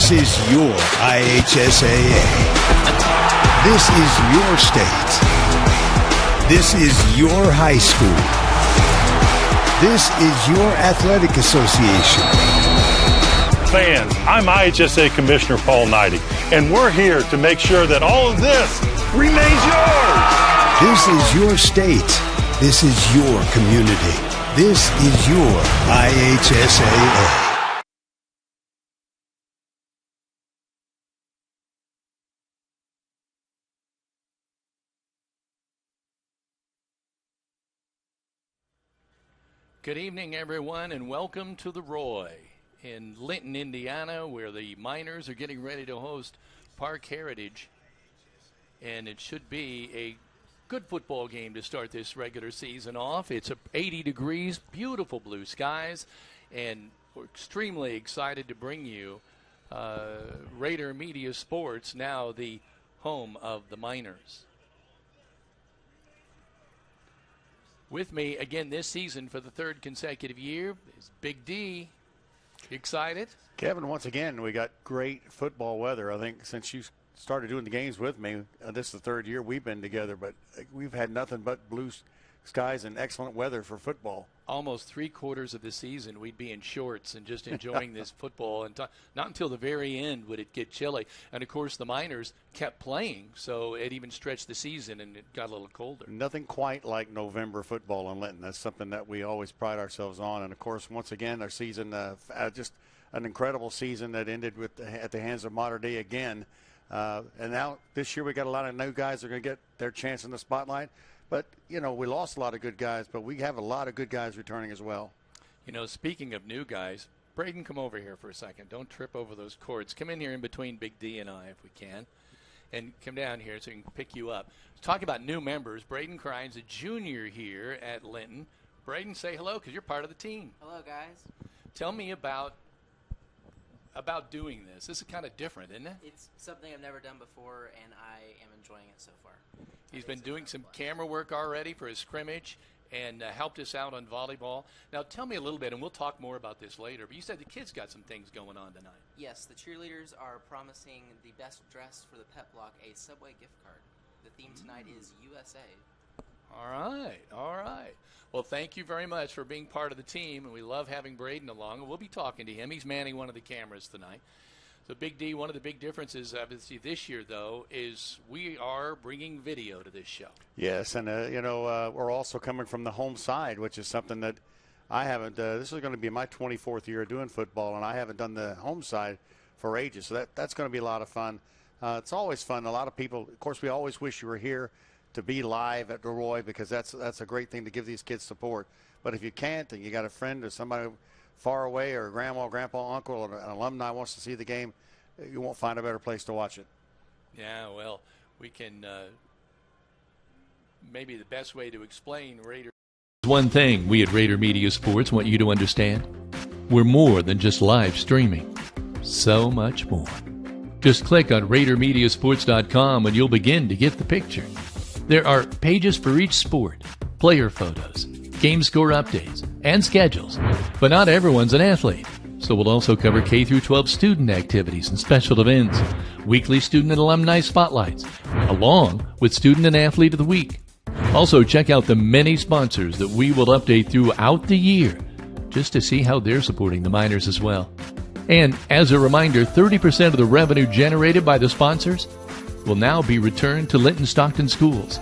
This is your IHSAA. This is your state. This is your high school. This is your athletic association. Fans, I'm IHSA Commissioner Paul Knighty, and we're here to make sure that all of this remains yours. This is your state. This is your community. This is your IHSAA. Good evening, everyone, and welcome to the Roy in Linton, Indiana, where the Miners are getting ready to host Parke Heritage. And it should be a good football game to start this regular season off. It's 80 degrees, beautiful blue skies, and we're extremely excited to bring you Rader Media Sports, now the home of the Miners. With me again this season for the third consecutive year is Big D. Excited? Kevin, once again, we got great football weather. I think since you started doing the games with me, this is the third year we've been together, but we've had nothing but blue skies and excellent weather for football. Almost 3/4 of the season we'd be in shorts and just enjoying this football, and not until the very end would it get chilly. And of course the Miners kept playing, so it even stretched the season and it got a little colder. Nothing quite like November football in Linton. That's something that we always pride ourselves on. And of course, once again, our season, just an incredible season that ended with at the hands of Mater Dei again. And now this year we got a lot of new guys that are going to get their chance in the spotlight. But, you know, we lost a lot of good guys, but we have a lot of good guys returning as well. You know, speaking of new guys, Braden, come over here for a second. Don't trip over those cords. Come in here in between Big D and I if we can. And come down here so we can pick you up. Talk about new members. Braden Crine's a junior here at Linton. Braden, say hello because you're part of the team. Hello, guys. Tell me about doing this. This is kind of different, isn't it? It's something I've never done before, and I am enjoying it so far. He's been doing some camera work already for his scrimmage and helped us out on volleyball. Now, tell me a little bit, and we'll talk more about this later, but you said the kids got some things going on tonight. Yes, the cheerleaders are promising the best dressed for the pep block a Subway gift card. The theme tonight is USA. All right. Well, thank you very much for being part of the team, and we love having Braden along, and we'll be talking to him. He's manning one of the cameras tonight. So, Big D, one of the big differences, obviously, this year, though, is we are bringing video to this show. Yes, and, we're also coming from the home side, which is something that I haven't this is going to be my 24th year doing football, and I haven't done the home side for ages. So that's going to be a lot of fun. It's always fun. A lot of people, of course, we always wish you were here to be live at the Roy because that's a great thing to give these kids support. But if you can't and you got a friend or somebody far away or grandma, grandpa, uncle, or an alumni wants to see the game, you won't find a better place to watch it. Yeah, well, we can maybe the best way to explain Rader. One thing we at Rader Media Sports want you to understand. We're more than just live streaming. So much more. Just click on RaderMediaSports.com and you'll begin to get the picture. There are pages for each sport, player photos, game score updates, and schedules. But not everyone's an athlete. So we'll also cover K-12 student activities and special events, weekly student and alumni spotlights, along with Student and Athlete of the Week. Also check out the many sponsors that we will update throughout the year just to see how they're supporting the Miners as well. And as a reminder, 30% of the revenue generated by the sponsors will now be returned to Linton Stockton schools.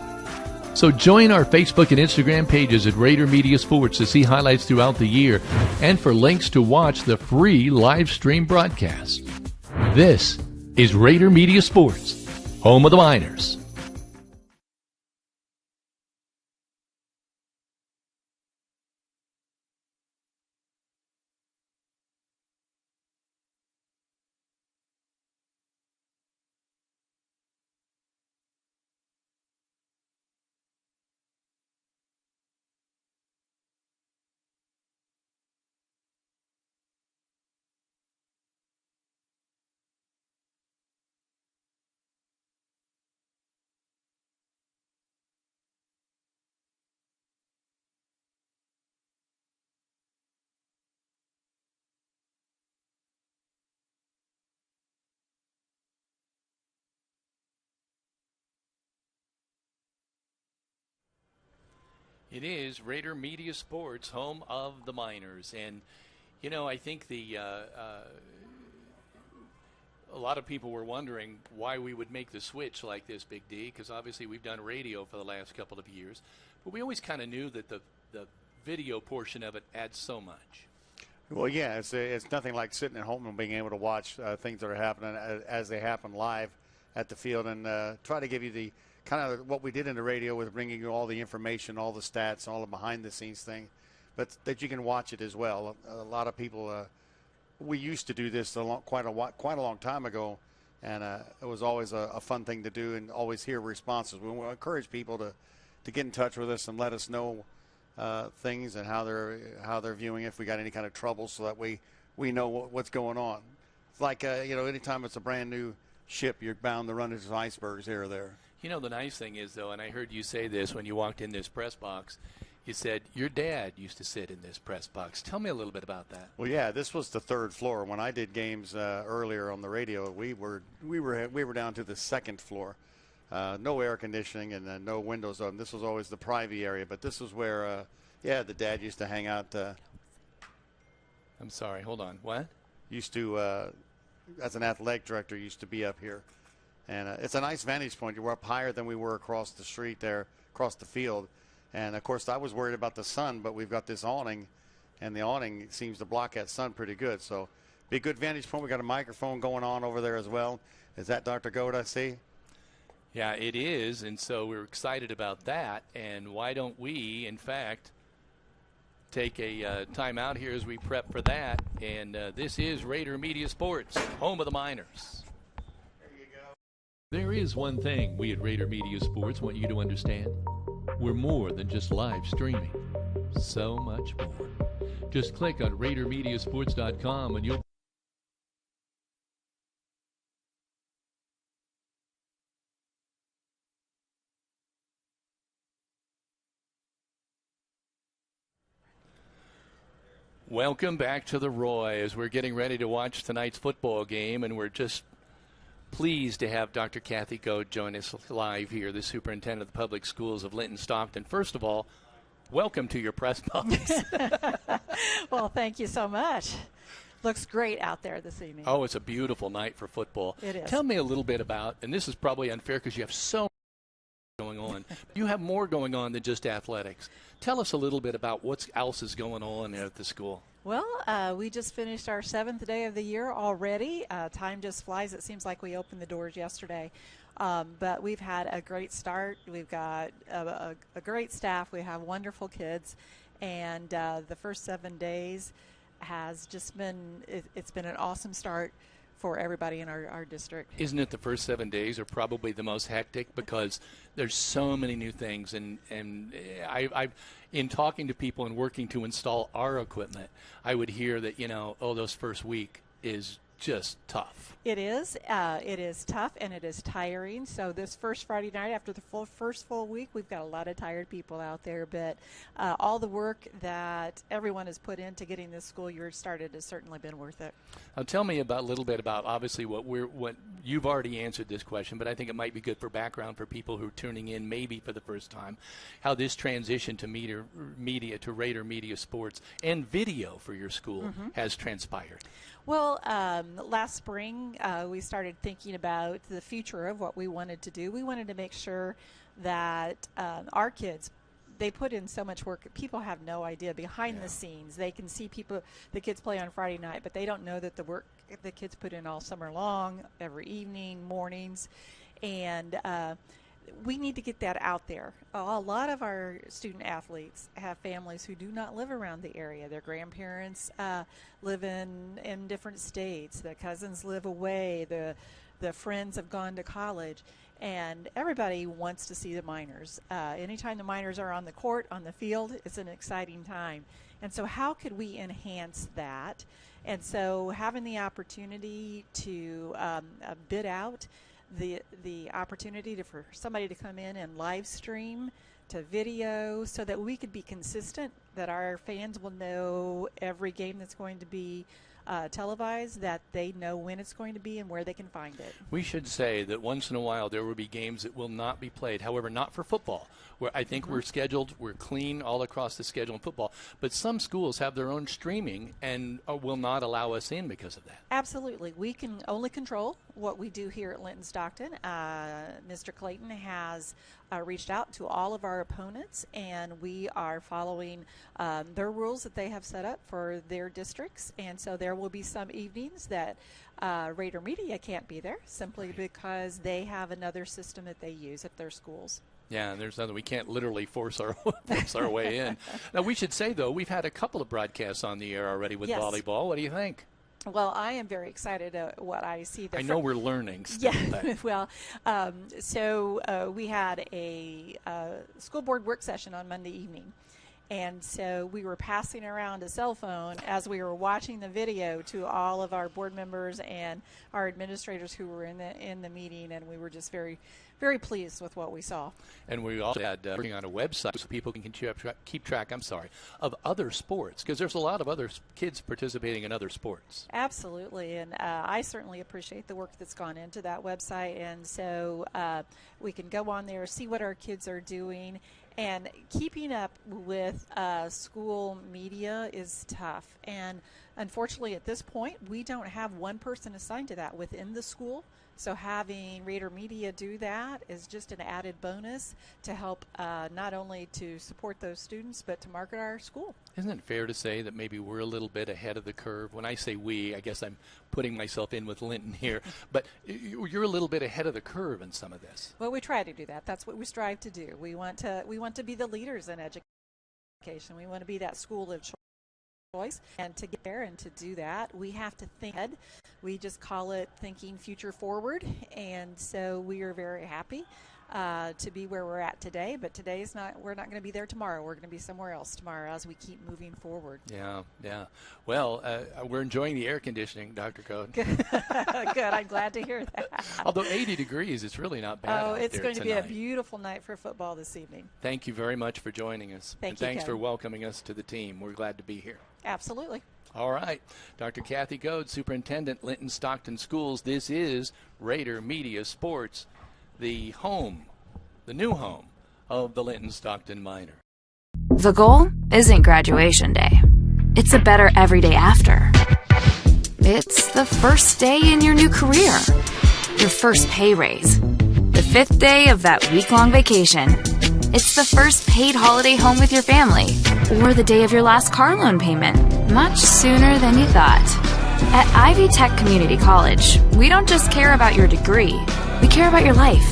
So join our Facebook and Instagram pages at Rader Media Sports to see highlights throughout the year and for links to watch the free live stream broadcast. This is Rader Media Sports, home of the Miners. It is Raider Media Sports, home of the Miners. And, I think a lot of people were wondering why we would make the switch like this, Big D, because obviously we've done radio for the last couple of years. But we always kind of knew that the video portion of it adds so much. Well, yeah, it's nothing like sitting at home and being able to watch things that are happening as they happen live at the field, and try to give you the kind of what we did in the radio with bringing you all the information, all the stats, all the behind-the-scenes thing, but that you can watch it as well. A lot of people, we used to do this quite a long time ago, and it was always a fun thing to do, and always hear responses. We encourage people to get in touch with us and let us know things and how they're viewing it, if we got any kind of trouble, so that we know what's going on. It's like anytime it's a brand new ship, you're bound to run into icebergs here or there. The nice thing is, though, and I heard you say this when you walked in this press box, you said your dad used to sit in this press box. Tell me a little bit about that. Well, yeah, this was the third floor. When I did games earlier on the radio, we were down to the second floor. No air conditioning and no windows open. This was always the private area, but this was where, the dad used to hang out. I'm sorry, hold on. What? Used to, as an athletic director, used to be up here. And it's a nice vantage point. We're up higher than we were across the street there, across the field. And, of course, I was worried about the sun, but we've got this awning, and the awning seems to block that sun pretty good. So be a good vantage point. We've got a microphone going on over there as well. Is that Dr. Gold I see? Yeah, it is, and so we're excited about that. And why don't we, in fact, take a time out here as we prep for that. And this is Raider Media Sports, home of the Miners. There is one thing we at Raider Media Sports want you to understand. We're more than just live streaming. So much more. Just click on RaiderMediaSports.com and you'll Welcome back to the Roy as we're getting ready to watch tonight's football game, and we're just pleased to have Dr. Kathy Goad join us live here, the superintendent of the public schools of Linton Stockton. First of all, welcome to your press box. Well, thank you so much. Looks great out there this evening. Oh, it's a beautiful night for football. It is. Tell me a little bit about, and this is probably unfair because you have so much going on. You have more going on than just athletics. Tell us a little bit about what else is going on at the school. Well, we just finished our 7th day of the year already. Time just flies. It seems like we opened the doors yesterday. But we've had a great start. We've got a great staff. We have wonderful kids. And the first 7 days has just been, it's been an awesome start for everybody in our district. Isn't it the first 7 days are probably the most hectic because there's so many new things, and I've in talking to people and working to install our equipment, I would hear that those first week is just tough. It is tough and it is tiring. So this first Friday night after the first full week, we've got a lot of tired people out there. But all the work that everyone has put into getting this school year started has certainly been worth it. Tell me a little bit about obviously what you've already answered this question, but I think it might be good for background for people who are tuning in maybe for the first time. How this transition to media to Raider Media Sports and video for your school has transpired. Well, last spring, we started thinking about the future of what we wanted to do. We wanted to make sure that our kids, they put in so much work. People have no idea behind the scenes. They can see the kids play on Friday night, but they don't know that the work the kids put in all summer long, every evening, mornings, and we need to get that out there. A lot of our student athletes have families who do not live around the area. Their grandparents live in different states. The cousins live away. The friends have gone to college. And everybody wants to see the Miners. Anytime the Miners are on the court, on the field, it's an exciting time. And so how could we enhance that? And so having the opportunity to bid out the opportunity for somebody to come in and live stream to video so that we could be consistent, that our fans will know every game that's going to be televised, that they know when it's going to be and where they can find it. We should say that once in a while there will be games that will not be played. However, not for football, where I think we're scheduled, we're clean all across the schedule in football. But some schools have their own streaming and will not allow us in because of that. Absolutely. We can only control what we do here at Linton Stockton. Mr. Clayton has reached out to all of our opponents, and we are following their rules that they have set up for their districts. And so there will be some evenings that Rader Media can't be there simply because they have another system that they use at their schools. Yeah, and there's nothing. We can't literally force our way in. Now, we should say, though, we've had a couple of broadcasts on the air already with volleyball. What do you think? Well, I am very excited at what I see. I know we're learning still. Yeah, well, we had a school board work session on Monday evening. And so we were passing around a cell phone as we were watching the video to all of our board members and our administrators who were in the meeting, and we were just very, very pleased with what we saw. And we also had working on a website so people can keep track of other sports, because there's a lot of other kids participating in other sports. Absolutely, and I certainly appreciate the work that's gone into that website, and so we can go on there, see what our kids are doing. And keeping up with school media is tough. And unfortunately, at this point, we don't have one person assigned to that within the school. So having Rader Media do that is just an added bonus to help not only to support those students, but to market our school. Isn't it fair to say that maybe we're a little bit ahead of the curve? When I say we, I guess I'm putting myself in with Linton here. But you're a little bit ahead of the curve in some of this. Well, we try to do that. That's what we strive to do. We want to be the leaders in education. We want to be that school of choice. And to get there and to do that, we have to think ahead. We just call it thinking future forward. And so we are very happy to be where we're at today, but we're not going to be there tomorrow. We're going to be somewhere else tomorrow as we keep moving forward. Yeah. Well, we're enjoying the air conditioning, Dr. Code. Good. I'm glad to hear that. Although 80 degrees, it's really not bad. Oh, it's going to tonight. be a beautiful night for football this evening. Thank you very much for joining us. Thanks for welcoming us to the team. We're glad to be here. Absolutely. All right. Dr. Kathy Goad, Superintendent, Linton Stockton Schools. This is Rader Media Sports, the new home of the Linton Stockton Miners. The goal isn't graduation day. It's a better every day after. It's the first day in your new career, your first pay raise, the 5th day of that week-long vacation. It's the first paid holiday home with your family, or the day of your last car loan payment, much sooner than you thought. At Ivy Tech Community College, we don't just care about your degree, we care about your life.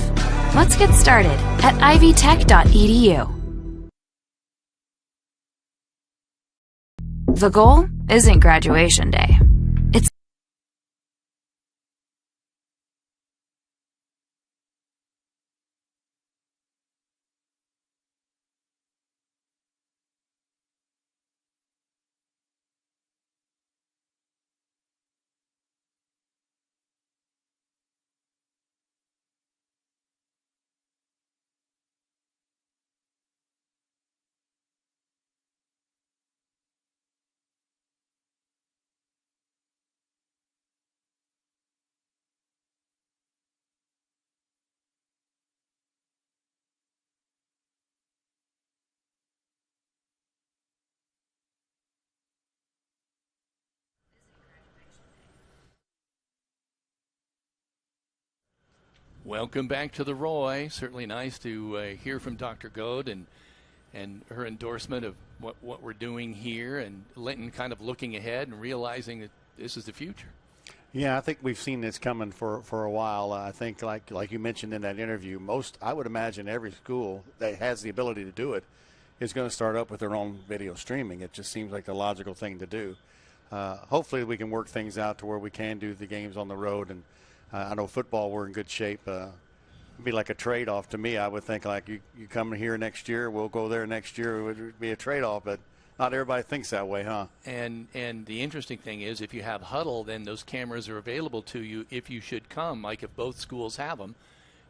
Let's get started at ivytech.edu. The goal isn't graduation day. It's Welcome back to the Roy. Certainly nice to hear from Dr. Goad and her endorsement of what we're doing here, and Linton kind of looking ahead and realizing that this is the future. Yeah, I think we've seen this coming for a while. I think like you mentioned in that interview, I would imagine every school that has the ability to do it is going to start up with their own video streaming. It just seems like the logical thing to do. Hopefully we can work things out to where we can do the games on the road, and I know football, we're in good shape. It'd be like a trade-off to me. I would think like you come here next year, we'll go there next year. It would be a trade-off, but not everybody thinks that way, huh? And the interesting thing is, if you have huddle, then those cameras are available to you if you should come. Like if both schools have them,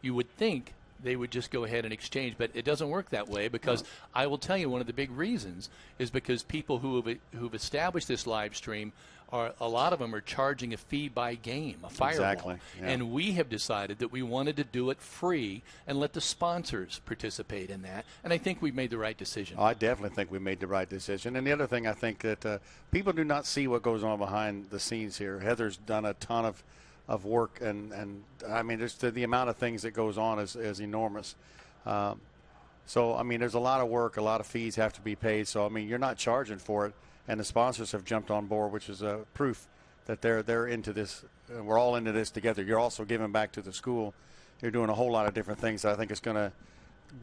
you would think they would just go ahead and exchange. But it doesn't work that way, because I will tell you, one of the big reasons is because people who've established this live stream, a lot of them are charging a fee by game, a firewall. Exactly. Yeah. And we have decided that we wanted to do it free and let the sponsors participate in that. And I think we've made the right decision. I definitely think we made the right decision. And the other thing, I think that people do not see what goes on behind the scenes here. Heather's done a ton of work, and I mean, just the amount of things that goes on is enormous. So, I mean, there's a lot of work, a lot of fees have to be paid. So, I mean, you're not charging for it. And the sponsors have jumped on board, which is proof that they're into this. We're all into this together. You're also giving back to the school. You're doing a whole lot of different things that I think is going to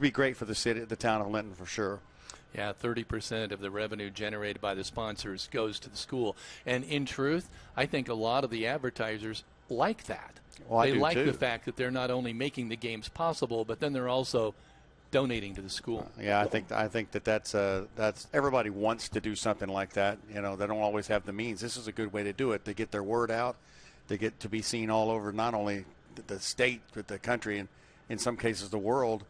be great for the city, the town of Linton, for sure. Yeah, 30% of the revenue generated by the sponsors goes to the school. And in truth, I think a lot of the advertisers like that. Well, they I do like too. the fact that they're not only making the games possible, but then they're also donating to the school. Yeah, I think that's everybody wants to do something like that. You know, they don't always have the means. This is a good way to do it, to get their word out, to get to be seen all over, not only the state, but the country, and in some cases the world.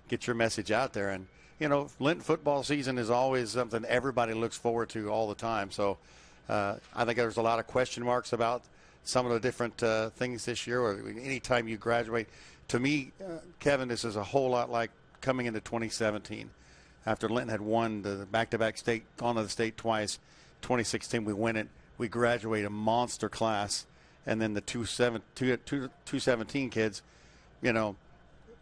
Get your message out there. And, you know, Linton football season is always something everybody looks forward to all the time. So I think there's a lot of question marks about some of the different things this year, or anytime you graduate. To me, Kevin, this is a whole lot like coming into 2017, after Linton had won the back-to-back state, gone to the state twice. 2016, we win it. We graduate a monster class, and then the 217 kids, you know,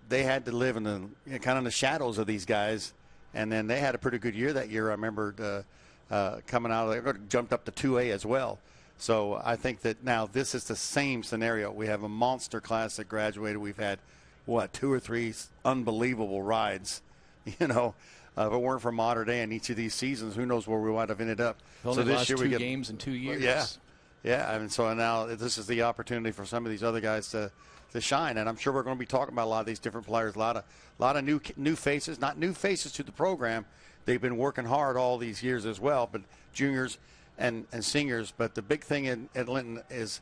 they had to live in the kind of the shadows of these guys, and then they had a pretty good year that year. I remember coming out of there, jumped up to 2A as well. So I think that now this is the same scenario. We have a monster class that graduated. We've had 2 or 3 unbelievable rides, you know. If it weren't for Modern Day in each of these seasons, who knows where we might have ended up. Only so this year we get 2 games in 2 years. Yeah. And so now this is the opportunity for some of these other guys to shine. And I'm sure we're going to be talking about a lot of these different players, a lot of new faces, not new faces to the program. They've been working hard all these years as well, but juniors and seniors. But the big thing at Linton is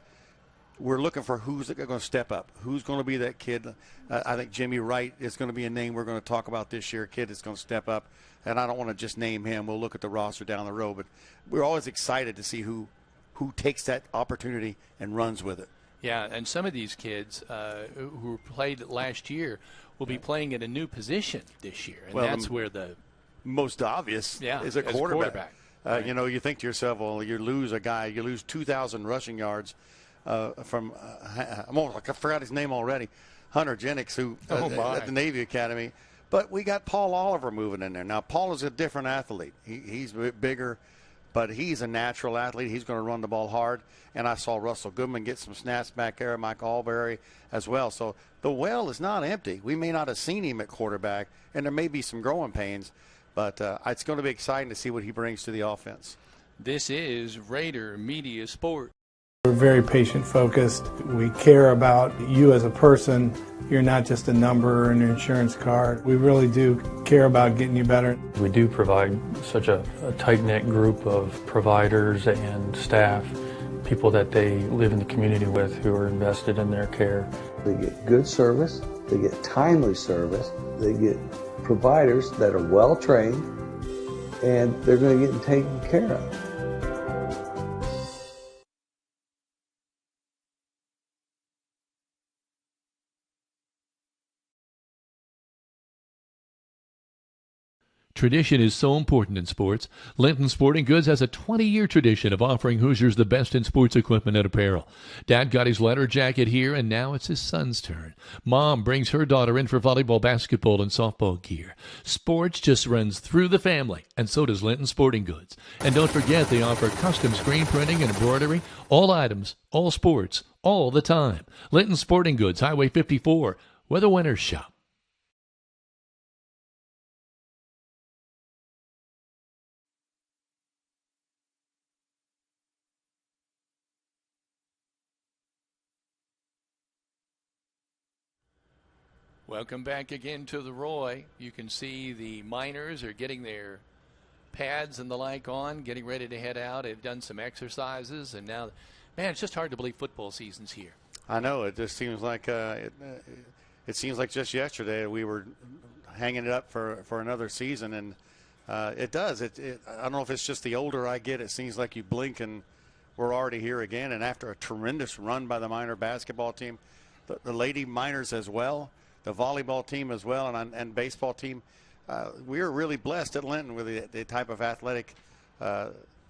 we're looking for who's going to step up, who's going to be that kid. I think Jimmy Wright is going to be a name we're going to talk about this year, a kid that's going to step up. And I don't want to just name him. We'll look at the roster down the road. But we're always excited to see who takes that opportunity and runs with it. Yeah, and some of these kids who played last year will be playing at a new position this year. And that's where the most obvious is a quarterback. Right. You know, you think to yourself, well, you lose a guy, you lose 2,000 rushing yards from I forgot his name already, Hunter Jennings, who at the Navy Academy. But we got Paul Oliver moving in there. Now, Paul is a different athlete. He's a bit bigger, but he's a natural athlete. He's going to run the ball hard. And I saw Russell Goodman get some snaps back there, Mike Alberry as well. So the well is not empty. We may not have seen him at quarterback, and there may be some growing pains, but it's going to be exciting to see what he brings to the offense. This is Rader Media Sport. We're very patient-focused. We care about you as a person. You're not just a number or an insurance card. We really do care about getting you better. We do provide such a tight-knit group of providers and staff, people that they live in the community with who are invested in their care. They get good service. They get timely service. They get providers that are well-trained, and they're going to get taken care of. Tradition is so important in sports. Linton Sporting Goods has a 20-year tradition of offering Hoosiers the best in sports equipment and apparel. Dad got his letter jacket here, and now it's his son's turn. Mom brings her daughter in for volleyball, basketball, and softball gear. Sports just runs through the family, and so does Linton Sporting Goods. And don't forget, they offer custom screen printing and embroidery, all items, all sports, all the time. Linton Sporting Goods, Highway 54, where the winners shop. Welcome back again to the Roy. You can see the miners are getting their pads and the like on, getting ready to head out. They've done some exercises, and now, man, it's just hard to believe football season's here. I know. It just seems like it seems like just yesterday we were hanging it up for another season, and it does. I don't know if it's just the older I get, it seems like you blink and we're already here again. And after a tremendous run by the Miner basketball team, the Lady Miners as well, the volleyball team as well, and baseball team, we are really blessed at Linton with the type of athletic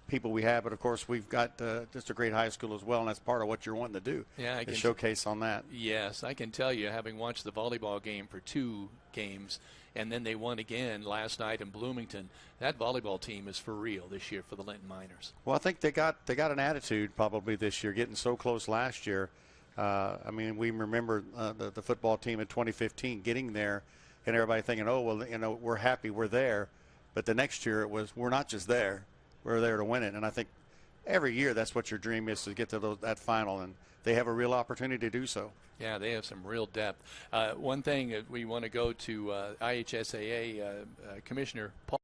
people we have. But of course, we've got just a great high school as well, and that's part of what you're wanting to do. Yeah, I can showcase on that. Yes, I can tell you, having watched the volleyball game for 2 games, and then they won again last night in Bloomington. That volleyball team is for real this year for the Linton Miners. Well, I think they got an attitude probably this year, getting so close last year. I mean, we remember the football team in 2015 getting there, and everybody thinking, oh, well, you know, we're happy we're there. But the next year it was, we're not just there, we're there to win it. And I think every year that's what your dream is, to get to that final, and they have a real opportunity to do so. Yeah, they have some real depth. One thing we want to go to IHSAA Commissioner Paul.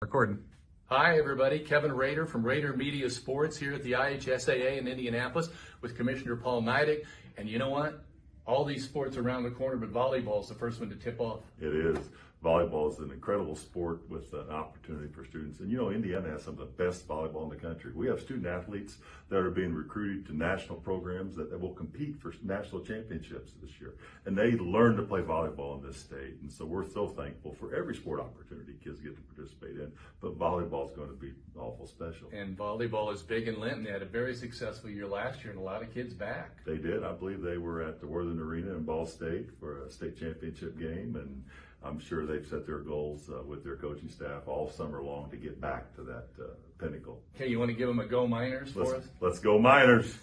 Recording. Hi, everybody. Kevin Rader from Rader Media Sports here at the IHSAA in Indianapolis with Commissioner Paul Neidig. And you know what? All these sports around the corner, but volleyball is the first one to tip off. It is. Volleyball is an incredible sport with an opportunity for students. And you know, Indiana has some of the best volleyball in the country. We have student athletes that are being recruited to national programs that will compete for national championships this year. And they learn to play volleyball in this state. And so we're so thankful for every sport opportunity kids get to participate in. But volleyball is going to be awful special. And volleyball is big in Linton. They had a very successful year last year and a lot of kids back. They did. I believe they were at the Worthing Arena in Ball State for a state championship game. And I'm sure they've set their goals with their coaching staff all summer long to get back to that pinnacle. Okay, you want to give them a Go Miners for us? Let's go Miners.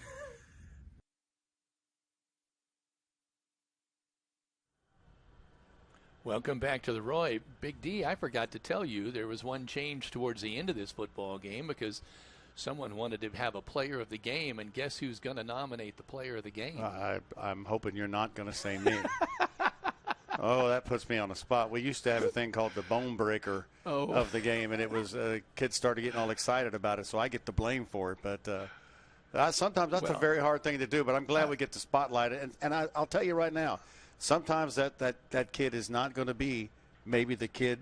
Welcome back to the Roy. Big D, I forgot to tell you there was one change towards the end of this football game because someone wanted to have a player of the game, and guess who's going to nominate the player of the game? I'm hoping you're not going to say me. Oh, that puts me on the spot. We used to have a thing called the bone breaker of the game, and it was kids started getting all excited about it, so I get the blame for it. But sometimes that's a very hard thing to do, but I'm glad we get to spotlight it. And I'll tell you right now, sometimes that kid is not going to be maybe the kid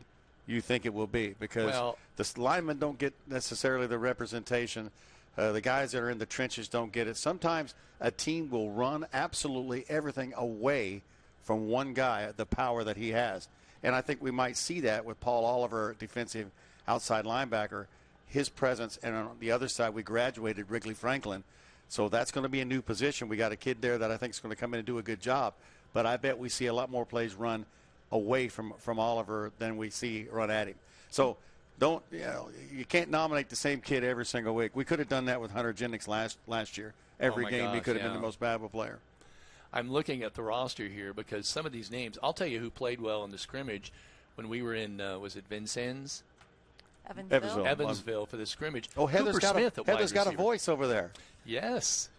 you think it will be, because the linemen don't get necessarily the representation. The guys that are in the trenches don't get it. Sometimes a team will run absolutely everything away from one guy, the power that he has. And I think we might see that with Paul Oliver, defensive outside linebacker, his presence. And on the other side, we graduated Wrigley Franklin. So that's going to be a new position. We got a kid there that I think is going to come in and do a good job. But I bet we see a lot more plays run away from Oliver than we see run at him. So you can't nominate the same kid every single week. We could have done that with Hunter Jennings last year. Every game he could have been the most valuable player. I'm looking at the roster here because some of these names, I'll tell you who played well in the scrimmage when we were in, was it Vincennes? Evansville for the scrimmage. Oh, Heather's got a voice over there. Yes.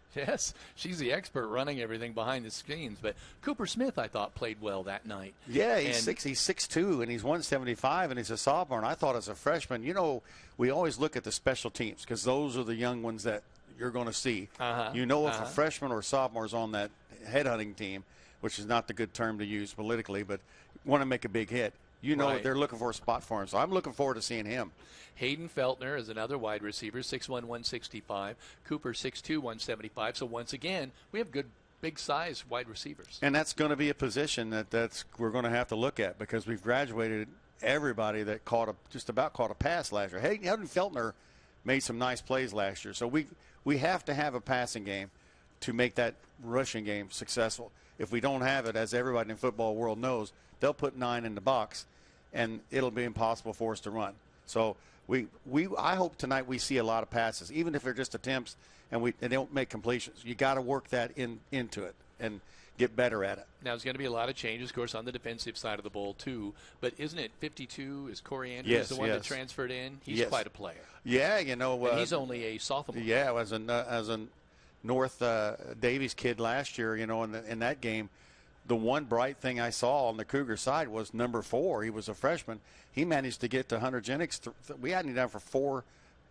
She's the expert running everything behind the scenes. But Cooper Smith, I thought, played well that night. Yeah, he's 6'2", and he's 175, and he's a sophomore. And I thought as a freshman, you know, we always look at the special teams because those are the young ones that you're going to see. You know, if a freshman or sophomore is on that headhunting team, which is not the good term to use politically, but want to make a big hit, you know they're looking for a spot for him. So I'm looking forward to seeing him. Hayden Feltner is another wide receiver, 6'1", 165. Cooper, 6'2", 175. So once again, we have good big-size wide receivers. And that's going to be a position that we're going to have to look at because we've graduated everybody that just about caught a pass last year. Hayden Feltner made some nice plays last year. So we have to have a passing game to make that rushing game successful. If we don't have it, as everybody in the football world knows, they'll put 9 in the box, and it'll be impossible for us to run. So I hope tonight we see a lot of passes, even if they're just attempts and they don't make completions. You got to work that into it and get better at it. Now, there's going to be a lot of changes, of course, on the defensive side of the ball, too. But isn't it 52? Is Corey Andrews the one that transferred in? He's quite a player. Yeah, you know. And he's only a sophomore. Yeah, as a North Davies kid last year, you know, in that game, the one bright thing I saw on the Cougar side was number 4. He was a freshman. He managed to get to Hunter Jennings. We hadn't done for 4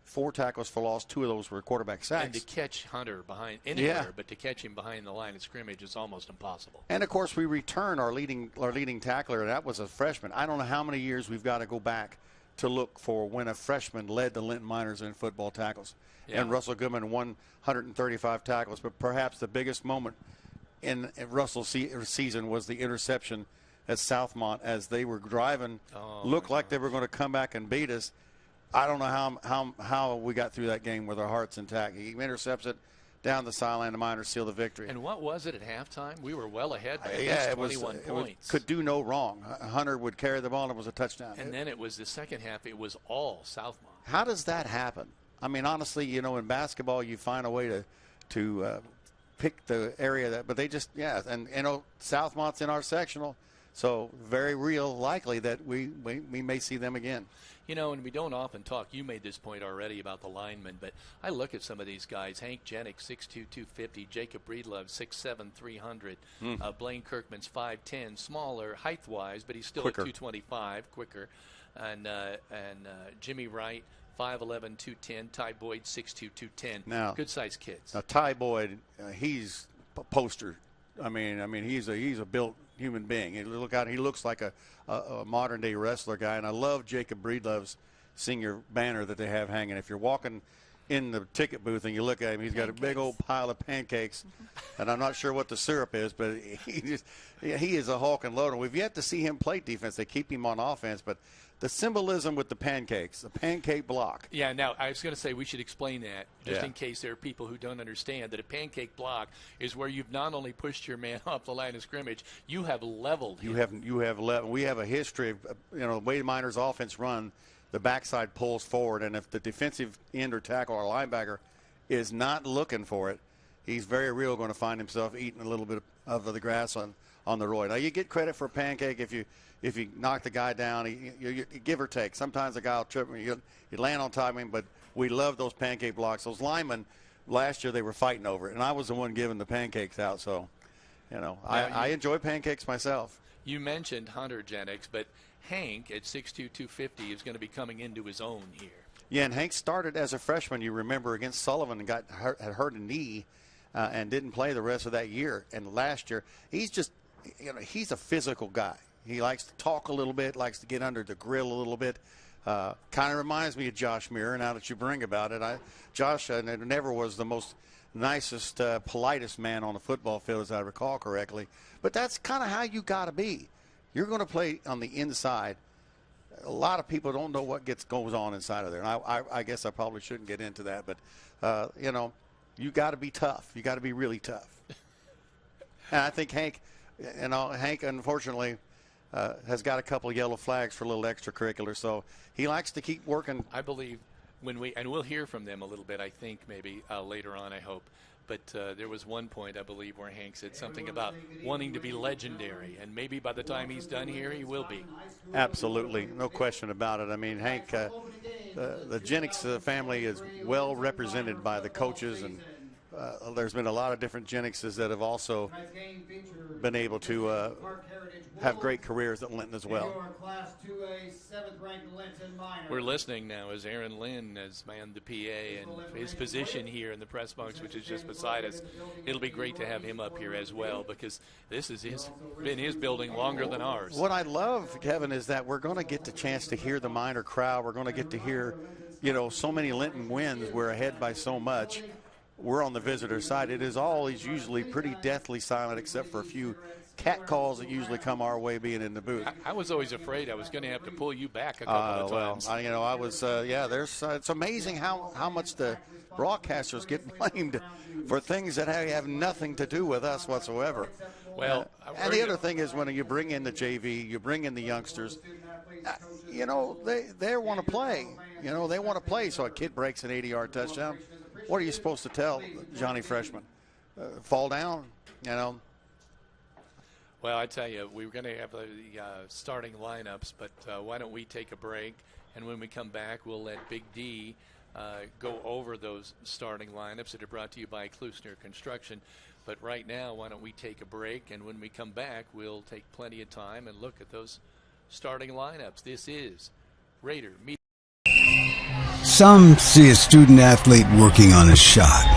4 tackles for loss. 2 of those were quarterback sacks. And to catch Hunter behind anywhere, but to catch him behind the line of scrimmage is almost impossible. And of course, we return our leading tackler, and that was a freshman. I don't know how many years we've got to go back to look for when a freshman led the Linton Miners in football tackles. Yeah. And Russell Goodman won 135 tackles, but perhaps the biggest moment in Russell's season was the interception at Southmont as they were driving, looked like they were going to come back and beat us. I don't know how we got through that game with our hearts intact. He intercepts it down the sideline. The Miners seal the victory. And what was it at halftime? We were well ahead by at least 21 points. Could do no wrong. Hunter would carry the ball, and it was a touchdown. And then it was the second half. It was all Southmont. How does that happen? I mean, honestly, you know, in basketball, you find a way to pick the area but they just, and you know, Southmont's in our sectional. So very real likely that we may see them again. You know, and we don't often talk. You made this point already about the linemen, but I look at some of these guys. Hank Jennings, 6'2", 250. Jacob Breedlove, 6'7", 300. Blaine Kirkman's 5'10", smaller height-wise, but he's still quicker. At 225, quicker. And Jimmy Wright, 5'11", 210. Ty Boyd, 6'2", 210. Now, good-sized kids. Now, Ty Boyd, he's a poster. I mean, he's a built human being. He looks like a modern day wrestler guy, and I love Jacob Breedlove's senior banner that they have hanging. If you're walking in the ticket booth and you look at him, he's got a big old pile of pancakes, and I'm not sure what the syrup is, but he is a hawk and loader. We've yet to see him play defense. They keep him on offense, but the symbolism with the pancakes, the pancake block. Yeah, now I was going to say we should explain that just in case there are people who don't understand that a pancake block is where you've not only pushed your man off the line of scrimmage, you have leveled him. You have leveled. We have a history of, you know, the way the Miners offense run, the backside pulls forward, and if the defensive end or tackle or linebacker is not looking for it, he's very real going to find himself eating a little bit of the grass on the road. Now, you get credit for a pancake if you knock the guy down, you give or take. Sometimes the guy will trip you land on top of him, but we love those pancake blocks. Those linemen, last year they were fighting over it, and I was the one giving the pancakes out. So, you know, I enjoy pancakes myself. You mentioned Hunter Jennings, but Hank at 6'2", 250 is going to be coming into his own here. Yeah, and Hank started as a freshman, you remember, against Sullivan and had hurt a knee and didn't play the rest of that year. And last year, he's a physical guy. He likes to talk a little bit, likes to get under the grill a little bit. Kind of reminds me of Josh Muir, now that you bring about it. Josh never was the most nicest, politest man on the football field, as I recall correctly. But that's kind of how you got to be. You're going to play on the inside. A lot of people don't know what goes on inside of there. And I guess I probably shouldn't get into that. But, you know, you got to be tough. You got to be really tough. And I think Hank, unfortunately, has got a couple of yellow flags for a little extracurricular, so he likes to keep working. I believe and we'll hear from them a little bit, I think, maybe later on, I hope. But there was one point, I believe, where Hank said something about wanting to be legendary, and maybe by the time he's done here, he will be. Absolutely, no question about it. I mean, Hank, the Jennings family is well represented by the coaches, and there's been a lot of different Jenningses that have also been able to have great careers at Linton as well. We're listening now as Aaron Lynn has manned the PA and his position here in the press box, which is just beside us. It'll be great to have him up here as well, because this is been his building longer than ours. What I love, Kevin, is that we're going to get the chance to hear the Miner crowd. We're going to get to hear, you know, so many Linton wins. We're ahead by so much. We're on the visitor side. It is always usually pretty deathly silent, except for a few cat calls that usually come our way being in the booth. I was always afraid I was going to have to pull you back a couple of times. Well, I was, it's amazing how much the broadcasters get blamed for things that have nothing to do with us whatsoever. Well, and the other thing is when you bring in the JV, you bring in the youngsters, you know, they want to play. You know, they want to play. So a kid breaks an 80-yard touchdown. What are you supposed to tell Johnny Freshman? Fall down, you know? Well, I tell you, we were going to have the starting lineups, but why don't we take a break? And when we come back, we'll let Big D go over those starting lineups that are brought to you by Klusner Construction. But right now, why don't we take a break? And when we come back, we'll take plenty of time and look at those starting lineups. This is Rader Media. Some see a student athlete working on a shot.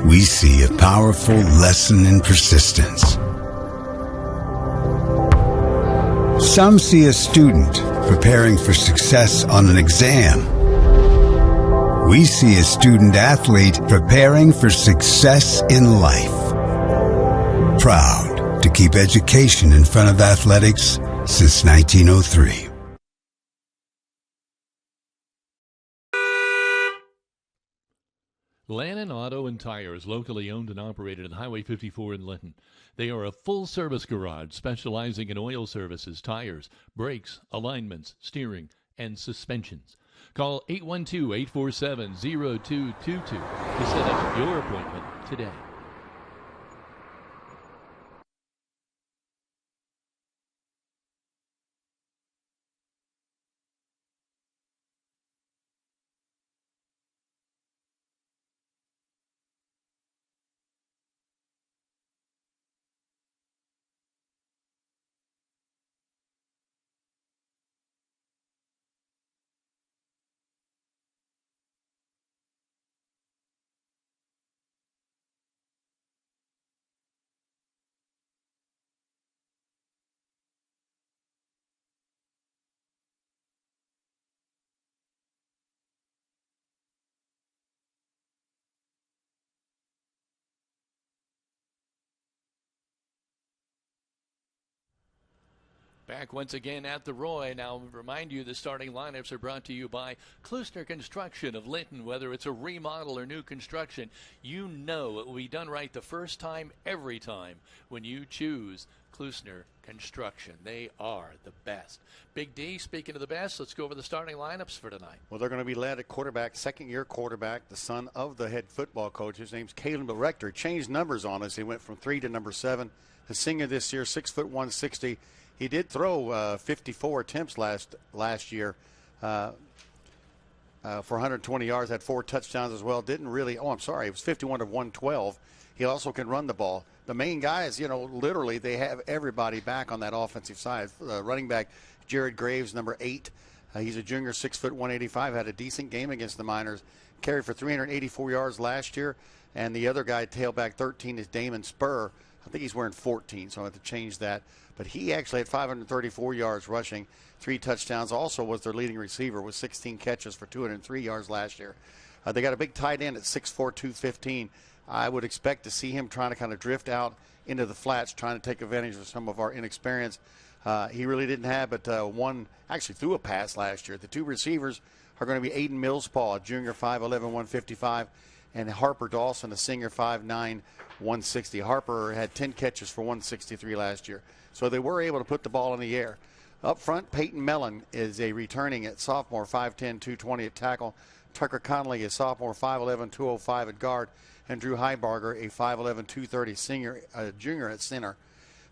We see a powerful lesson in persistence. Some see a student preparing for success on an exam. We see a student athlete preparing for success in life. Proud to keep education in front of athletics since 1903. Lannon Auto and Tires, locally owned and operated on Highway 54 in Linton. They are a full-service garage specializing in oil services, tires, brakes, alignments, steering, and suspensions. Call 812-847-0222 to set up your appointment today. Back once again at the Roy. Now, remind you the starting lineups are brought to you by Klusner Construction of Linton. Whether it's a remodel or new construction, you know it will be done right the first time, every time, when you choose Klusner Construction. They are the best. Big D, speaking of the best, let's go over the starting lineups for tonight. Well, they're going to be led at quarterback, second-year quarterback, the son of the head football coach. His name's Caleb Rector. Changed numbers on us. He went from 3 to number 7. The senior this year, 6'160". He did throw 54 attempts last year for 120 yards, had 4 touchdowns as well. Didn't really, it was 51 of 112. He also can run the ball. The main guys, literally they have everybody back on that offensive side. Running back Jared Graves, number 8. He's a junior, 6'185", had a decent game against the Miners. Carried for 384 yards last year. And the other guy, tailback 13, is Damon Spur. I think he's wearing 14, so I have to change that. But he actually had 534 yards rushing, 3 touchdowns. Also was their leading receiver with 16 catches for 203 yards last year. They got a big tight end at 6'4", 215. I would expect to see him trying to kind of drift out into the flats, trying to take advantage of some of our inexperience. He really didn't have but one, actually threw a pass last year. The 2 receivers are going to be Aiden Millspaw, a junior, 5'11", 155, and Harper Dawson, a senior, 5'9", 160. Harper had 10 catches for 163 last year. So they were able to put the ball in the air. Up front, Peyton Mellon is a returning at sophomore, 5'10", 220 at tackle. Tucker Connolly is sophomore, 5'11", 205 at guard. And Drew Heibarger, a 5'11", 230 junior at center.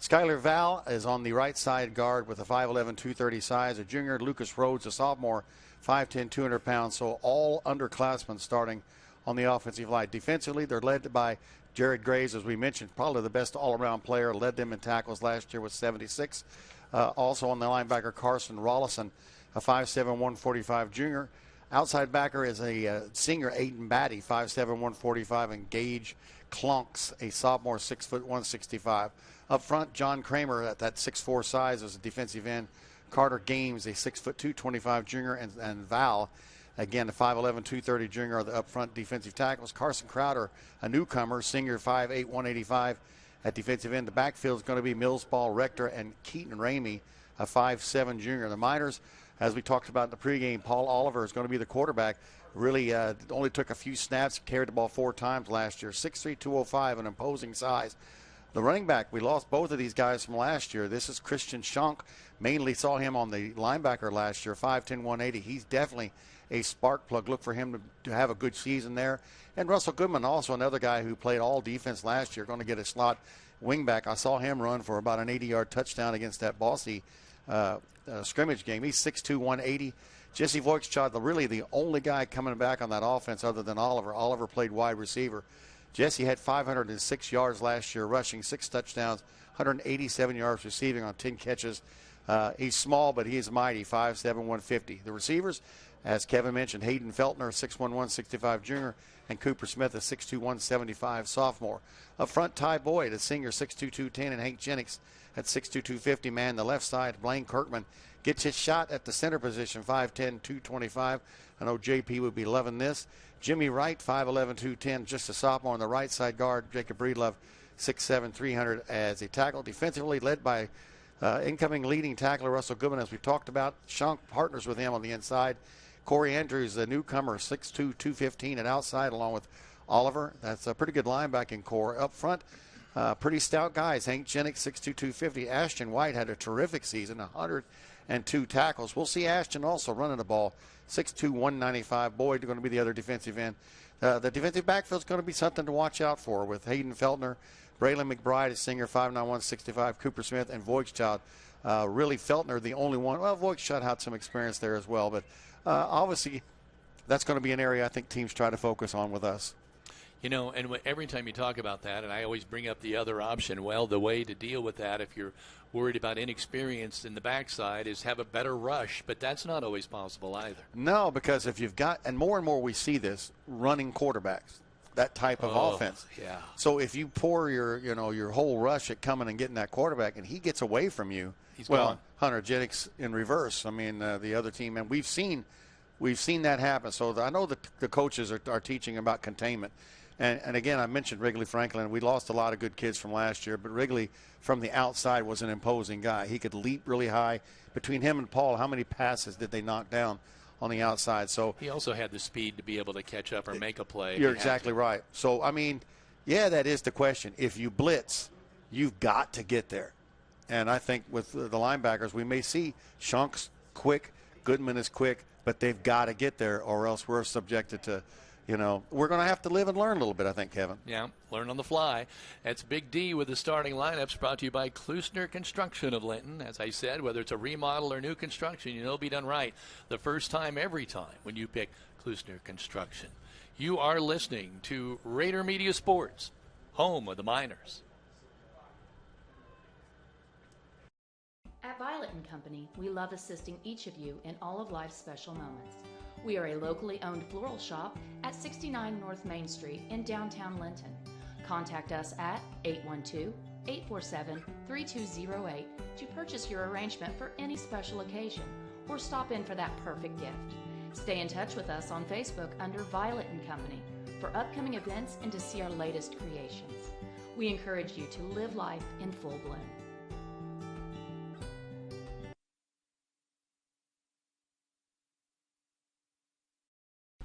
Skylar Val is on the right side guard with a 5'11", 230 size. A junior, Lucas Rhodes, a sophomore, 5'10", 200 pounds. So all underclassmen starting on the offensive line. Defensively, they're led by Jared Graves, as we mentioned, probably the best all-around player, led them in tackles last year with 76. Also on the linebacker, Carson Rollison, a 5'7", 145 junior. Outside backer is a senior, Aiden Batty, 5'7", 145, and Gage Klonks, a sophomore, 6', 165. Up front, John Kramer at that 6'4" size as a defensive end. Carter Games, a 6'2", 225 junior, and Val, again, a 5'11", 230 junior, are the up front defensive tackles. Carson Crowder, a newcomer, senior, 5'8", 185 at defensive end. The backfield is going to be Millspaw, Rector, and Keaton Ramey, a 5'7" junior. The Miners, as we talked about in the pregame, Paul Oliver is going to be the quarterback. Really only took a few snaps, carried the ball 4 times last year. 6'3", 205, an imposing size. The running back, we lost both of these guys from last year. This is Christian Schunk. Mainly saw him on the linebacker last year, 5'10", 180. He's definitely a spark plug. Look for him to have a good season there. And Russell Goodman, also another guy who played all defense last year, going to get a slot wingback. I saw him run for about an 80-yard touchdown against that Bossy scrimmage game. He's 6'2", 180. Jesse Voigtschad, really the only guy coming back on that offense other than Oliver. Oliver played wide receiver. Jesse had 506 yards last year rushing, 6 touchdowns, 187 yards receiving on 10 catches. He's small, but he is mighty, 5'7", 150. The receivers, As Kevin mentioned, Hayden Feltner, 6'1", 165 junior, and Cooper Smith, a 6'2", 175 sophomore. Up front, Ty Boyd, a senior, 6'2", 210, and Hank Jennings at 6'2", 250. Man, the left side, Blaine Kirkman gets his shot at the center position, 5'10", 225. I know JP would be loving this. Jimmy Wright, 5'11", 210, just a sophomore on the right side guard. Jacob Breedlove, 6'7", 300 as a tackle. Defensively led by incoming leading tackler Russell Goodman, as we talked about. Shunk partners with him on the inside. Corey Andrews, the newcomer, 6'2", 215 at outside, along with Oliver. That's a pretty good linebacking core. Up front, pretty stout guys. Hank Jennings, 6'2", 250. Ashton White had a terrific season, 102 tackles. We'll see Ashton also running the ball, 6'2", 195. Boyd going to be the other defensive end. The defensive backfield is going to be something to watch out for with Hayden Feltner, Braylon McBride, a senior, 5'9", 165, Cooper Smith, and Voigtchild. Really, Feltner, the only one. Well, Voigtchild had some experience there as well, but obviously that's going to be an area I think teams try to focus on with us. You know, and every time you talk about that, and I always bring up the other option, well, the way to deal with that if you're worried about inexperience in the backside is have a better rush, but that's not always possible either. No, because if you've got, and more we see this, running quarterbacks, that type of offense. Yeah. So if you pour your whole rush at coming and getting that quarterback and he gets away from you, he's gone. Hunter Jennings in reverse. I mean, the other team, and we've seen that happen. So I know the coaches are teaching about containment. And again, I mentioned Wrigley Franklin. We lost a lot of good kids from last year, but Wrigley from the outside was an imposing guy. He could leap really high. Between him and Paul, how many passes did they knock down on the outside? So he also had the speed to be able to catch up or make a play. You're exactly right. So, I mean, yeah, that is the question. If you blitz, you've got to get there. And I think with the linebackers, we may see Shunk's quick, Goodman is quick, but they've got to get there or else we're subjected to, we're going to have to live and learn a little bit, I think, Kevin. Yeah, learn on the fly. That's Big D with the starting lineups, brought to you by Klusner Construction of Linton. As I said, whether it's a remodel or new construction, it'll be done right the first time, every time when you pick Klusner Construction. You are listening to Rader Media Sports, home of the Miners. At Violet & Company, we love assisting each of you in all of life's special moments. We are a locally owned floral shop at 69 North Main Street in downtown Linton. Contact us at 812-847-3208 to purchase your arrangement for any special occasion or stop in for that perfect gift. Stay in touch with us on Facebook under Violet & Company for upcoming events and to see our latest creations. We encourage you to live life in full bloom.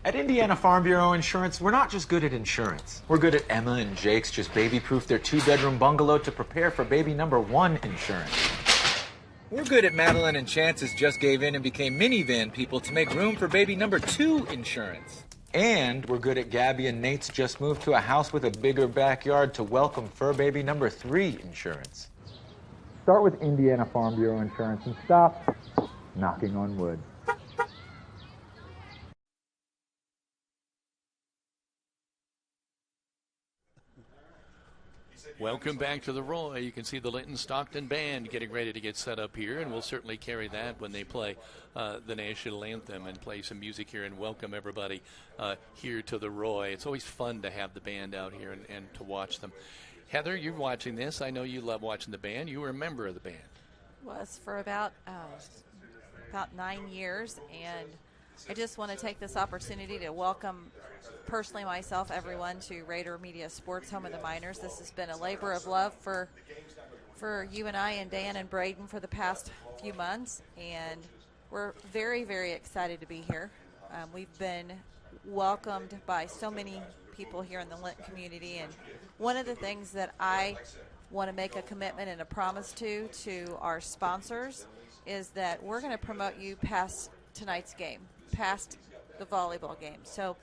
At Indiana Farm Bureau Insurance, we're not just good at insurance. We're good at Emma and Jake's just baby-proof their 2-bedroom bungalow to prepare for baby number 1 insurance. We're good at Madeline and Chance's just gave in and became minivan people to make room for baby number 2 insurance. And we're good at Gabby and Nate's just moved to a house with a bigger backyard to welcome fur baby number 3 insurance. Start with Indiana Farm Bureau Insurance and stop knocking on wood. Welcome back to the Roy. You can see the Linton Stockton Band getting ready to get set up here, and we'll certainly carry that when they play the national anthem and play some music here and welcome everybody here to the Roy. It's always fun to have the band out here and to watch them. Heather, you're watching this. I know you love watching the band. You were a member of the band. Was for about 9 years, and I just want to take this opportunity to welcome personally myself, everyone, to Rader Media Sports, home of the Miners. This has been a labor of love for you and I and Dan and Braden for the past few months, and we're very, very excited to be here. We've been welcomed by so many people here in the Linton community, and one of the things that I want to make a commitment and a promise to our sponsors is that we're going to promote you past tonight's game, past the volleyball game. So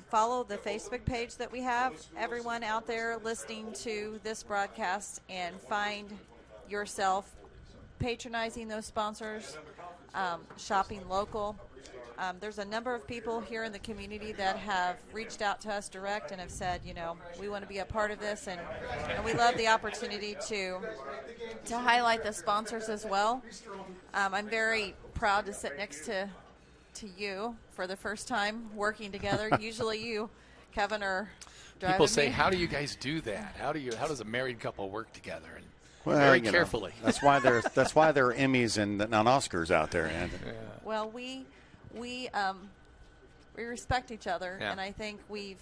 follow the Facebook page that we have, everyone out there listening to this broadcast, and find yourself patronizing those sponsors, shopping local. There's a number of people here in the community that have reached out to us direct and have said, we want to be a part of this, and we love the opportunity to highlight the sponsors as well. I'm very proud to sit next to to you for the first time working together. Usually you, Kevin, are driving People say, me. how do you guys do that? How does a married couple work together? And Well, very you know, carefully. that's why there are Emmys and Oscars out there. And Well, we respect each other, Yeah. and I think we've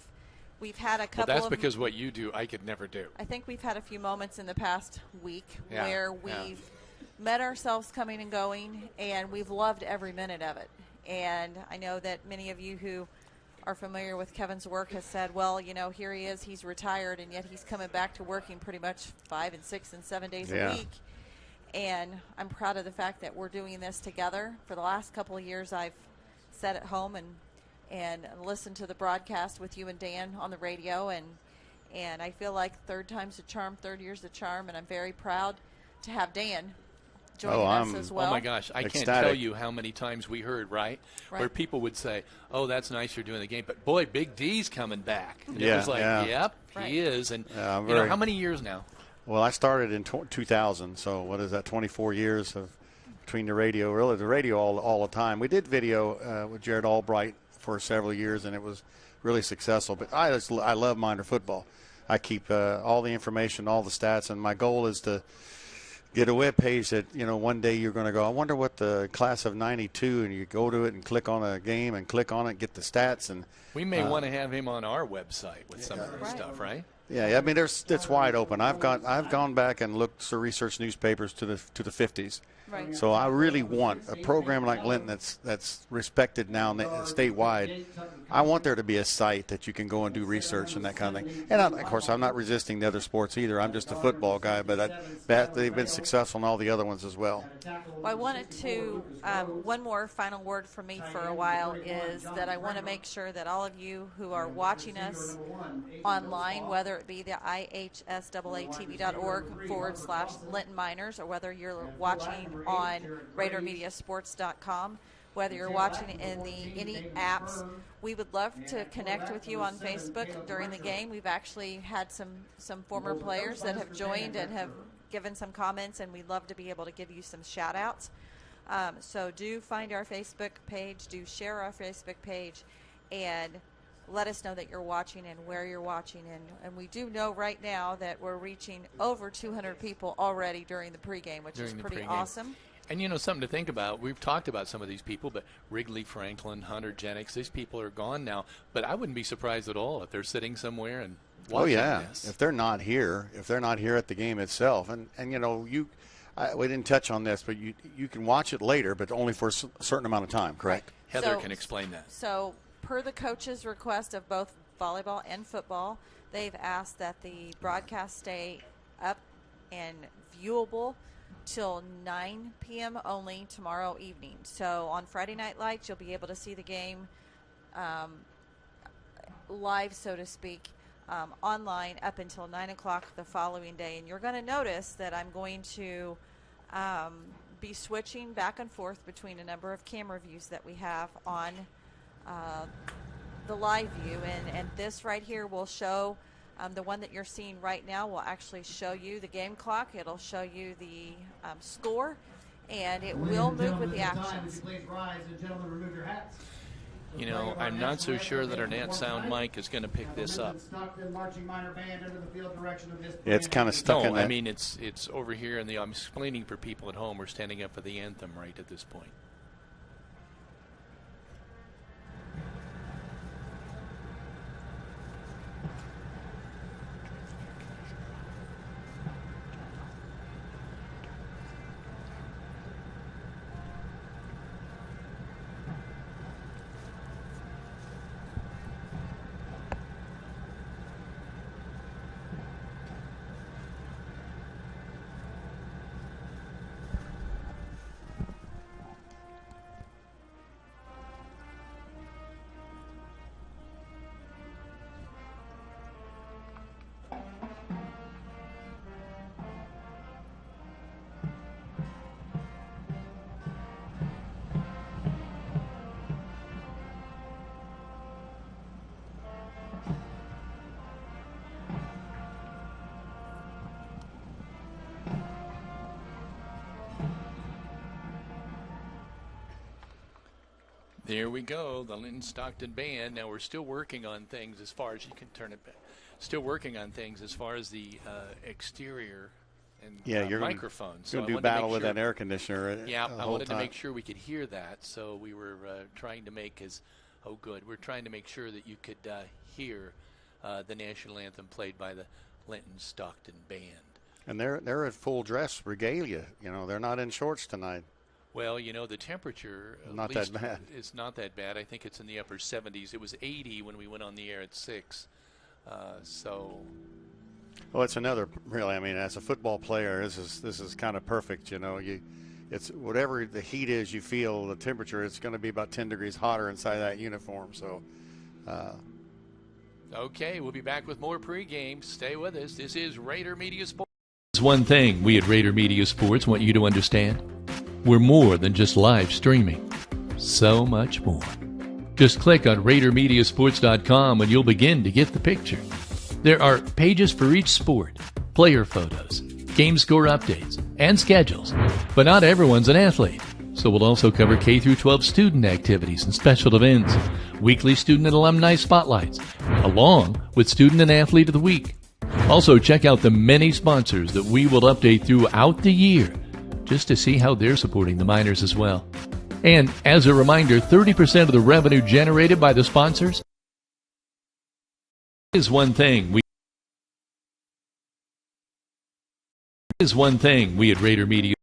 had a Well, couple that's of because what you do, I could never do. I think we've had a few moments in the past week Yeah, where yeah. we've met ourselves coming and going, and we've loved every minute of it. And I know that many of you who are familiar with Kevin's work has said, well, you know, here he is, he's retired, and yet he's coming back to working pretty much 5 and 6 and 7 days Yeah. a week. And I'm proud of the fact that we're doing this together. For the last couple of years, I've sat at home and listened to the broadcast with you and Dan on the radio, and I feel like third time's a charm, third year's a charm, and I'm very proud to have Dan joining us as well. Oh my gosh, I can't tell you how many times we heard, right? Where people would say, oh, that's nice you're doing the game, but boy, Big D's coming back. And it was like, yep, he is. And you know, how many years now? Well, I started in 2000, so what is that, 24 years of between the radio all the time. We did video with Jared Albright for several years, and it was really successful. But I love minor football. I keep all the information, all the stats, and my goal is to get a web page that, you know, one day you're going to go, I wonder what the class of 92, and you go to it and click on a game and click on it, get the stats. And we may want to have him on our website with some of this stuff, right? Yeah, I mean, it's wide open. I've gone back and looked to research newspapers to the 50s. Right. So I really want a program like Linton that's respected now statewide. I want there to be a site that you can go and do research and that kind of thing. And of course, I'm not resisting the other sports either. I'm just a football guy, but they've been successful in all the other ones as well. Well, I wanted to, one more final word from me for a while is that I want to make sure that all of you who are watching us online, whether it be the ihsaaatv.org/Linton Miners, or whether you're watching on RaderMediaSports.com, whether you're watching in any apps, we would love to connect with you on Facebook during the game. We've actually had some former players that have joined and have given some comments, and we'd love to be able to give you some shout outs. So do find our Facebook page, do share our Facebook page, and let us know that you're watching and where you're watching. And we do know right now that we're reaching over 200 people already during the pregame, which is pretty awesome. And, you know, something to think about. We've talked about some of these people, but Wrigley, Franklin, Hunter, Jennings, these people are gone now. But I wouldn't be surprised at all if they're sitting somewhere and watching this. If they're not here at the game itself. And you know, we didn't touch on this, but you can watch it later, but only for a certain amount of time, correct? Right. Heather can explain that. So per the coach's request of both volleyball and football, they've asked that the broadcast stay up and viewable till 9 p.m. only tomorrow evening. So on Friday Night Lights, you'll be able to see the game live, so to speak, online up until 9 o'clock the following day. And you're going to notice that I'm going to be switching back and forth between a number of camera views that we have on the live view. And this right here will show, the one that you're seeing right now will actually show you the game clock. It'll show you the score, and it will move with the actions. You know, I'm not so sure that our Nat Sound mic is going to pick this up. Yeah, it's kind of stuck in that. I mean, it's over here, and I'm explaining for people at home. We're standing up for the anthem right at this point. There we go, the Linton Stockton Band. Now we're still working on things as far as you can turn it back. Still working on things as far as the exterior and you're microphones. Going to do battle with that air conditioner. Yeah, I wanted to make sure we could hear that, so we were trying to make we're trying to make sure that you could hear the national anthem played by the Linton Stockton Band. And they're at full dress regalia. You know, they're not in shorts tonight. Well, you know, the temperature not that bad. It's not that bad. I think it's in the upper 70s. It was 80 when we went on the air at 6. Well, it's another really. I mean, as a football player, this is kind of perfect. You know, it's whatever the heat is you feel, the temperature. It's going to be about 10 degrees hotter inside that uniform. So. Okay, we'll be back with more pregame. Stay with us. This is Raider Media Sports. There's one thing we at Raider Media Sports want you to understand. We're more than just live streaming. So much more. Just click on RaiderMediaSports.com and you'll begin to get the picture. There are pages for each sport, player photos, game score updates, and schedules. But not everyone's an athlete. So we'll also cover K-12 student activities and special events, weekly student and alumni spotlights, along with Student and Athlete of the Week. Also, check out the many sponsors that we will update throughout the year, just to see how they're supporting the Miners as well. And as a reminder, 30% of the revenue generated by the sponsors is one thing we at Raider Media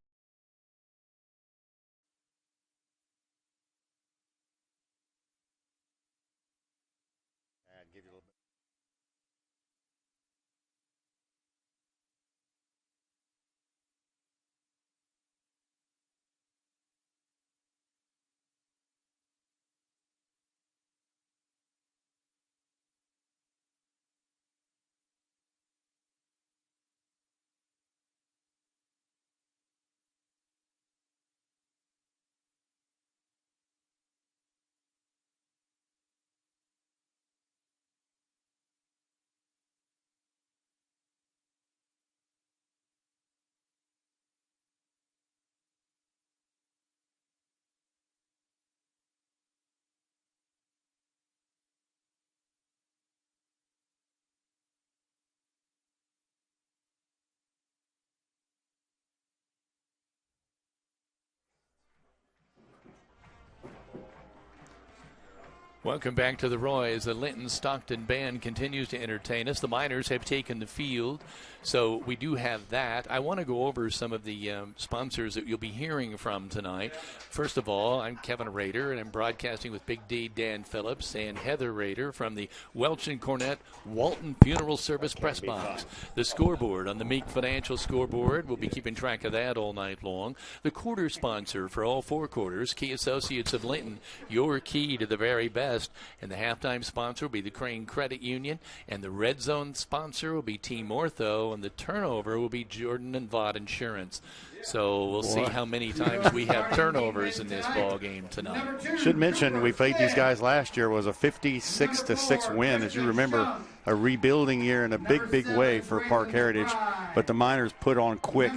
Welcome back to the Roy as the Linton Stockton Band continues to entertain us. The Miners have taken the field, so we do have that. I want to go over some of the sponsors that you'll be hearing from tonight. First of all, I'm Kevin Rader, and I'm broadcasting with Big D Dan Phillips and Heather Rader from the Welch and Cornett Walton Funeral Service Press Box. The scoreboard on the Meek Financial scoreboard, we'll be keeping track of that all night long. The quarter sponsor for all 4 quarters, Key Associates of Linton, your key to the very best. And the halftime sponsor will be the Crane Credit Union, and the red zone sponsor will be Team Ortho, and the turnover will be Jordan and Vaught Insurance. So we'll see how many times we have turnovers in this ball game tonight. Should mention we played these guys last year. It was a 56-6 win. As you remember, a rebuilding year in a big way for Parke Heritage, but the Miners put on quick.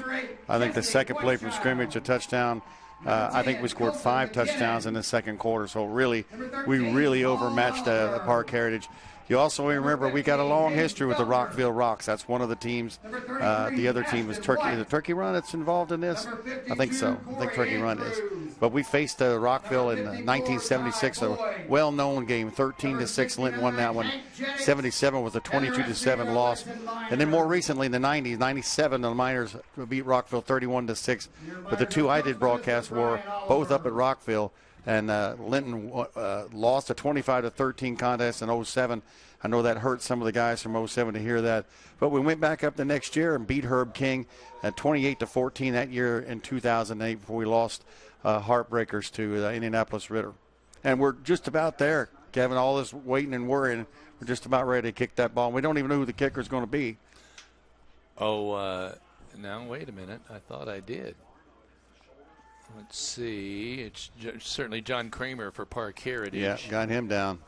I think the second play from scrimmage, a touchdown. I think we scored 5 touchdowns in the second quarter, so we really overmatched the Parke Heritage. You also remember we got a long history with the Rockville Rocks. That's one of the teams. The other team is Turkey. Is it Turkey Run that's involved in this? I think so. I think Turkey Run is. But we faced Rockville in 1976, a well-known game, 13-6. Linton won that one. 77 was a 22-7 loss. And then more recently in the 90s, 97, the Miners beat Rockville 31-6. But the 2 I did broadcast were both up at Rockville. And Linton lost a 25-13 contest in 07. I know that hurt some of the guys from 07 to hear that. But we went back up the next year and beat Herb King at 28-14 that year in 2008 before we lost heartbreakers to Indianapolis Ritter. And we're just about there, Kevin. All this waiting and worrying, we're just about ready to kick that ball. And we don't even know who the kicker is going to be. Oh, now wait a minute. I thought I did. Let's see. It's certainly John Kramer for Parke Heritage. Yeah, got him down.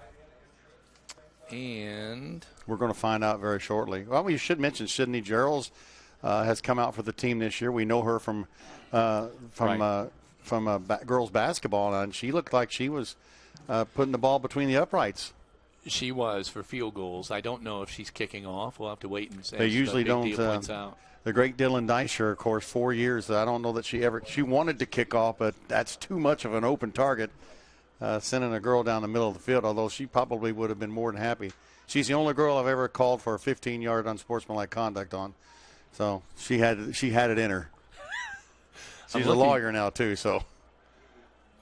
And we're going to find out very shortly. Well, we should mention Sydney Gerald's has come out for the team this year. We know her from girls basketball, and she looked like she was putting the ball between the uprights. She was for field goals. I don't know if she's kicking off. We'll have to wait and see. They usually don't. Points out. The great Dylan Deisher, of course, 4 years. I don't know that she wanted to kick off, but that's too much of an open target, sending a girl down the middle of the field, although she probably would have been more than happy. She's the only girl I've ever called for a 15-yard unsportsmanlike conduct on. So she had it in her. She's a lawyer now, too, so.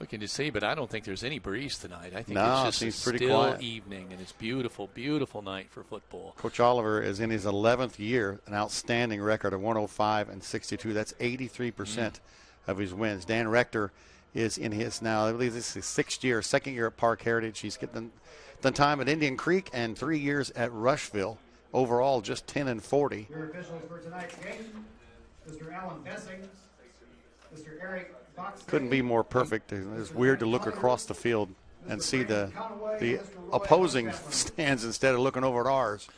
Looking to see, but I don't think there's any breeze tonight. I think it's just a pretty still quiet evening, and it's beautiful, beautiful night for football. Coach Oliver is in his 11th year, an outstanding record of 105-62. That's 83% of his wins. Dan Rector is in his now, I believe this is his second year at Parke Heritage. He's getting the time at Indian Creek and 3 years at Rushville. Overall, just 10-40. Your officials for tonight's game, Mr. Alan Bessing, Mr. Eric. Couldn't be more perfect. It's weird to look across the field and see the opposing stands instead of looking over at ours.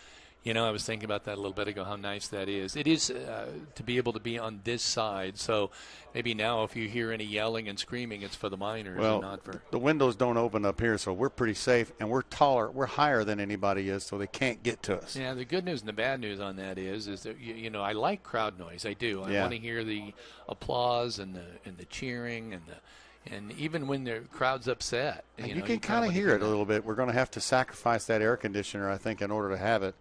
You know, I was thinking about that a little bit ago, how nice that is. It is to be able to be on this side. So maybe now if you hear any yelling and screaming, it's for the Miners and not for. The windows don't open up here, so we're pretty safe, and we're taller. We're higher than anybody is, so they can't get to us. Yeah, the good news and the bad news on that is that, you know, I like crowd noise. I do. I want to hear the applause and the cheering and even when the crowd's upset. And you can kind of hear it a little bit. We're going to have to sacrifice that air conditioner, I think, in order to have it.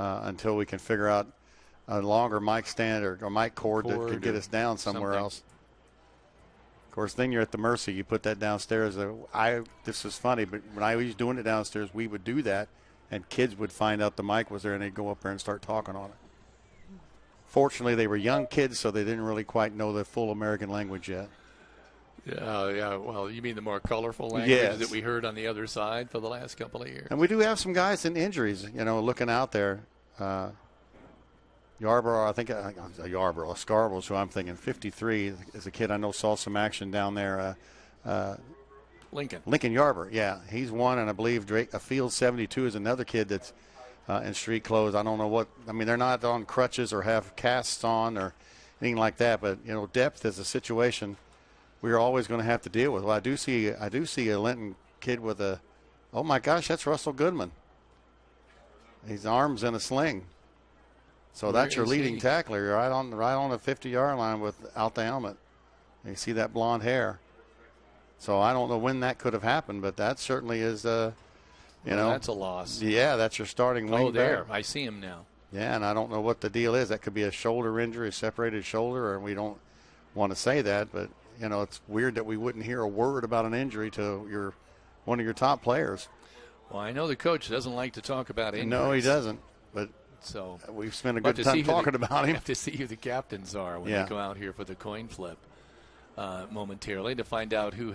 Until we can figure out a longer mic stand or mic cord that could get us down somewhere else. Of course, then you're at the mercy. You put that downstairs. This is funny, but when I was doing it downstairs, we would do that, and kids would find out the mic was there, and they'd go up there and start talking on it. Fortunately, they were young kids, so they didn't really quite know the full American language yet. Yeah. Well, you mean the more colorful language that we heard on the other side for the last couple of years? And we do have some guys in injuries, you know, looking out there. Scarborough, is who I'm thinking. 53 is a kid I know saw some action down there. Linton Yarber, yeah. He's one, and I believe Field 72 is another kid that's in street clothes. I don't know what – I mean, they're not on crutches or have casts on or anything like that, but, you know, depth is a situation – we're always going to have to deal with. Well, I do see a Linton kid with oh my gosh, that's Russell Goodman. His arm's in a sling. So that's your leading tackler. You're right on the 50-yard line without the helmet. You see that blonde hair. So I don't know when that could have happened, but that certainly is, that's a loss. Yeah, that's your starting wing. Oh, there. I see him now. Yeah, and I don't know what the deal is. That could be a shoulder injury, a separated shoulder, and we don't want to say that, but you know, it's weird that we wouldn't hear a word about an injury to one of your top players. Well, I know the coach doesn't like to talk about injuries. No, he doesn't. But so we've spent a good time talking about him. We have to see who the captains are when they go out here for the coin flip momentarily to find out who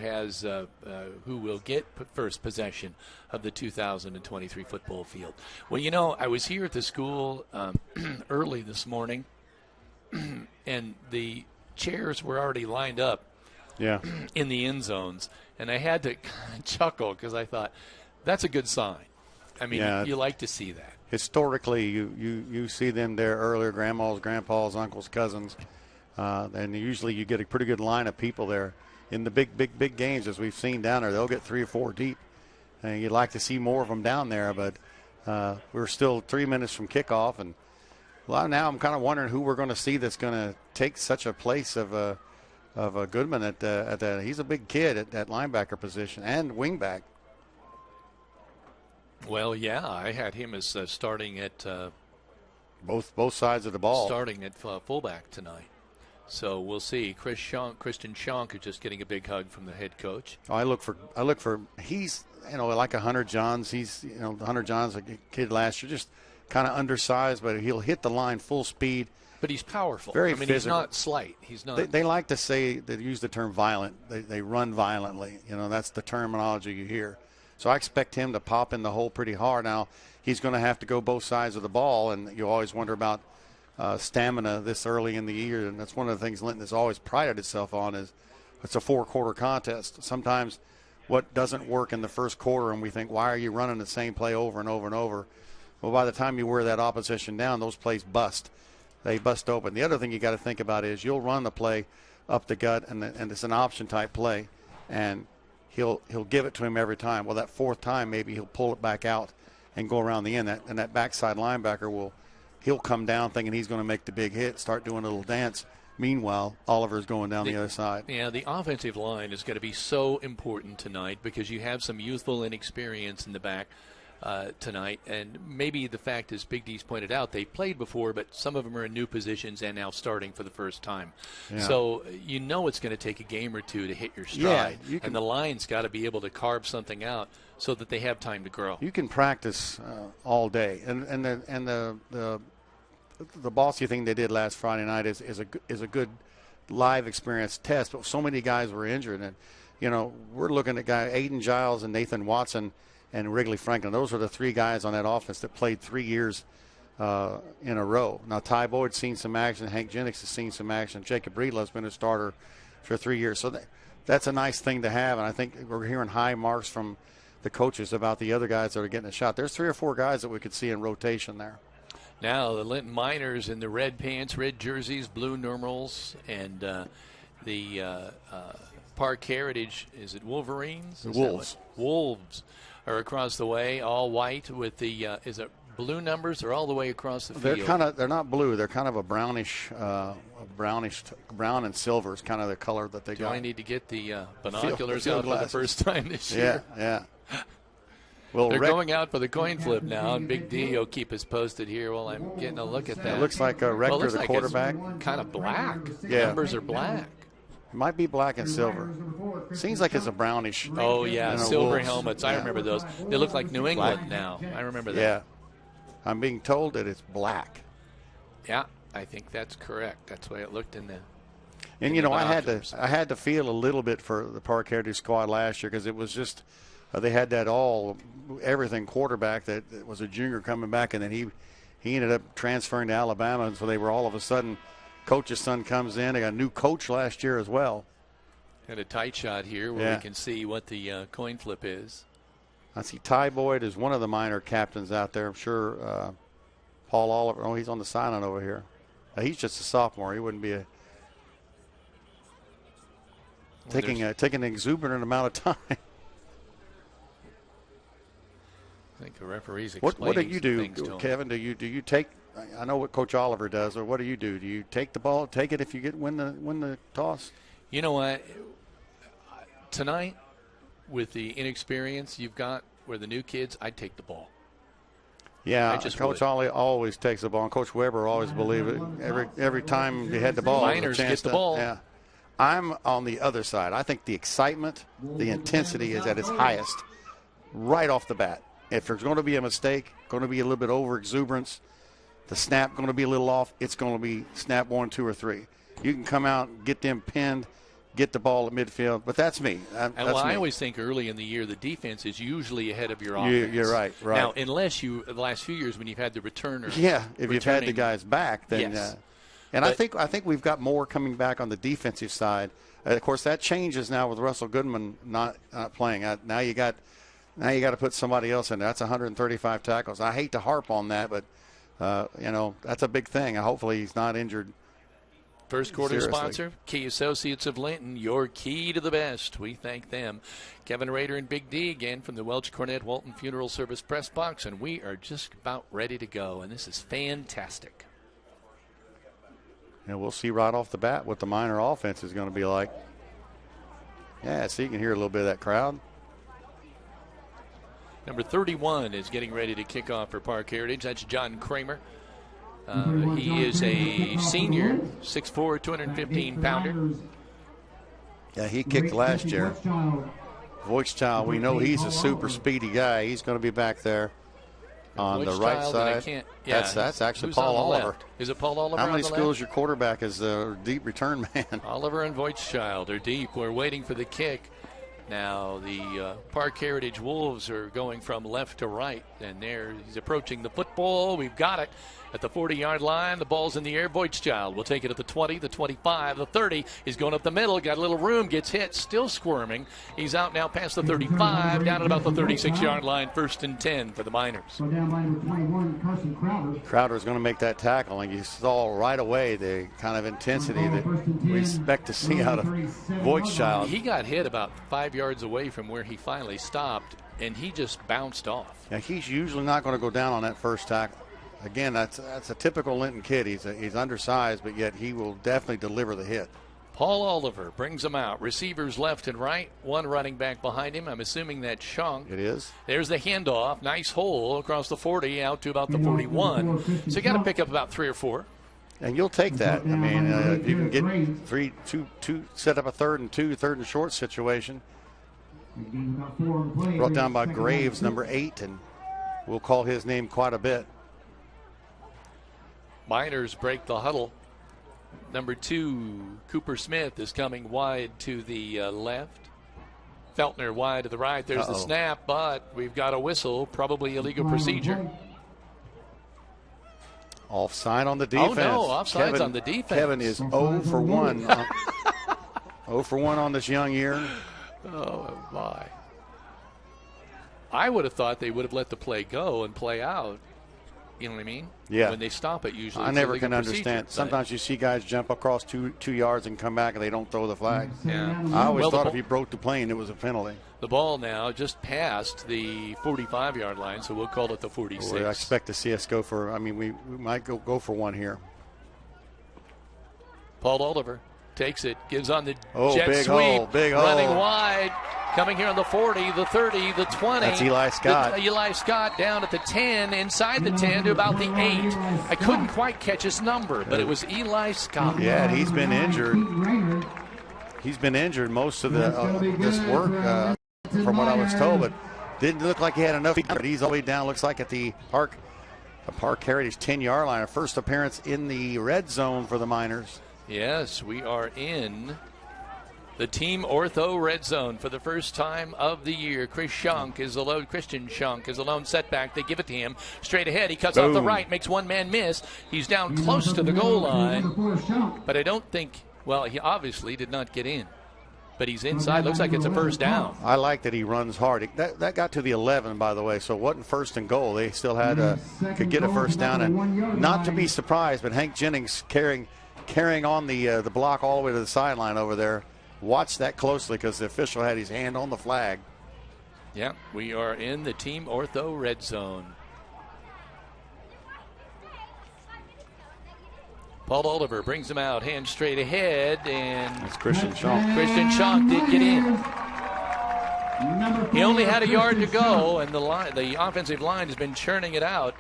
will get first possession of the 2023 football field. Well, you know, I was here at the school early this morning, and the chairs were already lined up in the end zones, and I had to chuckle because I thought that's a good sign. I mean, you like to see that. Historically, you see them there earlier, grandmas, grandpas, uncles, cousins, and usually you get a pretty good line of people there. In the big games, as we've seen down there, they'll get 3 or 4 deep, and you'd like to see more of them down there, but we're still 3 minutes from kickoff, and now I'm kind of wondering who we're going to see that's going to take such a place of a Goodman at that. He's a big kid at that linebacker position and wingback. Well, yeah, I had him as starting at both sides of the ball. Starting at fullback tonight. So we'll see. Christian Schonk is just getting a big hug from the head coach. Oh, I look for he's like a Hunter Johns. He's Hunter Johns, a kid last year, just kind of undersized, but he'll hit the line full speed. But he's powerful. Very physical. He's not slight. He's not. They like to say, they use the term violent. They run violently. That's the terminology you hear. So I expect him to pop in the hole pretty hard. Now, he's going to have to go both sides of the ball, and you always wonder about stamina this early in the year, and that's one of the things Linton has always prided itself on is it's a 4-quarter contest. Sometimes what doesn't work in the first quarter, and we think, why are you running the same play over and over and over? Well, by the time you wear that opposition down, those plays bust. They bust open. The other thing you got to think about is you'll run the play up the gut, and it's an option-type play, and he'll give it to him every time. Well, that fourth time, maybe he'll pull it back out and go around the end. And that backside linebacker he'll come down thinking he's going to make the big hit, start doing a little dance. Meanwhile, Oliver's going down the other side. Yeah, the offensive line is going to be so important tonight because you have some youthful inexperience in the back tonight. And maybe the fact, as Big D's pointed out, they played before, but some of them are in new positions and now starting for the first time. Yeah. So you know it's going to take a game or two to hit your stride. Yeah, and the line's got to be able to carve something out so that they have time to grow. You can practice all day. And the bossy thing they did last Friday night is a good live experience test, but so many guys were injured, and we're looking at Aiden Giles and Nathan Watson and Wrigley Franklin. Those are the three guys on that offense that played 3 years in a row. Now Ty Boyd's seen some action, Hank Jennings has seen some action, Jacob Breedlove's been a starter for 3 years, so that's a nice thing to have. And I think we're hearing high marks from the coaches about the other guys that are getting a shot. There's 3 or 4 guys that we could see in rotation there. Now the Linton Miners in the red pants, red jerseys, blue numerals, and the Parke Heritage, is it Wolverines? The Wolves. Wolves are across the way, all white with the, is it blue numbers or all the way across the field? They're not blue. They're kind of a brownish, brown and silver is kind of the color that they got. Do I need to get the binoculars out for the first time this year? Yeah. Well, they're going out for the coin flip now, and Big D will keep us posted here while I'm getting a look at that. It looks like Rector, the quarterback. Kind of black. Yeah. The numbers are black. It might be black and silver. Seems like it's a brownish. Oh, yeah, silver Wolves. helmets. I remember those. They look like New England now. I remember that. Yeah. I'm being told that it's black. Yeah, I think that's correct. That's the way it looked in the. And, I had to feel a little bit for the Parke Heritage squad last year because it was just they had that everything quarterback that was a junior coming back, and then he ended up transferring to Alabama, and so they were all of a sudden, coach's son comes in. They got a new coach last year as well. Got a tight shot here where we can see what the coin flip is. I see Ty Boyd is one of the minor captains out there. I'm sure Paul Oliver. Oh, he's on the sideline over here. He's just a sophomore. He wouldn't be taking an exuberant amount of time. I think the referee's explaining what do you do, Kevin? Do you take? I know what Coach Oliver does, or what do you do? Do you take the ball, take it if you win the toss? You know what? Tonight, with the inexperience you've got with the new kids, I'd take the ball. Yeah, Coach Ollie always takes the ball, and Coach Weber always believe it. Every time they had the ball, Miners get the ball. Yeah, I'm on the other side. I think the excitement, the intensity is at its highest right off the bat. If there's going to be a mistake, going to be a little bit over exuberance, the snap going to be a little off, it's going to be snap 1, 2, or 3. You can come out, get them pinned, get the ball at midfield, but that's me. I always think early in the year the defense is usually ahead of your offense. You're right. Now, unless the last few years when you've had the returner. Yeah, if you've had the guys back, then. Yes. I think we've got more coming back on the defensive side. Of course, that changes now with Russell Goodman not playing. Now you got to put somebody else in there. That's 135 tackles. I hate to harp on that, but that's a big thing. Hopefully he's not injured. First quarter seriously. Sponsor, Key Associates of Linton, your key to the best. We thank them. Kevin Rader and Big D again from the Welch Cornett Walton Funeral Service press box, and we are just about ready to go, and this is fantastic. And we'll see right off the bat what the minor offense is going to be like. Yeah, so you can hear a little bit of that crowd. Number 31 is getting ready to kick off for Parke Heritage. That's John Kramer. He is a senior, 6'4", 215-pounder. Yeah, he kicked last year. Voigtchild, we know he's a super speedy guy. He's going to be back there on the right side. That's actually Paul Oliver. Is it Paul Oliver? How many on the schools left? Your quarterback is a deep return man? Oliver and Voigtchild are deep. We're waiting for the kick. Now the Parke Heritage Wolves are going from left to right, and he's approaching the football. We've got it, At the 40-yard line, the ball's in the air. Voigtchild will take it at the 20, the 25, the 30. He's going up the middle, got a little room, gets hit, still squirming. He's out now past the 35, down at about the 36-yard line, 1st and 10 for the Miners. So down by number 21, Carson Crowder. Crowder's going to make that tackle, and you saw right away the kind of intensity that we expect to see out of Voigtchild. He got hit about 5 yards away from where he finally stopped, and he just bounced off. Yeah, he's usually not going to go down on that first tackle. Again, that's a typical Linton kid. He's undersized, but yet he will definitely deliver the hit. Paul Oliver brings him out. Receivers left and right. One running back behind him. I'm assuming that's Shunk. It is. There's the handoff. Nice hole across the 40 out to about the 41. So you got to pick up about 3 or 4. And you'll take that. I mean, if you can get two, set up a 3rd and 2, 3rd and short situation. Brought down by Graves, number 8, and we'll call his name quite a bit. Miners break the huddle. Number 2, Cooper Smith is coming wide to the left. Feltner wide to the right. There's the snap, but we've got a whistle, probably illegal procedure. Offside on the defense. Oh, no, offside's on the defense. Kevin is 0 for 1. 0 for 1 on this young year. Oh, my. I would have thought they would have let the play go and play out. You know what I mean? Yeah. When they stop it, usually I never can understand. Sometimes you see guys jump across two yards and come back and they don't throw the flag. Yeah. I always thought if he broke the plane, it was a penalty. The ball now just past the 45-yard line, so we'll call it the 46. Well, I expect to see us go for, I mean, we might go for one here. Paul Oliver takes it, gives on the jet big sweep, hole, big running hole. wide, coming here on the 40, the 30, the 20. That's Eli Scott. Eli Scott down at the 10, inside the 10 to about the 8. I couldn't quite catch his number, but it was Eli Scott. Yeah, he's been injured. He's been injured most of this work, from what I was told, but didn't look like he had enough. But he's all the way down, looks like at the Parke Heritage 10-yard line. A first appearance in the red zone for the Miners. Yes, we are in the Team Ortho red zone for the first time of the year. Christian Shunk is the lone setback. They give it to him straight ahead. He cuts off the right, makes one man miss. He's down close to the goal line, but I don't think, well, he obviously did not get in. But he's inside. Looks like it's a first down. I like that he runs hard. That got to the 11, by the way, so it wasn't 1st and goal. They still had could get a first down, and not to be surprised, but Hank Jennings carrying on the block all the way to the sideline over there. Watch that closely because the official had his hand on the flag. Yeah, we are in the Team Ortho red zone. Paul Oliver brings him out, hand straight ahead, and it's Christian Shunk. Christian Shunk did get in. He only had a yard to go, and the offensive line has been churning it out.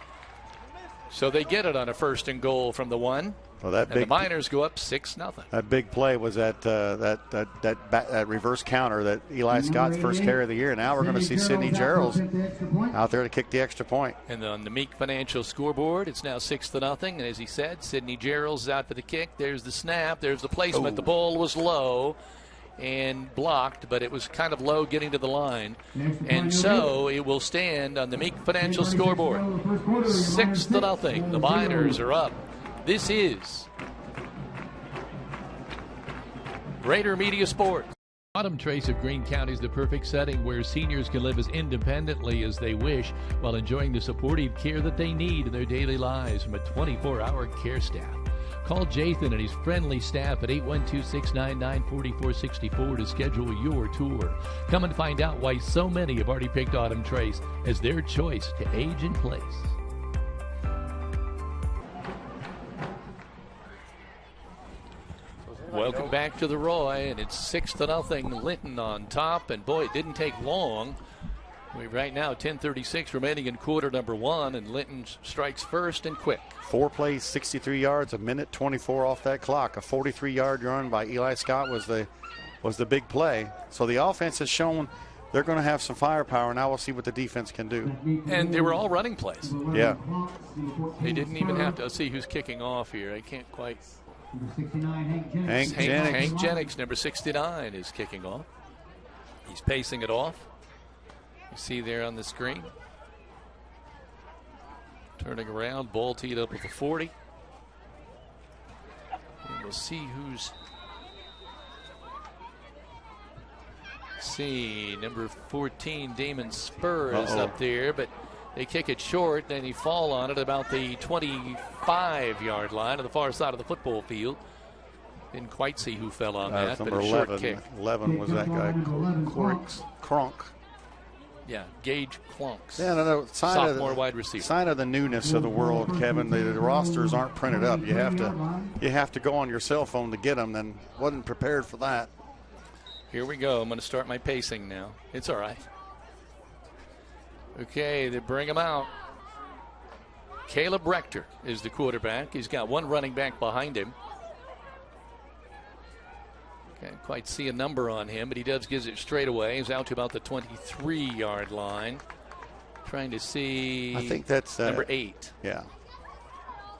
So they get it on a 1st and goal from the 1. Well, the Miners go up 6-0. That big play was that reverse counter that Eli Scott's first carry of the year. Now we're going to see Sidney Gerald's out there to kick the extra point. And on the Meek Financial scoreboard, it's now 6-0. And as he said, Sidney Gerald's out for the kick. There's the snap. There's the placement. The ball was low and blocked, but it was kind of low getting to the line. And so it will stand on the Meek Financial scoreboard. 6-0. The Miners are up. This is Rader Media Sports. Autumn Trace of Greene County is the perfect setting where seniors can live as independently as they wish while enjoying the supportive care that they need in their daily lives from a 24-hour care staff. Call Jathan and his friendly staff at 812-699-4464 to schedule your tour. Come and find out why so many have already picked Autumn Trace as their choice to age in place. Welcome back to the Roy, and it's 6-0. Linton on top, and boy, it didn't take long. We right now 10:36 remaining in quarter number 1, and Linton strikes first and quick. 4 plays, 63 yards, a minute 24 off that clock. A 43-yard run by Eli Scott was the big play. So the offense has shown they're going to have some firepower. Now we'll see what the defense can do. And they were all running plays. Yeah. They didn't even have to see who's kicking off here. I can't quite. Hank Jennings. Hank Jennings, number 69, is kicking off. He's pacing it off. You see there on the screen. Turning around, ball teed up at the 40. And we'll see who's. Number 14, Damon Spur is up there, but they kick it short. Then he fall on it about the 25-yard line on the far side of the football field. Didn't quite see who fell on that, number but a 11, short kick. 11 was that guy, Kronk. Yeah, Gage Klonks. Yeah, no, sophomore wide receiver. Sign of the newness of the world, Kevin. The rosters aren't printed up. You have to go on your cell phone to get them. And wasn't prepared for that. Here we go. I'm going to start my pacing now. It's all right. Okay, they bring him out. Caleb Rector is the quarterback. He's got one running back behind him. Can't quite see a number on him, but he does gives it straight away. He's out to about the 23-yard line. Trying to see. I think that's number 8. Yeah.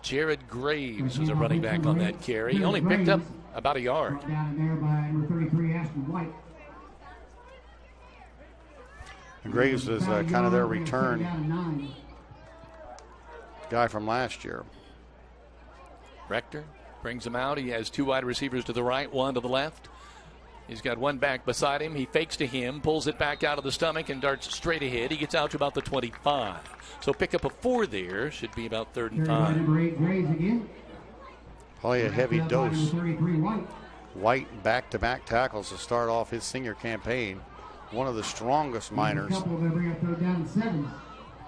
Jared Graves was a running back on that carry. He only picked up about a yard. Down there by number 33, Ashton White. Graves is kind of their return guy from last year. Rector brings him out. He has 2 wide receivers to the right, 1 to the left. He's got 1 back beside him. He fakes to him, pulls it back out of the stomach, and darts straight ahead. He gets out to about the 25. So pick up a 4 there. Should be about 3rd and 5. Number 8, Graves again. Probably a heavy dose. White back-to-back tackles to start off his senior campaign. One of the strongest Miners.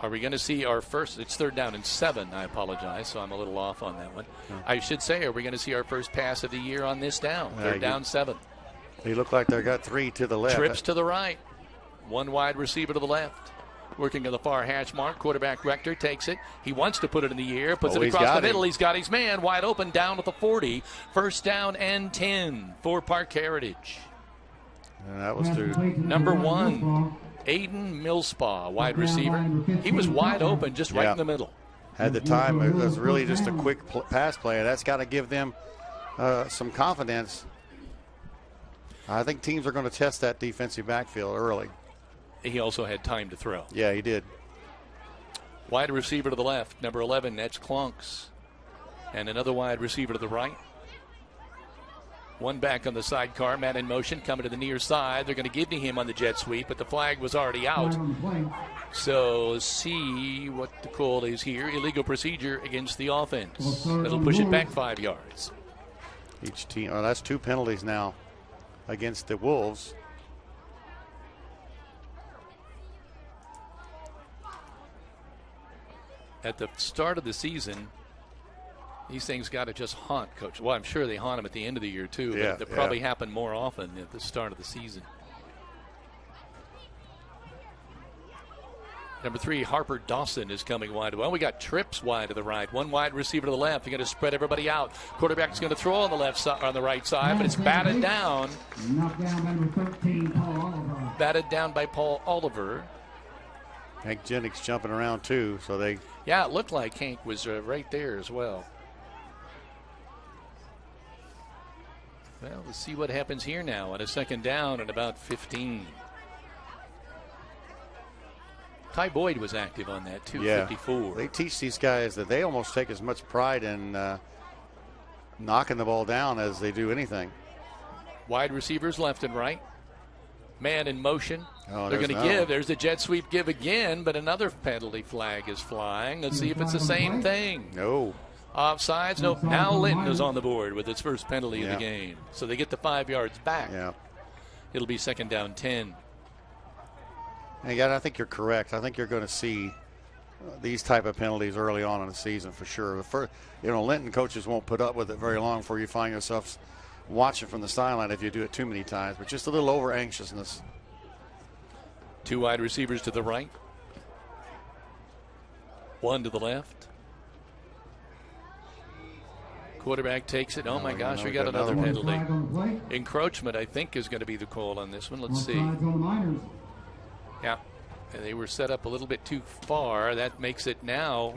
Are we going to see our first? It's 3rd down and 7. I apologize, so I'm a little off on that one. I should say, are we going to see our first pass of the year on this down? 3rd down, 7. They look like they got 3 to the left. Trips to the right. 1 wide receiver to the left. Working on the far hash mark. Quarterback Rector takes it. He wants to put it in the air. Puts it across the middle. He's got his man wide open down at the 40. 1st down and 10 for Parke Heritage. And that was to number 1, Aiden Millspaw, wide receiver. He was wide open, just right in the middle. Had the time. It was really just a quick pass play. That's got to give them some confidence. I think teams are going to test that defensive backfield early. He also had time to throw. Yeah, he did. Wide receiver to the left, number 11, that's Klonks. And another wide receiver to the right. 1 back on the sidecar, man in motion, coming to the near side. They're going to give to him on the jet sweep, but the flag was already out. So see what the call is here. Illegal procedure against the offense. That'll push it back 5 yards. Each team, that's 2 penalties now against the Wolves. At the start of the season, these things got to just haunt Coach. Well, I'm sure they haunt him at the end of the year, too. Yeah, but they probably happen more often at the start of the season. Number 3, Harper Dawson is coming wide. Well, we got trips wide to the right. 1 wide receiver to the left. You're going to spread everybody out. Quarterback's going to throw on the left side, on the right side, but it's batted down. Knocked down by number 13, Paul Oliver. Batted down by Paul Oliver. Hank Jennings jumping around, too, so they... Yeah, it looked like Hank was right there as well. Well, let's see what happens here now on a 2nd down and about 15. Ty Boyd was active on that, 254. They teach these guys that they almost take as much pride in knocking the ball down as they do anything. Wide receivers left and right. Man in motion. Oh, they're going to give. There's the jet sweep give again, but another penalty flag is flying. Let's see if it's the same thing. No. Offsides? Nope. Now Linton is on the board with its first penalty of the game. So they get the 5 yards back. Yeah. It'll be 2nd down 10. And again, I think you're correct. I think you're going to see these type of penalties early on in the season for sure. Linton coaches won't put up with it very long before you find yourself watching from the sideline if you do it too many times. But just a little over anxiousness. 2 wide receivers to the right. 1 to the left. Quarterback takes it. Oh, my gosh, we got another penalty. Encroachment, I think, is going to be the call on this one. Let's see. Yeah, and they were set up a little bit too far. That makes it now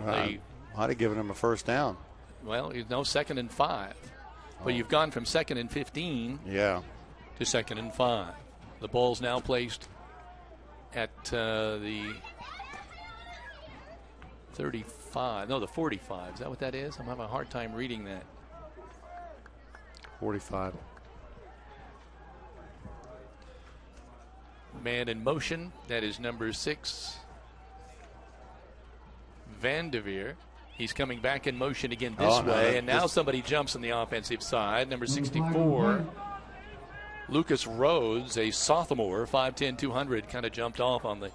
I'd have given him a 1st down. Well, no, 2nd and 5. But you've gone from 2nd and 15 to 2nd and 5. The ball's now placed at the 34. 45. No, the 45. Is that what that is? I'm having a hard time reading that. 45. Man in motion. That is number 6, Vanderveer. He's coming back in motion again this way. And now somebody jumps on the offensive side. Number 64, Lucas Rhodes, a sophomore, 5'10", 200, kind of jumped off on the...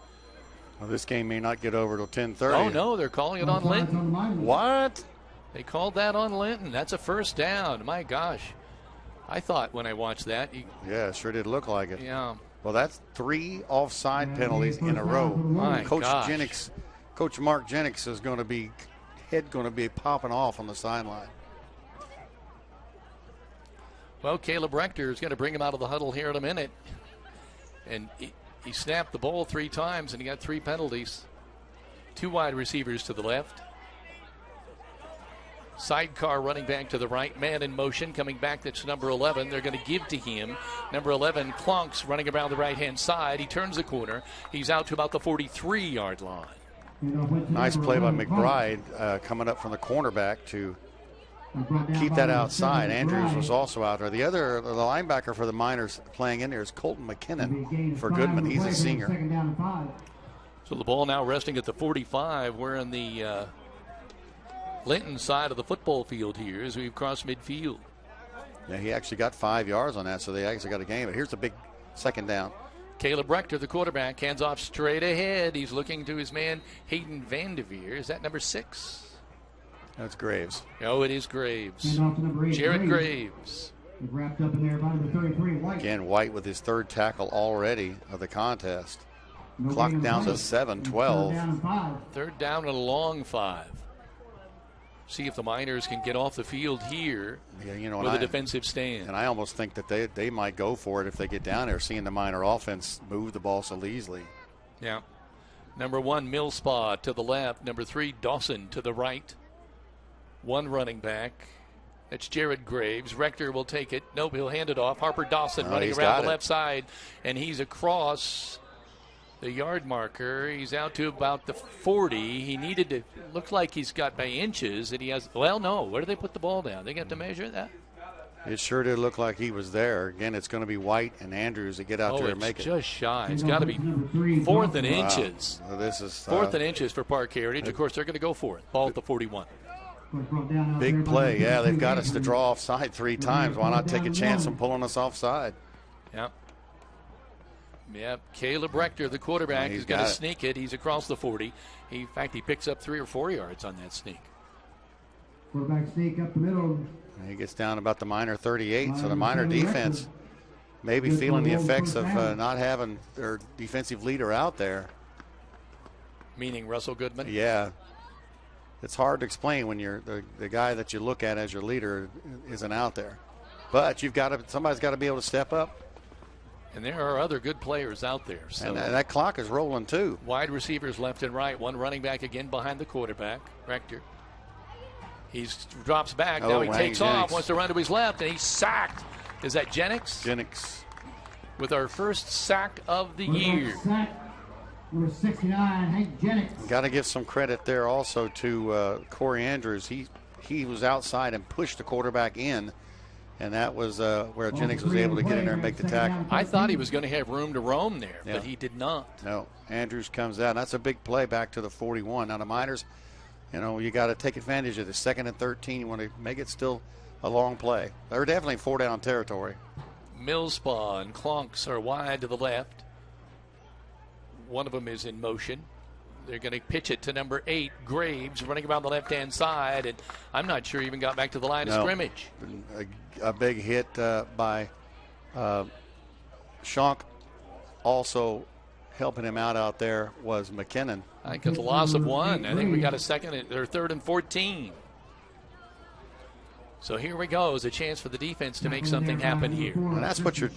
Well, this game may not get over till 10:30. Oh, no, they're calling it on Linton. What? They called that on Linton. That's a first down. My gosh. I thought when I watched that. Yeah, it sure did look like it. Yeah. Well, that's 3 offside penalties in a row. My Coach gosh. Coach Mark Jennings is going to be popping off on the sideline. Well, Caleb Rector is going to bring him out of the huddle here in a minute. And he snapped the ball 3 times, and he got 3 penalties. 2 wide receivers to the left. Sidecar running back to the right. Man in motion coming back. That's number 11. They're going to give to him. Number 11, Klonks, running around the right-hand side. He turns the corner. He's out to about the 43-yard line. Nice play by McBride coming up from the cornerback to keep that outside. Andrews was also out there. The linebacker for the Miners playing in there is Colton McKinnon for Goodman. He's a senior. So the ball now resting at the 45. We're in the Linton side of the football field here as we've crossed midfield. Yeah, he actually got 5 yards on that, so they actually got a gain. But here's a big second down. Caleb Rector, the quarterback, hands off straight ahead. He's looking to his man, Hayden Vanderveer. Is that number 6? That's Graves. Oh, it is Graves. Jared Graves. Wrapped up in there by number 33, White. Again, White with his 3rd tackle already of the contest. Clock down to 7-12. 3rd down and a long 5. See if the Miners can get off the field here with a defensive stand. And I almost think that they might go for it if they get down there, seeing the Miner offense move the ball so easily. Yeah. Number 1, Millspaw to the left. Number 3, Dawson to the right. 1 running back. That's Jared Graves. Rector will take it. Nope, he'll hand it off. Harper Dawson running around the left side, and he's across the yard marker. He's out to about the 40. He needed to, looks like he's got by inches, and he has, well, no, where do they put the ball down? They got to measure that? It sure did look like he was there. Again, it's going to be White and Andrews that get out there and make it. Just shy. It's got to be 4th and inches. Well, this is 4th and inches for Parke Heritage. Of course, they're going to go for it. Ball at the 41. Big play. Yeah, they've got us to draw offside 3 times. Why not take a chance on pulling us offside? Yep. Yep, Caleb Rector, the quarterback, is going to sneak it. He's across the 40. In fact, he picks up 3 or 4 yards on that sneak. Quarterback sneak up the middle. And he gets down about the Miner 38. So the Miner defense may be feeling the effects of not having their defensive leader out there. Meaning Russell Goodman? Yeah. It's hard to explain when you're the guy that you look at as your leader isn't out there. But somebody's got to be able to step up. And there are other good players out there. So and that clock is rolling too. Wide receivers left and right. 1 running back again behind the quarterback, Rector. He drops back. Now he takes off, wants to run to his left, and he's sacked. Is that Jennings? Jennings. With our first sack of the year. Number 69, Hank Jennings. Got to give some credit there also to Corey Andrews. He was outside and pushed the quarterback in. And that was where Jennings was able to get in there and make the tackle. I thought he was going to have room to roam there, but he did not. No, Andrews comes out. That's a big play back to the 41. Now the Miners, you got to take advantage of the 2nd and 13. You want to make it still a long play. They're definitely 4-down territory. Millspaw and Klonks are wide to the left. One of them is in motion. They're going to pitch it to number 8, Graves, running around the left-hand side, and I'm not sure he even got back to the line of scrimmage. A big hit by Schonk. Also helping him out there was McKinnon. I think it's a loss of 1. I think we got a 3rd and 14. So here we go. Is a chance for the defense to make something happen here. And that's what your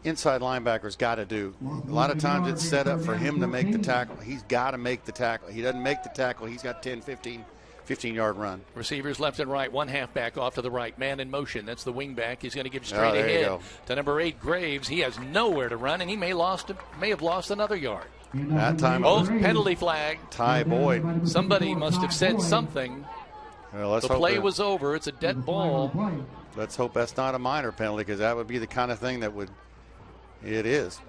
inside linebackers got to do. A lot of times it's set up for him to make the tackle. He's got to make the tackle. He doesn't make the tackle, he's got 10, 15-yard run. Receivers left and right. 1 halfback off to the right. Man in motion. That's the wing back. He's going to give straight ahead to number 8, Graves. He has nowhere to run, and he may have lost another yard. That time, both penalty flag. Ty Boyd. Somebody must have said something. Well, the play was over. It's a dead ball. Let's hope that's not a minor penalty, because that would be the kind of thing that would. It is.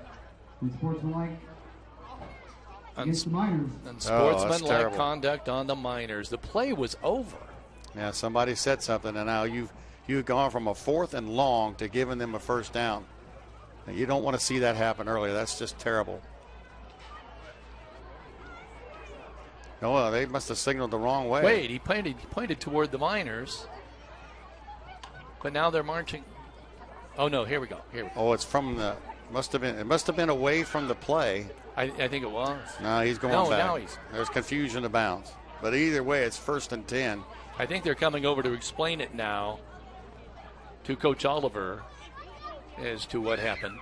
Unsportsmanlike conduct on the Miners. The play was over. Yeah, somebody said something, and now you've gone from a 4th and long to giving them a first down. And you don't want to see that happen earlier. That's just terrible. Oh, well, they must have signaled the wrong way. Wait, he pointed toward the Miners, but now they're marching. Oh no, here we go. Oh, it's from the. It must have been away from the play. I think it was. No, he's going back. Now There's confusion to bounds. But either way, it's 1st and 10. I think they're coming over to explain it now to Coach Oliver as to what happened.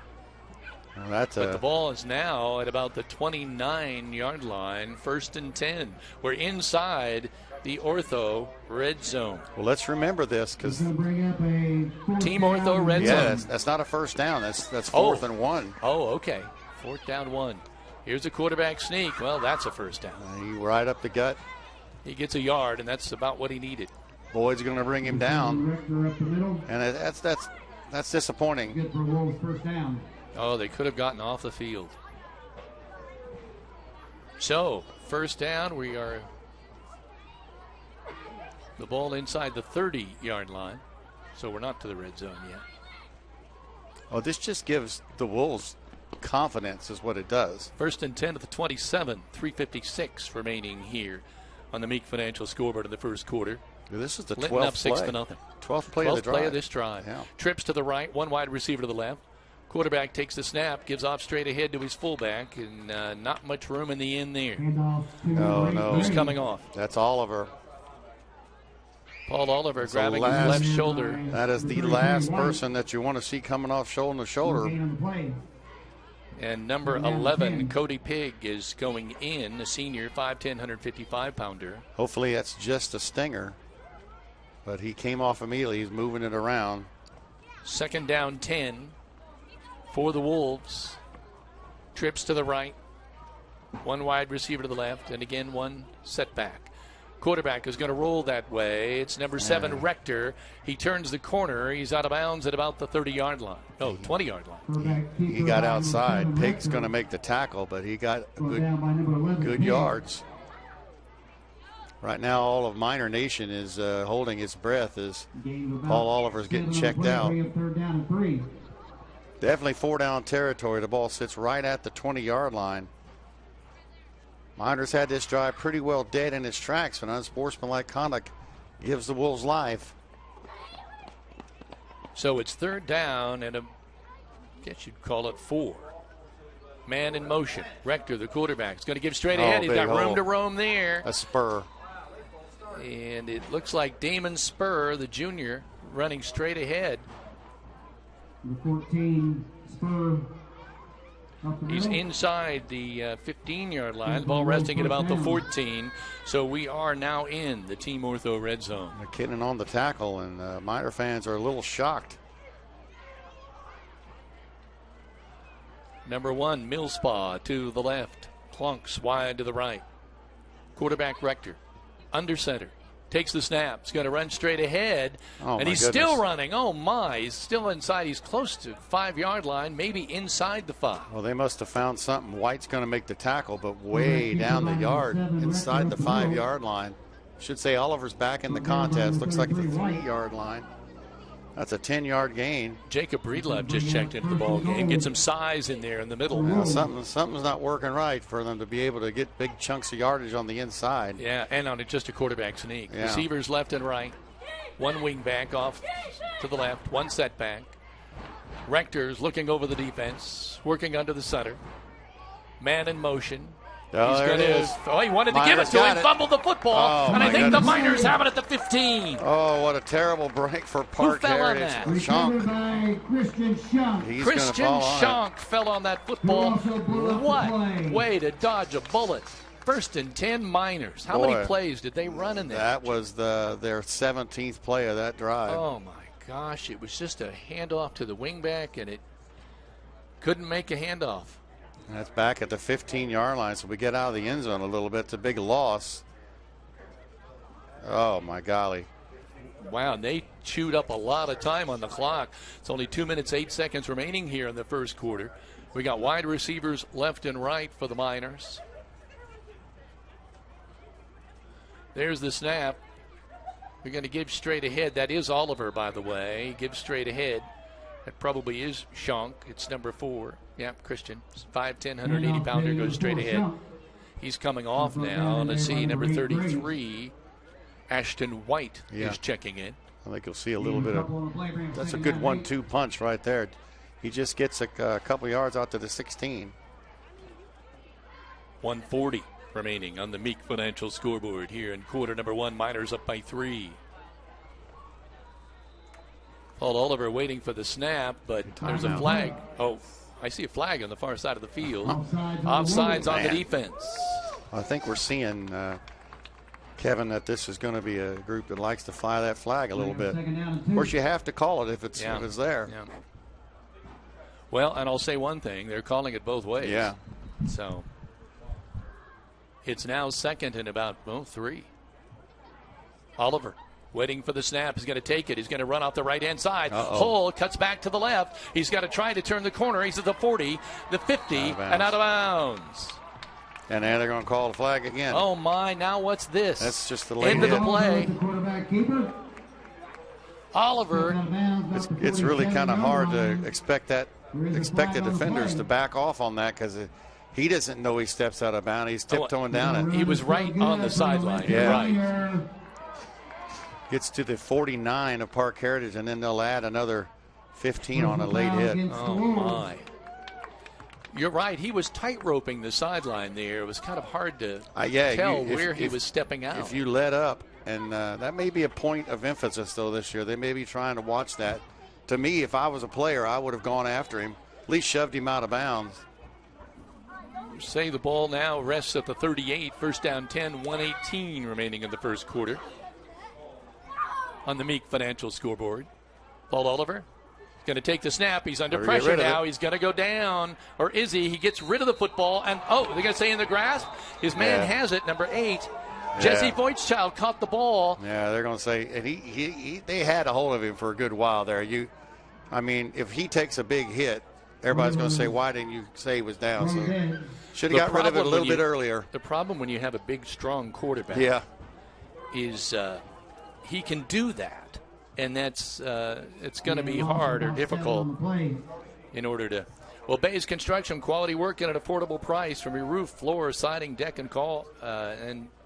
Well, but the ball is now at about the 29-yard line, 1st and 10. We're inside the Ortho red zone. Well, let's remember this, because Team Ortho red zone. That's not a first down. That's 4th and 1. Oh, okay. 4th down 1. Here's a quarterback sneak. Well, that's a first down. He right up the gut. He gets a yard, and that's about what he needed. Boyd's going to bring him down, and that's disappointing. Oh, they could have gotten off the field. So, first down, we are the ball inside the 30-yard line. So we're not to the red zone yet. Oh, this just gives the Wolves confidence is what it does. 1st and 10 at the 27, 3:56 remaining here on the Meek Financial scoreboard in the first quarter. This is the Linton 12th up 6-0. 12th play of the drive. Play of this drive. Yeah. Trips to the right, one wide receiver to the left. Quarterback takes the snap, gives off straight ahead to his fullback, and not much room in the end there. No. Who's coming off? That's Oliver. Paul Oliver grabbing his left shoulder. That is the last person that you want to see coming off shoulder to shoulder. And number 11, Cody Pigg, is going in, a senior, 5'10", 155-pounder. Hopefully that's just a stinger. But he came off immediately. He's moving it around. 2nd down 10 for the Wolves. Trips to the right. One wide receiver to the left. And again, one setback. Quarterback is going to roll that way. It's number 7, Rector. He turns the corner. He's out of bounds at about the 30-yard line. No, 20-yard line. He got outside. Pig's going to make the tackle, but he got good yards. Right now, all of Miner Nation is holding its breath as Paul Oliver's getting checked out. Definitely 4-down territory. The ball sits right at the 20-yard line. Miners had this drive pretty well dead in its tracks, but unsportsmanlike conduct gives the Wolves life. So it's 3rd down, and I guess you'd call it 4. Man in motion. Rector, the quarterback, is going to give straight ahead. He's got room to roam there. A spur. And it looks like Damon Spur, the junior, running straight ahead. The 14, Spur. He's inside the 15-yard line. The ball resting at about the 14. So we are now in the Team Ortho red zone. McKinnon on the tackle, and Miner fans are a little shocked. Number 1, Millspaw to the left. Clunks wide to the right. Quarterback Rector. Under center. Takes the snap. He's going to run straight ahead. And he's still running. Oh, my. He's still inside. He's close to 5-yard line, maybe inside the 5. Well, they must have found something. White's going to make the tackle, but way down the yard, inside the 5-yard line. Should say Oliver's back in the contest. Looks like the 3-yard line. That's a 10-yard gain. Jacob Breedlove just checked into the ball game. Get some size in there in the middle. Well, something's not working right for them to be able to get big chunks of yardage on the inside. Yeah, and on just a quarterback sneak. Yeah. Receivers left and right. One wing back off to the left. One setback. Rector's looking over the defense. Working under the center. Man in motion. Oh, there it is. Oh, he wanted to give it to him. Fumbled the football. And I think the Miners have it at the 15. Oh, what a terrible break for Parke. Who fell on that? Christian Schunk. Christian Schunk fell on that football. What way to dodge a bullet. 1st and 10 Miners. How many plays did they run in there? That was their 17th play of that drive. Oh, my gosh. It was just a handoff to the wingback, and it couldn't make a handoff. That's back at the 15-yard line, so we get out of the end zone a little bit. It's a big loss. Oh, my golly. Wow, and they chewed up a lot of time on the clock. It's only 2 minutes, 8 seconds remaining here in the first quarter. We got wide receivers left and right for the Miners. There's the snap. We're going to give straight ahead. That is Oliver, by the way. Give straight ahead. That probably is Shonk. It's number 4. Yep, Christian. 5'10", 180-pounder goes straight ahead. He's coming off now. Let's see, number 33, Ashton White is checking in. I think you'll see a little bit of, that's a good 1-2 punch right there. He just gets a couple yards out to the 16. 1:40 remaining on the Meek Financial scoreboard here in quarter number 1. Miners up by 3. Paul Oliver waiting for the snap, but there's a flag. Oh, I see a flag on the far side of the field. Offsides on the defense. I think we're seeing, Kevin, that this is going to be a group that likes to fly that flag a little bit. Of course, you have to call it if it's there. Yeah. Well, and I'll say one thing. They're calling it both ways. Yeah. So it's now second and about 3. Oliver waiting for the snap. He's going to take it. He's going to run off the right-hand side. Hull cuts back to the left. He's got to try to turn the corner. He's at the 40, the 50, and out of bounds. And now they're going to call the flag again. Oh, my. Now what's this? That's just the late end of the play. Oliver. It's really kind of hard to expect the defenders to back off on that because he doesn't know he steps out of bounds. He's tiptoeing down it. He was right on the sideline. Yeah. Right. Gets to the 49 of Parke Heritage, and then they'll add another 15 on a late hit. Oh, my. You're right. He was tight-roping the sideline there. It was kind of hard to tell where he was stepping out. If you let up, and that may be a point of emphasis, though, this year. They may be trying to watch that. To me, if I was a player, I would have gone after him, at least shoved him out of bounds. Say the ball now rests at the 38. First down 10, 1:18 remaining in the first quarter. On the Meek Financial scoreboard. Paul Oliver going to take the snap. He's under pressure now. He's going to go down. Or is he? He gets rid of the football. And, they're going to say in the grasp. His man has it, number 8. Jesse Voigtchild caught the ball. Yeah, they're going to say, and they had a hold of him for a good while there. If he takes a big hit, everybody's going to say, why didn't you say he was down? So should have got rid of it a little bit earlier. The problem when you have a big, strong quarterback is he can do that, and that's it's going to be hard or difficult in order to. Well, Bays Construction, quality work at an affordable price from your roof, floor, siding, deck, and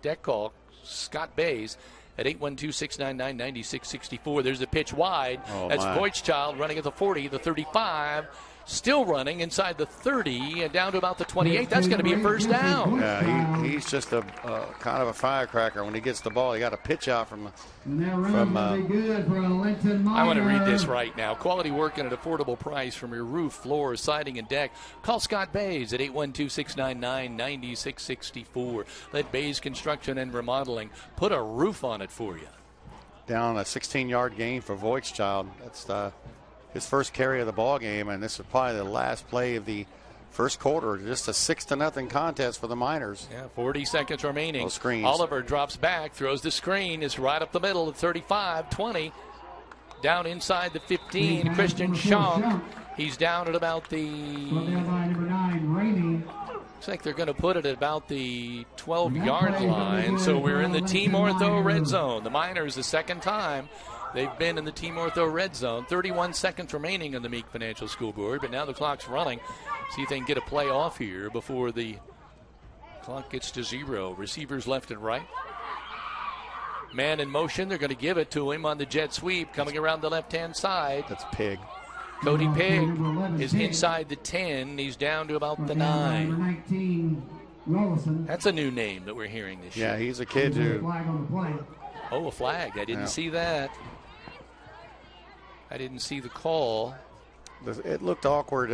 deck call. Scott Bays at 812-699-9664. There's a pitch wide. That's Voigtchild running at the 40, the 35. Still running inside the 30 and down to about the 28. That's going to be a first down. Yeah, he's just a kind of a firecracker. When he gets the ball, he got a pitch out from I want to read this right now. Quality work at an affordable price from your roof, floor, siding, and deck. Call Scott Bays at 812-699-9664. Let Bays Construction and Remodeling put a roof on it for you. Down a 16-yard gain for Voigtchild. That's his first carry of the ball game, and this is probably the last play of the first quarter. Just a 6-0 contest for the Miners. Yeah, 40 seconds remaining. Those screens. Oliver drops back, throws the screen. It's right up the middle at 35, 20. Down inside the 15. Christian Shonk. He's down at about the. Looks like they're going to put it at about the 12-yard line. So we're in the Team Ortho red zone. The Miners, the second time they've been in the Team Ortho red zone. 31 seconds remaining on the Meek Financial scoreboard, but now the clock's running. See if they can get a play off here before the clock gets to 0. Receivers left and right. Man in motion. They're going to give it to him on the jet sweep coming around the left-hand side. That's Pig. Cody Pig is inside the 10. He's down to about the 9. That's a new name that we're hearing this year. Yeah, he's a kid who. Oh, a flag. I didn't see that. I didn't see the call. It looked awkward.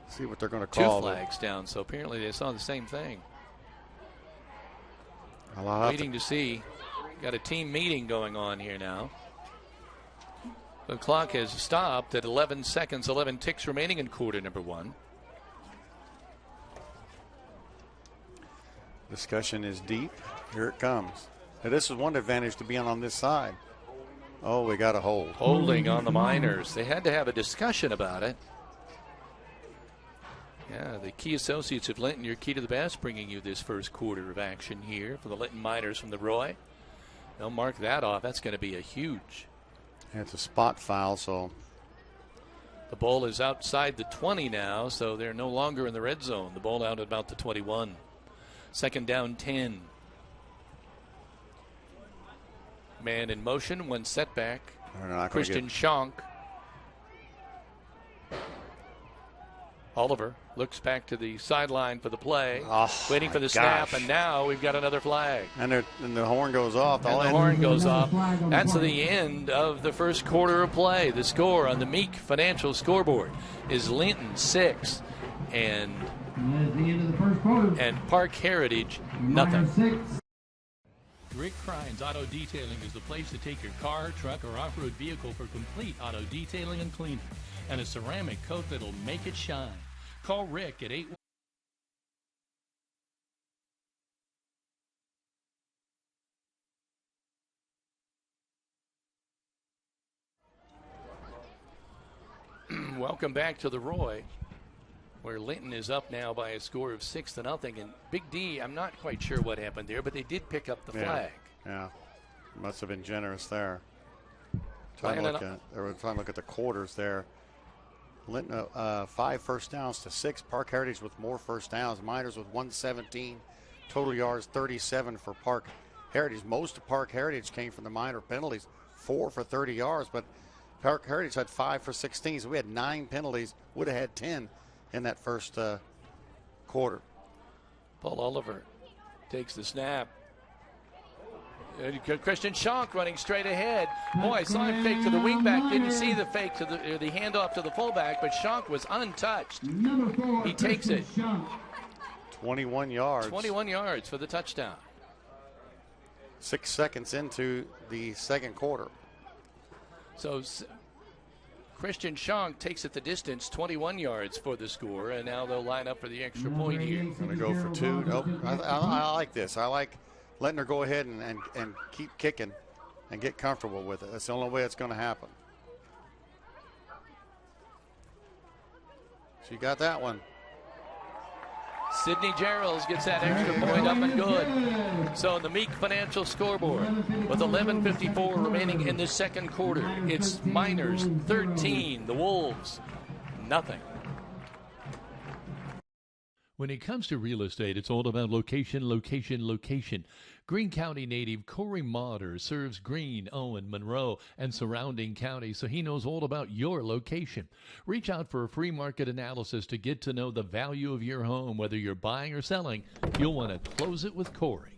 See what they're going to call. 2 flags down, so apparently they saw the same thing. Waiting to see. Got a team meeting going on here now. The clock has stopped at 11 seconds, 11 ticks remaining in quarter number 1. Discussion is deep. Here it comes. Now, this is one advantage to being on this side. Oh, we got a hold. Holding on the Miners. They had to have a discussion about it. Yeah, the Key Associates of Linton, your key to the best, bringing you this first quarter of action here for the Linton Miners from the Roy. They'll mark that off. That's going to be a huge. And it's a spot foul, so. The ball is outside the 20 now, so they're no longer in the red zone. The ball out at about the 21. Second down 10. Man in motion, one setback. Christian Schonk. Oliver looks back to the sideline for the play, waiting for the snap, and now we've got another flag. And the horn goes off. And the horn goes off. That's the end of the first quarter of play. The score on the Meek Financial scoreboard is Linton 6 and Parke Heritage nothing. Rick Crine's Auto Detailing is the place to take your car, truck, or off-road vehicle for complete auto detailing and cleaning, and a ceramic coat that'll make it shine. Call Rick at 8. Welcome back to the Roy, where Linton is up now by a score of 6-0. And Big D, I'm not quite sure what happened there, but they did pick up the flag. Yeah, must have been generous there. Trying to look at the quarters there. Linton 5 first downs to 6. Parke Heritage with more first downs. Miners with 117. Total yards 37 for Parke Heritage. Most of Parke Heritage came from the minor penalties. 4 for 30 yards, but Parke Heritage had 5 for 16. So we had 9 penalties. Would have had 10 in that first quarter. Paul Oliver takes the snap. Christian Schonk running straight ahead. Boy, I saw him fake to the wingback. Didn't see the fake to the handoff to the fullback, but Schonk was untouched. He takes it. 21 yards. 21 yards for the touchdown. 6 seconds into the second quarter. So Christian Schonk takes it the distance, 21 yards for the score, and now they'll line up for the extra point here. Going to go for 2. Nope. I like this. I like letting her go ahead and keep kicking and get comfortable with it. That's the only way it's going to happen. She got that one. Sidney Geralds gets that extra point up and good. So the Meek Financial scoreboard with 11:54 remaining in the second quarter. It's Miners 13, the Wolves nothing. When it comes to real estate, it's all about location, location, location. Greene County native Corey Motter serves Greene, Owen, Monroe, and surrounding counties, so he knows all about your location. Reach out for a free market analysis to get to know the value of your home. Whether you're buying or selling, you'll want to close it with Corey.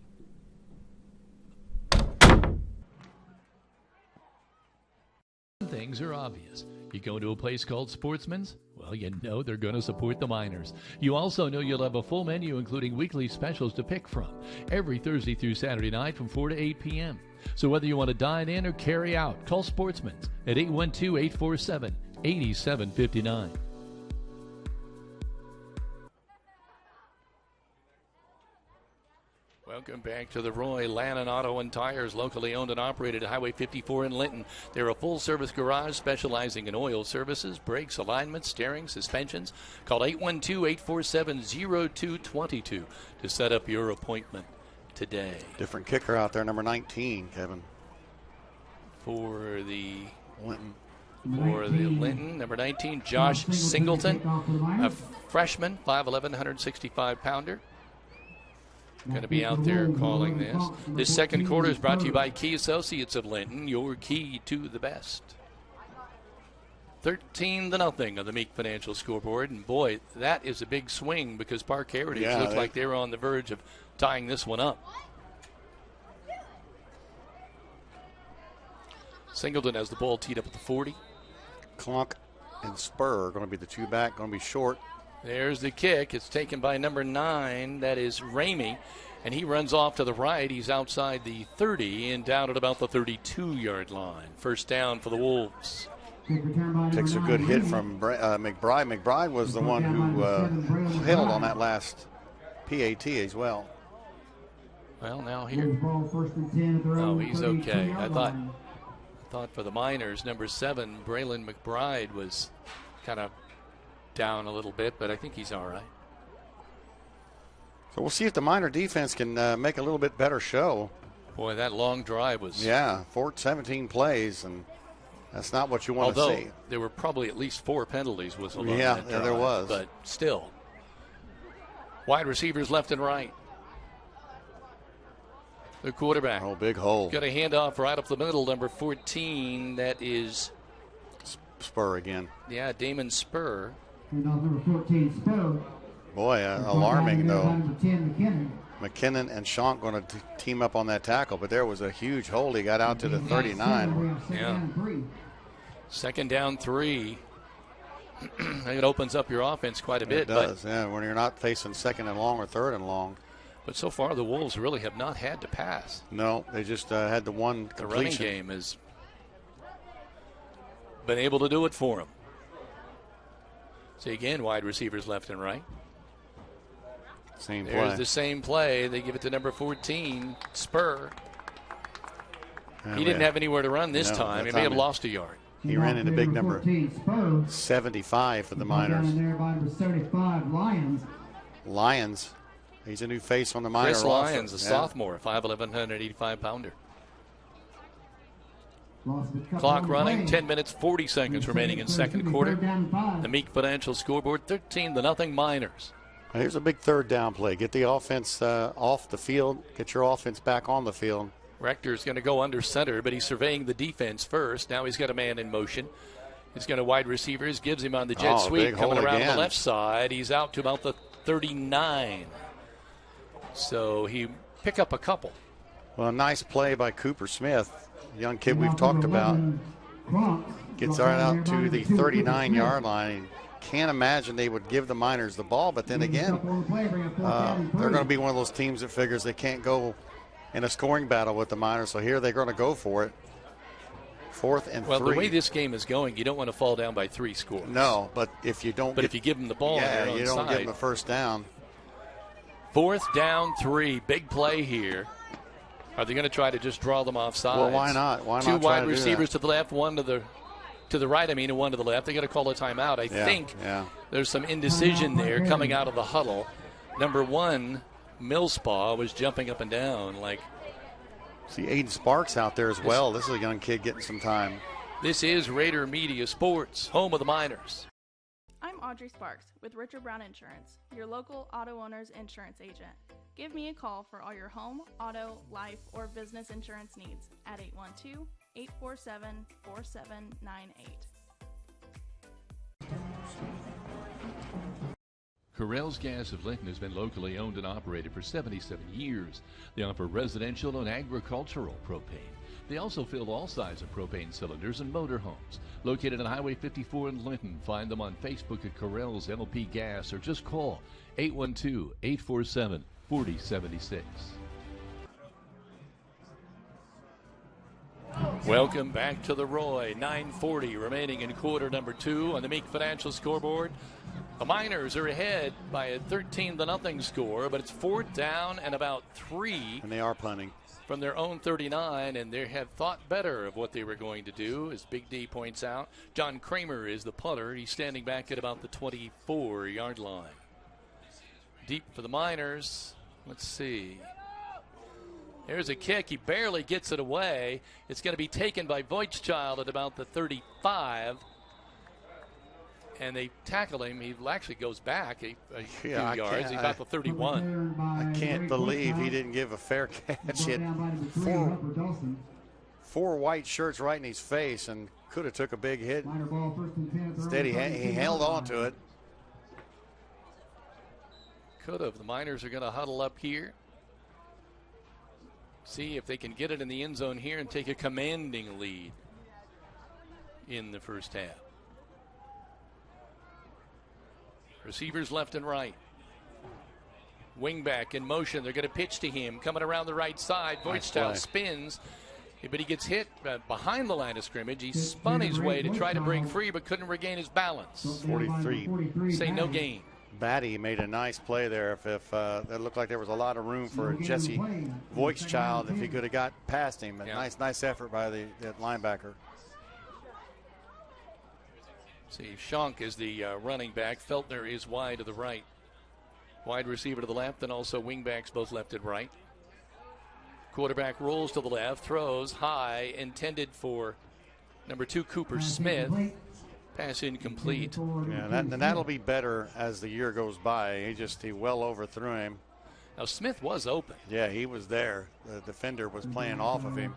Things are obvious. You go to a place called Sportsman's? Well, you know they're going to support the Miners. You also know you'll have a full menu, including weekly specials to pick from, every Thursday through Saturday night from 4 to 8 p.m. So whether you want to dine in or carry out, call Sportsman's at 812-847-8759. Welcome back to the Roy. Lannon Auto and Tires, locally owned and operated at Highway 54 in Linton. They're a full-service garage specializing in oil services, brakes, alignments, steering, suspensions. Call 812-847-0222 to set up your appointment today. Different kicker out there, number 19, Kevin. For the Linton. Number 19, Josh Singleton, a freshman, 5'11", 165-pounder. Going to be out there calling this. This second quarter is brought to you by Key Associates of Linton, your key to the best. 13-0 on the Meek Financial scoreboard. And boy, that is a big swing because Parke Heritage looked like they were on the verge of tying this one up. Singleton has the ball teed up at the 40. Clunk and Spur are going to be the two back, going to be short. There's the kick. It's taken by number 9. That is Ramey. And he runs off to the right. He's outside the 30 and down at about the 32-yard line. First down for the Wolves. Takes a good hit from McBride. McBride was the one who held on that last PAT as well. Well, now here. Oh, he's okay. I thought for the Miners, number 7, Braylon McBride, was kind of down a little bit, but I think he's all right. So we'll see if the Miner defense can make a little bit better show. Boy, that long drive was... Yeah, 17 plays, and that's not what you want to see. Although there were probably at least 4 penalties whistled on that drive, there was. But still. Wide receivers left and right. The quarterback. Oh, big hole. Got a handoff right up the middle, number 14. That is... Spur again. Yeah, Damon Spur. Handoff number 14, Spur. Boy, alarming, though. McKinnon and Shank going to team up on that tackle, but there was a huge hole. He got out to the 39. Yeah. 2nd down 3. I think it opens up your offense quite a bit. It does, yeah, when you're not facing 2nd and long or 3rd and long. But so far, the Wolves really have not had to pass. No, they just had the one completion. The running game has been able to do it for them. See, again, wide receivers left and right. Same play. There's the same play. They give it to number 14, Spur. He didn't have anywhere to run this time. He may have lost a yard. He ran into big number 75 for the Miners. There by number 75, Lyons. Lyons. He's a new face on the Miner Chris Lyons, a yeah. sophomore, 5'11", 185-pounder. Clock running, 10 minutes, 40 seconds remaining in 2nd quarter. The Meek Financial scoreboard, 13-0 Miners. Here's a big 3rd down play. Get the offense off the field. Get your offense back on the field. Rector's going to go under center, but he's surveying the defense first. Now he's got a man in motion. He's got a wide receivers, gives him on the jet sweep, coming around the left side. He's out to about the 39. So he pick up a couple. Well, a nice play by Cooper Smith, young kid we've talked about. Gets right out to the 39-yard line. Can't imagine they would give the Miners the ball, but then again, they're going to be one of those teams that figures they can't go in a scoring battle with the Miners, so here they're going to go for it. 4th and 3. Well, the way this game is going, you don't want to fall down by 3 scores. No, but if you don't, if you give them the ball, you don't give them a 1st down. 4th down 3, big play here. Are they going to try to just draw them off sides? Well, why not? Why not? 2 wide receivers to the left, 1 to the right, and 1 to the left. They got to call a timeout. I think there's some indecision there coming out of the huddle. Number 1, Millspaw, was jumping up and down like. See Aiden Sparks out there as well. This is a young kid getting some time. This is Rader Media Sports, home of the Miners. I'm Audrey Sparks with Richard Brown Insurance, your local auto owner's insurance agent. Give me a call for all your home, auto, life, or business insurance needs at 812-847-4798. Correll's Gas of Linton has been locally owned and operated for 77 years. They offer residential and agricultural propane. They also fill all sizes of propane cylinders and motorhomes. Located on Highway 54 in Linton, find them on Facebook at Correll's LP Gas or just call 812-847-4076. Welcome back to the Roy. 9:40 remaining in quarter number 2 on the Meek Financial scoreboard. The Miners are ahead by a 13-0 score, but it's 4th down and about 3. And they are punting. From their own 39, and they have thought better of what they were going to do, as Big D points out. John Kramer is the punter. He's standing back at about the 24-yard line. Deep for the Miners. Let's see. There's a kick. He barely gets it away. It's going to be taken by Voigtchild at about the 35. And they tackle him. He actually goes back a few yards. He's about the 31. I can't believe he didn't give a fair catch. He had four white shirts right in his face and could have took a big hit. Instead, he held on to it. Could have. The Miners are going to huddle up here. See if they can get it in the end zone here and take a commanding lead in the first half. Receivers left and right. Wingback in motion. They're going to pitch to him. Coming around the right side. Voigtchild spins, but he gets hit behind the line of scrimmage. He spun his way to try to break free, but couldn't regain his balance. 43. Say no gain. Batty made a nice play there. If that looked like there was a lot of room for Jesse Voigtchild if he could have got past him. But nice effort by the linebacker. See, Schonk is the running back. Feltner is wide to the right. Wide receiver to the left, and also wingbacks both left and right. Quarterback rolls to the left, throws high, intended for number 2, Cooper Smith. Pass incomplete. Yeah, and that'll be better as the year goes by. He well overthrew him. Now, Smith was open. Yeah, he was there. The defender was playing off of him.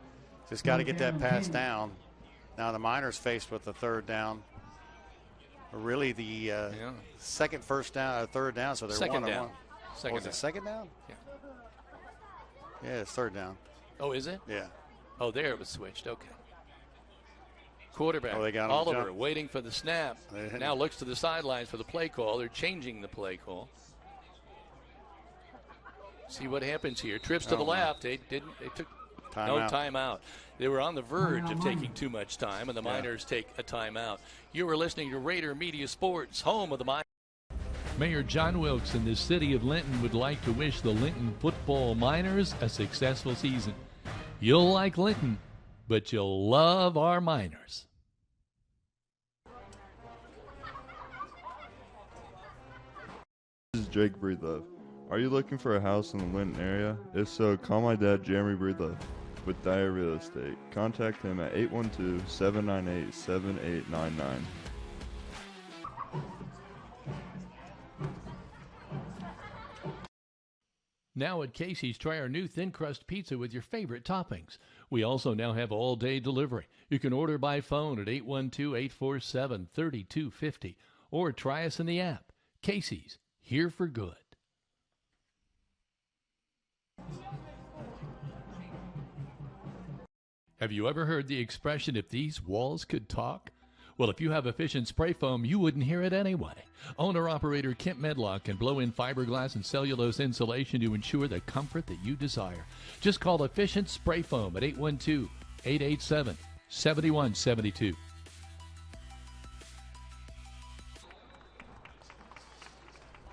Just got to get that pass down. Now the Miners faced with the third down. Really the third down, so they're second 1-on-1. down. Is it second down? Yeah, it's third down. Oh, is it? Yeah. Oh, there it was switched. Okay. Quarterback they got him Oliver jump. waiting for the snap. Now looks to the sidelines for the play call. They're changing the play call. See what happens here. Trips to the left. They took no timeout. They were on the verge of taking too much time, and the Miners take a timeout. You are listening to Raider Media Sports, home of the Miners. Mayor John Wilkes in the city of Linton would like to wish the Linton football Miners a successful season. You'll like Linton, but you'll love our Miners. This is Jake Breedlove. Are you looking for a house in the Linton area? If so, call my dad, Jeremy Breedlove, with Dyer Real Estate. Contact him at 812-798-7899. Now at Casey's, try our new thin crust pizza with your favorite toppings. We also now have all-day delivery. You can order by phone at 812-847-3250 or try us in the app. Casey's, here for good. Have you ever heard the expression, if these walls could talk? Well, if you have efficient spray foam, you wouldn't hear it anyway. Owner-operator Kent Medlock can blow in fiberglass and cellulose insulation to ensure the comfort that you desire. Just call Efficient Spray Foam at 812-887-7172.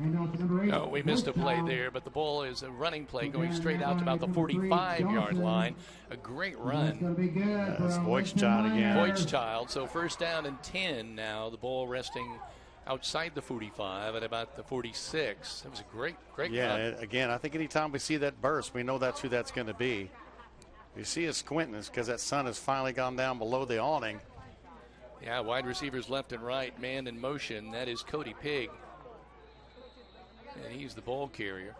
No, we missed a play there, but the ball is a running play going straight out to about the 45-yard line. A great run. That's Voigtchild again. Voigtchild. So first down and 10 now. The ball resting outside the 45 at about the 46. It was a great run. Again, I think anytime we see that burst, we know that's who that's going to be. You see us squinting, it's because that sun has finally gone down below the awning. Yeah, wide receivers left and right, man in motion. That is Cody Pigg. And he's the ball carrier.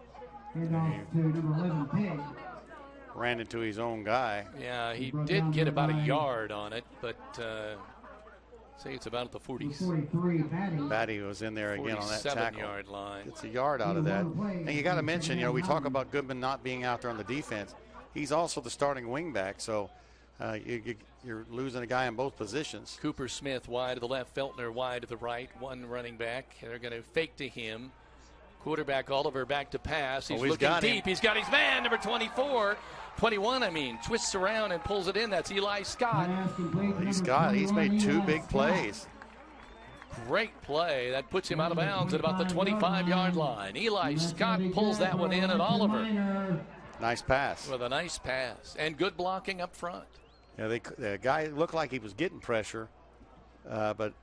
Ran into his own guy. Yeah, he did get about a yard on it, but say it's about at the 40. Batty was in there again on that tackle. 47-yard line. Gets a yard out of that. And you got to mention, we talk about Goodman not being out there on the defense. He's also the starting wingback, so you're losing a guy in both positions. Cooper Smith wide to the left, Feltner wide to the right. One running back. They're going to fake to him. Quarterback Oliver back to pass. He's looking deep. He's got his man, number 21, twists around and pulls it in. That's Eli Scott. He's made two big plays. Great play. That puts him out of bounds at about the 25-yard line. Eli Scott pulls that one in, and Oliver. Nice pass. With a nice pass. And good blocking up front. Yeah, the guy looked like he was getting pressure, but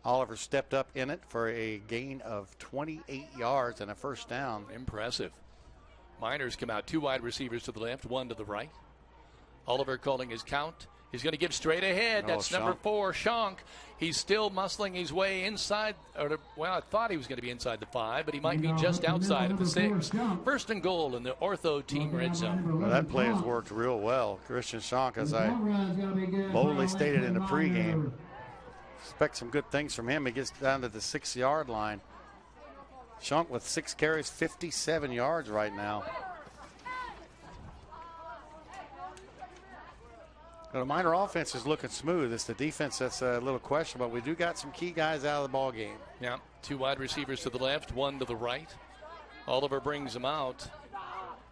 Oliver stepped up in it for a gain of 28 yards and a first down. Impressive. Miners come out, two wide receivers to the left, one to the right. Oliver calling his count. He's going to give straight ahead. That's number 4, Schonk. He's still muscling his way inside. I thought he was going to be inside the 5, but he might be just outside of the 6. First and goal in the Ortho team red zone. Well, that play has worked real well. Christian Schonk, as I boldly stated in the pregame, expect some good things from him. He gets down to the 6-yard line. Schonk with 6 carries, 57 yards right now. The Miner offense is looking smooth. It's the defense that's a little questionable. We do got some key guys out of the ball game. Yeah, 2 wide receivers to the left, 1 to the right. Oliver brings them out.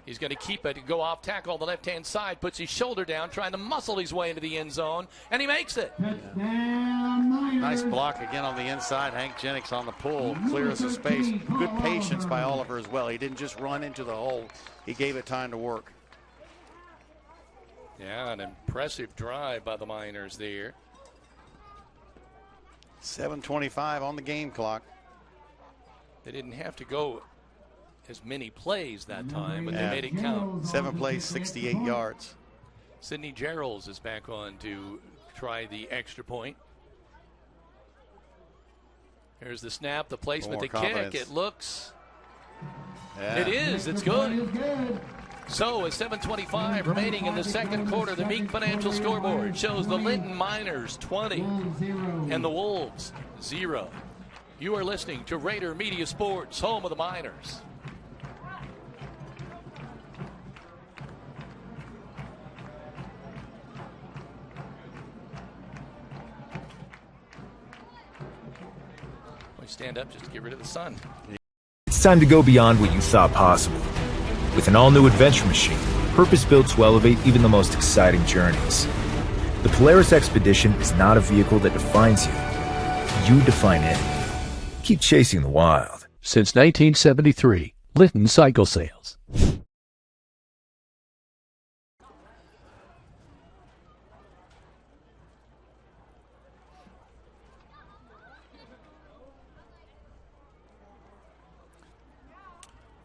He's going to keep it, go off tackle on the left-hand side, puts his shoulder down, trying to muscle his way into the end zone, and he makes it. Nice block again on the inside. Hank Jennings on the pull, clears the space. Good patience by Oliver as well. He didn't just run into the hole. He gave it time to work. Yeah, an impressive drive by the Miners there. 7:25 on the game clock. They didn't have to go as many plays that time, but they made it count. 7 plays, 68 yards. Sidney Geralds is back on to try the extra point. Here's the snap, the placement, the kick. It looks. Yeah. It is. It's good. So with 7:25 remaining in the second quarter, the Meek Financial scoreboard shows the Linton Miners 20 and the Wolves 0. You are listening to Rader Media Sports, home of the Miners. Stand up just to get rid of the sun. It's time to go beyond what you thought possible. With an all-new adventure machine, purpose-built to elevate even the most exciting journeys. The Polaris Expedition is not a vehicle that defines you. You define it. Keep chasing the wild. Since 1973, Linton Cycle Sales.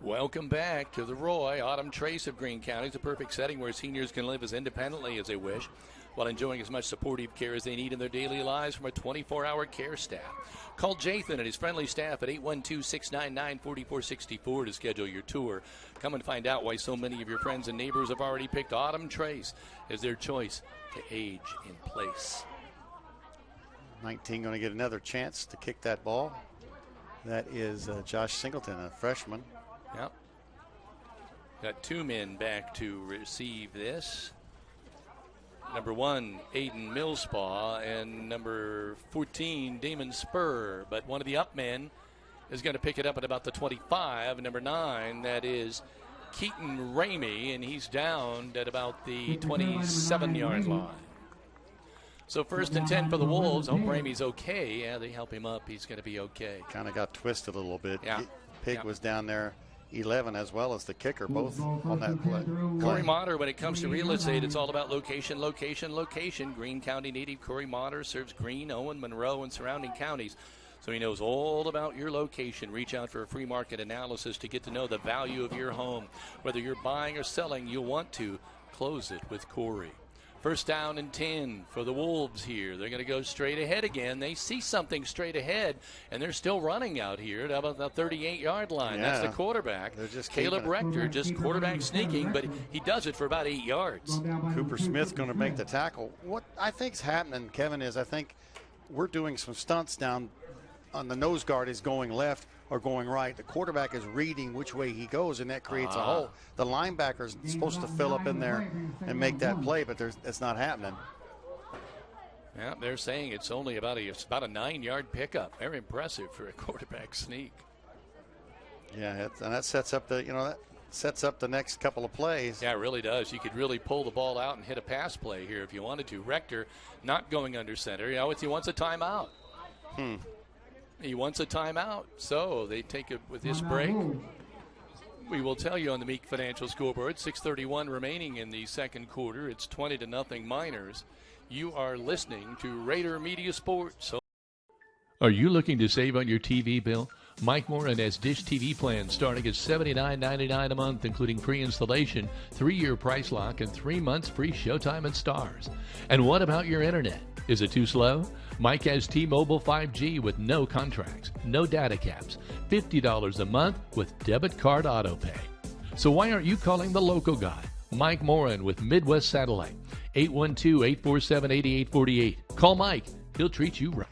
Welcome back to the Roy. Autumn Trace of Greene County is the perfect setting where seniors can live as independently as they wish while enjoying as much supportive care as they need in their daily lives from a 24-hour care staff. Call Jathan and his friendly staff at 812-699-4464 to schedule your tour. Come and find out why so many of your friends and neighbors have already picked Autumn Trace as their choice to age in place. 19 going to get another chance to kick that ball. That is Josh Singleton, a freshman. Yep. Got two men back to receive this. Number 1, Aiden Millspaw, and number 14, Damon Spur. But one of the up men is going to pick it up at about the 25. Number 9, that is Keaton Ramey, and he's down at about the 27-yard line. So 1st and 10 for the Wolves. Hope Ramey's okay. Yeah, they help him up. He's going to be okay. Kind of got twisted a little bit. Yeah. Pig was down there. 11 as well as the kicker, both on that play. Corey Motter, when it comes to real estate, it's all about location, location, location. Greene County native Corey Motter serves Greene, Owen, Monroe, and surrounding counties. So he knows all about your location. Reach out for a free market analysis to get to know the value of your home. Whether you're buying or selling, you'll want to close it with Corey. 1st down and 10 for the Wolves here. They're going to go straight ahead again. They see something straight ahead, and they're still running out here at about the 38-yard line. Yeah. That's the quarterback. They're just Caleb Rector, just quarterback sneaking, but he does it for about 8 yards. Cooper Smith's going to make the tackle. What I think's happening, Kevin, is I think we're doing some stunts down on the nose guard is going left or going right. The quarterback is reading which way he goes, and that creates a hole. The linebacker's supposed to fill up in there and make that play, but it's not happening. Yeah, they're saying it's only about a 9-yard pickup. Very impressive for a quarterback sneak. Yeah, and that sets up the next couple of plays. Yeah, it really does. You could really pull the ball out and hit a pass play here if you wanted to. Rector not going under center. He wants a timeout. He wants a timeout, so they take it with this break. We will tell you on the Meek Financial scoreboard, 6:31 remaining in the second quarter. It's 20-0 Miners. You are listening to Rader Media Sports. Are you looking to save on your TV bill? Mike Moran has Dish TV plans starting at $79.99 a month, including pre-installation, 3-year price lock, and 3 months free Showtime and Stars. And what about your internet? Is it too slow? Mike has T-Mobile 5G with no contracts, no data caps, $50 a month with debit card auto pay. So why aren't you calling the local guy? Mike Moran with Midwest Satellite, 812-847-8848. Call Mike. He'll treat you right.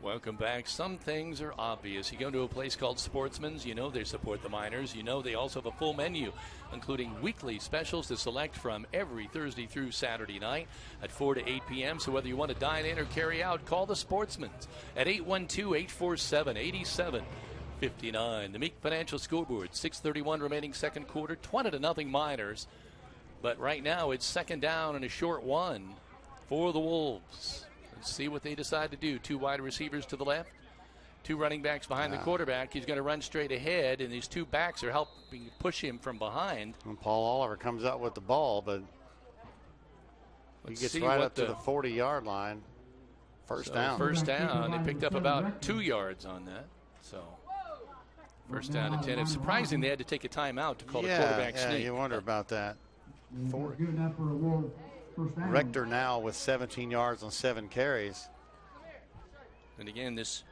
Welcome back. Some things are obvious. You go to a place called Sportsman's, you know they support the Miners. You know they also have a full menu, including weekly specials to select from every Thursday through Saturday night at 4 to 8 p.m. So whether you want to dine in or carry out, call the Sportsman's at 812-847-8748. 59. The Meek Financial scoreboard, 6:31 remaining second quarter, 20-0 Miners. But right now it's second down and a short one for the Wolves. Let's see what they decide to do. 2 wide receivers to the left, 2 running backs behind the quarterback. He's going to run straight ahead, and these 2 backs are helping push him from behind. And Paul Oliver comes out with the ball, but he gets right up to the 40-yard line. First down. First down. They picked up about 2 yards on that. So first down and 10. It's surprising they had to take a timeout to call the quarterback sneak. Yeah, you wonder about that. Rector now with 17 yards on 7 carries. And again, this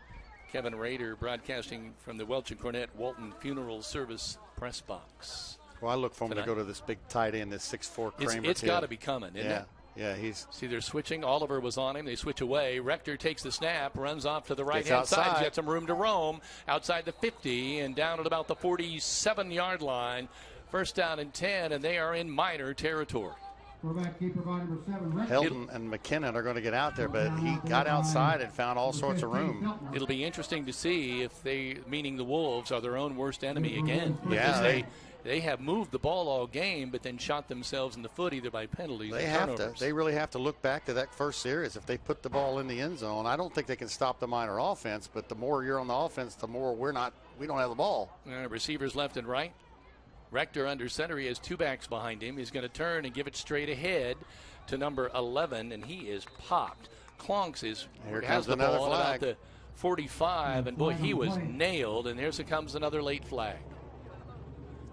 Kevin Rader broadcasting from the Welch and Cornett Walton Funeral Service press box. Well, I look for him to go to this big tight end, this 6'4" Kramer. It's got to be coming, isn't it? Yeah, he's. See, they're switching. Oliver was on him. They switch away. Rector takes the snap, runs off to the right-hand side. He's got some room to roam outside the 50 and down at about the 47-yard line. First down and 10, and they are in Miner territory. Helton and McKinnon are going to get out there, but he got outside and found all sorts of room. It'll be interesting to see if they, meaning the Wolves, are their own worst enemy again. Yeah, because they have moved the ball all game, but then shot themselves in the foot either by penalties or turnovers. They really have to look back to that first series. If they put the ball in the end zone, I don't think they can stop the Miner offense, but the more you're on the offense, the more we don't have the ball. Receivers left and right. Rector under center. He has 2 backs behind him. He's going to turn and give it straight ahead to number 11, and he is popped. Klonks has the ball at about the 45, and boy, he was nailed, and here comes another late flag.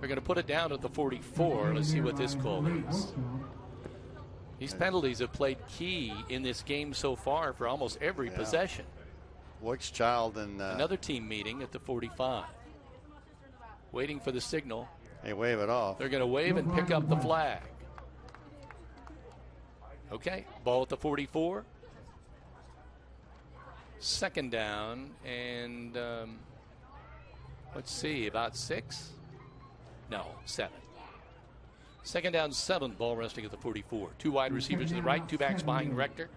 They're going to put it down at the 44. Let's see what this call is. These penalties have played key in this game so far for almost every possession. Child and another team meeting at the 45. Waiting for the signal. They wave it off. They're going to wave and pick up the flag. Okay, ball at the 44. Second down, and let's see, about 6? No, 7. Second down, 7, ball resting at the 44. 2 wide receivers to the right, 2 backs behind Rector.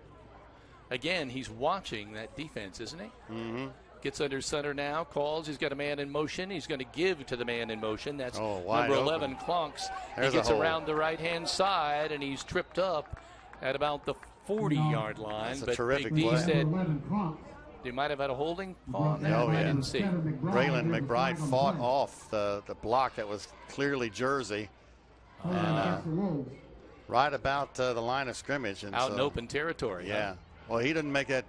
Again, he's watching that defense, isn't he? Mm-hmm. Gets under center now, calls. He's got a man in motion. He's going to give to the man in motion. That's number 11, Klonks. He gets around the right-hand side, and he's tripped up at about the 40-yard line. That's a terrific Big D play. said they might have had a holding call on that. I didn't see. Braylon McBride fought off the block that was clearly Jersey. And right about the line of scrimmage. And out in open territory. Yeah. Huh? Well, he didn't make that.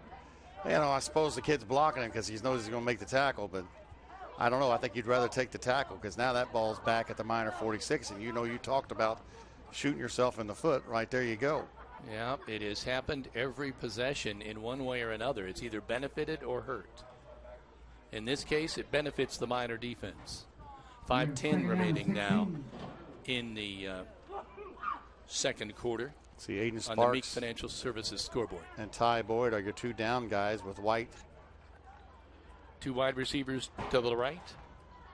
I suppose the kid's blocking him because he knows he's going to make the tackle, but I don't know. I think you'd rather take the tackle because now that ball's back at the Miner 46, and you talked about shooting yourself in the foot. Right there you go. Yeah, it has happened every possession in one way or another. It's either benefited or hurt. In this case, it benefits the Miner defense. 5:10 remaining now in the second quarter. See Aiden Sparks on the Meek Financial Services scoreboard. And Ty Boyd are your 2 down guys with White. 2 wide receivers to the right.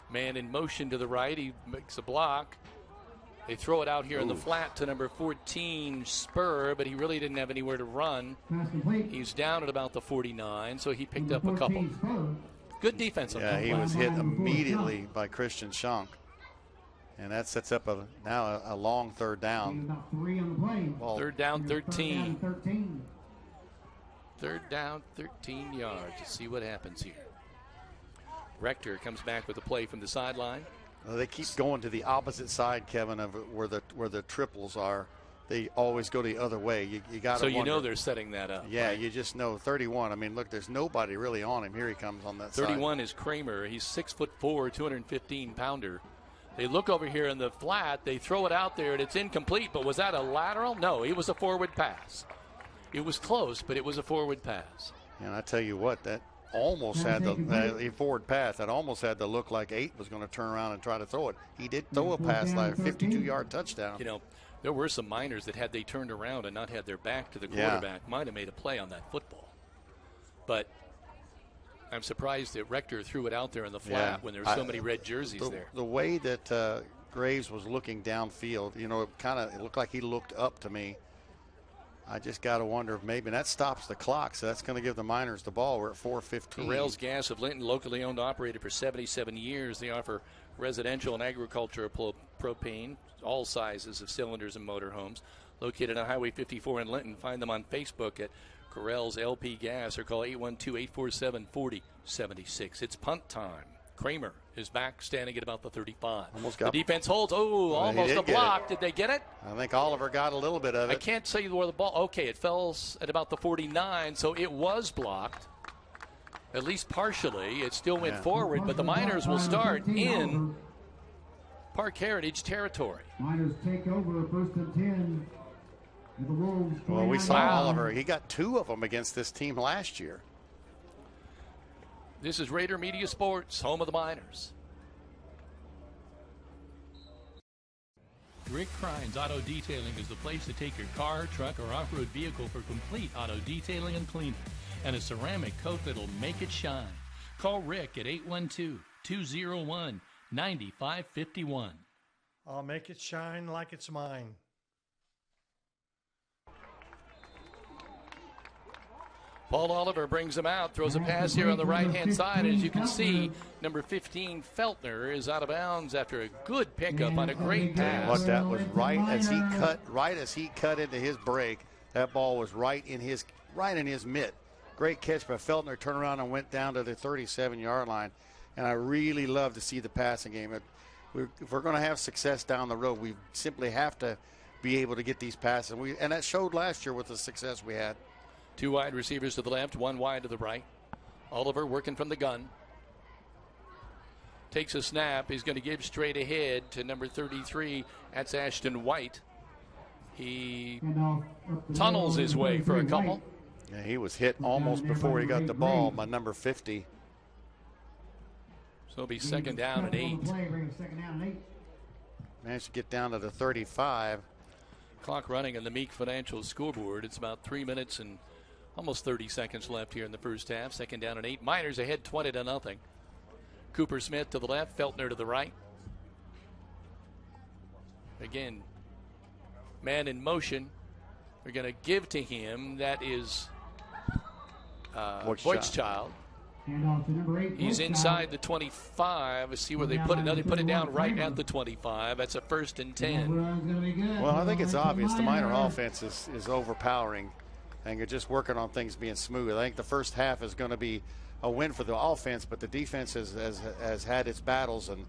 Man in motion to the right. He makes a block. They throw it out here in the flat to number 14, Spur, but he really didn't have anywhere to run. He's down at about the 49, so he picked up a couple. Good defense on that. Yeah, he was hit immediately by Christian Schunk. And that sets up now a long third down. Third down, 13. Third down, 13 yards. Let's see what happens here. Rector comes back with a play from the sideline. Well, they keep going to the opposite side, Kevin, of where the triples are. They always go the other way. You got to. So you know they're setting that up. Yeah, right? You just know. 31. I mean, look, there's nobody really on him. Here he comes on that 31 is Kramer. He's 6'4", 215-pounder. They look over here in the flat. They throw it out there, and it's incomplete. But was that a lateral? No, it was a forward pass. It was close, but it was a forward pass. And I tell you what, that almost had the forward pass. That almost had to look like 8 was going to turn around and try to throw it. He did throw a pass, like a 52-yard touchdown. There were some Miners that had they turned around and not had their back to the quarterback might have made a play on that football. But I'm surprised that Rector threw it out there in the flat when there's so many red jerseys there. The way that Graves was looking downfield, it looked like he looked up to me. I just got to wonder if maybe that stops the clock, so that's going to give the Miners the ball. We're at 4:15. Correll's Gas of Linton, locally owned, operated for 77 years. They offer residential and agricultural propane, all sizes of cylinders and motorhomes. Located on Highway 54 in Linton. Find them on Facebook at Correll's LP Gas or call 812-847-4076. It's punt time. Kramer is back, standing at about the 35. Almost got the defense holds. Oh, almost a block. Did they get it? I think Oliver got a little bit of it. I can't say where the ball. Okay, it fell at about the 49, so it was blocked, at least partially. It still went forward, but the Miners will start in Parke Heritage territory. Miners take over 1st and 10. The Wolves. Well, we saw Oliver. He got 2 of them against this team last year. This is Rader Media Sports, home of the Miners. Rick Krine's Auto Detailing is the place to take your car, truck, or off-road vehicle for complete auto detailing and cleaning, and a ceramic coat that'll make it shine. Call Rick at 812-201-9551. I'll make it shine like it's mine. Paul Oliver brings him out, throws a pass here on the right-hand side. And as you can see, number 15, Feltner, is out of bounds after a good pickup on a great pass. What that was right as he cut into his break. That ball was right in his mitt. Great catch by Feltner. Turned around and went down to the 37-yard line. And I really love to see the passing game. If we're going to have success down the road, we simply have to be able to get these passes. And that showed last year with the success we had. 2 wide receivers to the left, 1 wide to the right. Oliver working from the gun. Takes a snap. He's going to give straight ahead to number 33. That's Ashton White. He tunnels his way for a couple. Yeah, he was hit almost before he got the ball by number 50. So it'll be 2nd down and 8. Managed to get down to the 35. Clock running on the Meek Financial scoreboard. It's about 3 minutes and almost 30 seconds left here in the first half. 2nd down and 8. Miners ahead 20-0. Cooper Smith to the left, Feltner to the right. Again, man in motion. They're going to give to him. That is Voigtchild. He's inside the 25. Let's see where they put it. Now they put it down right at the 25. That's a 1st and 10. Well, I think it's obvious the Miner offense is overpowering, and you're just working on things being smooth. I think the first half is going to be a win for the offense, but the defense has had its battles, and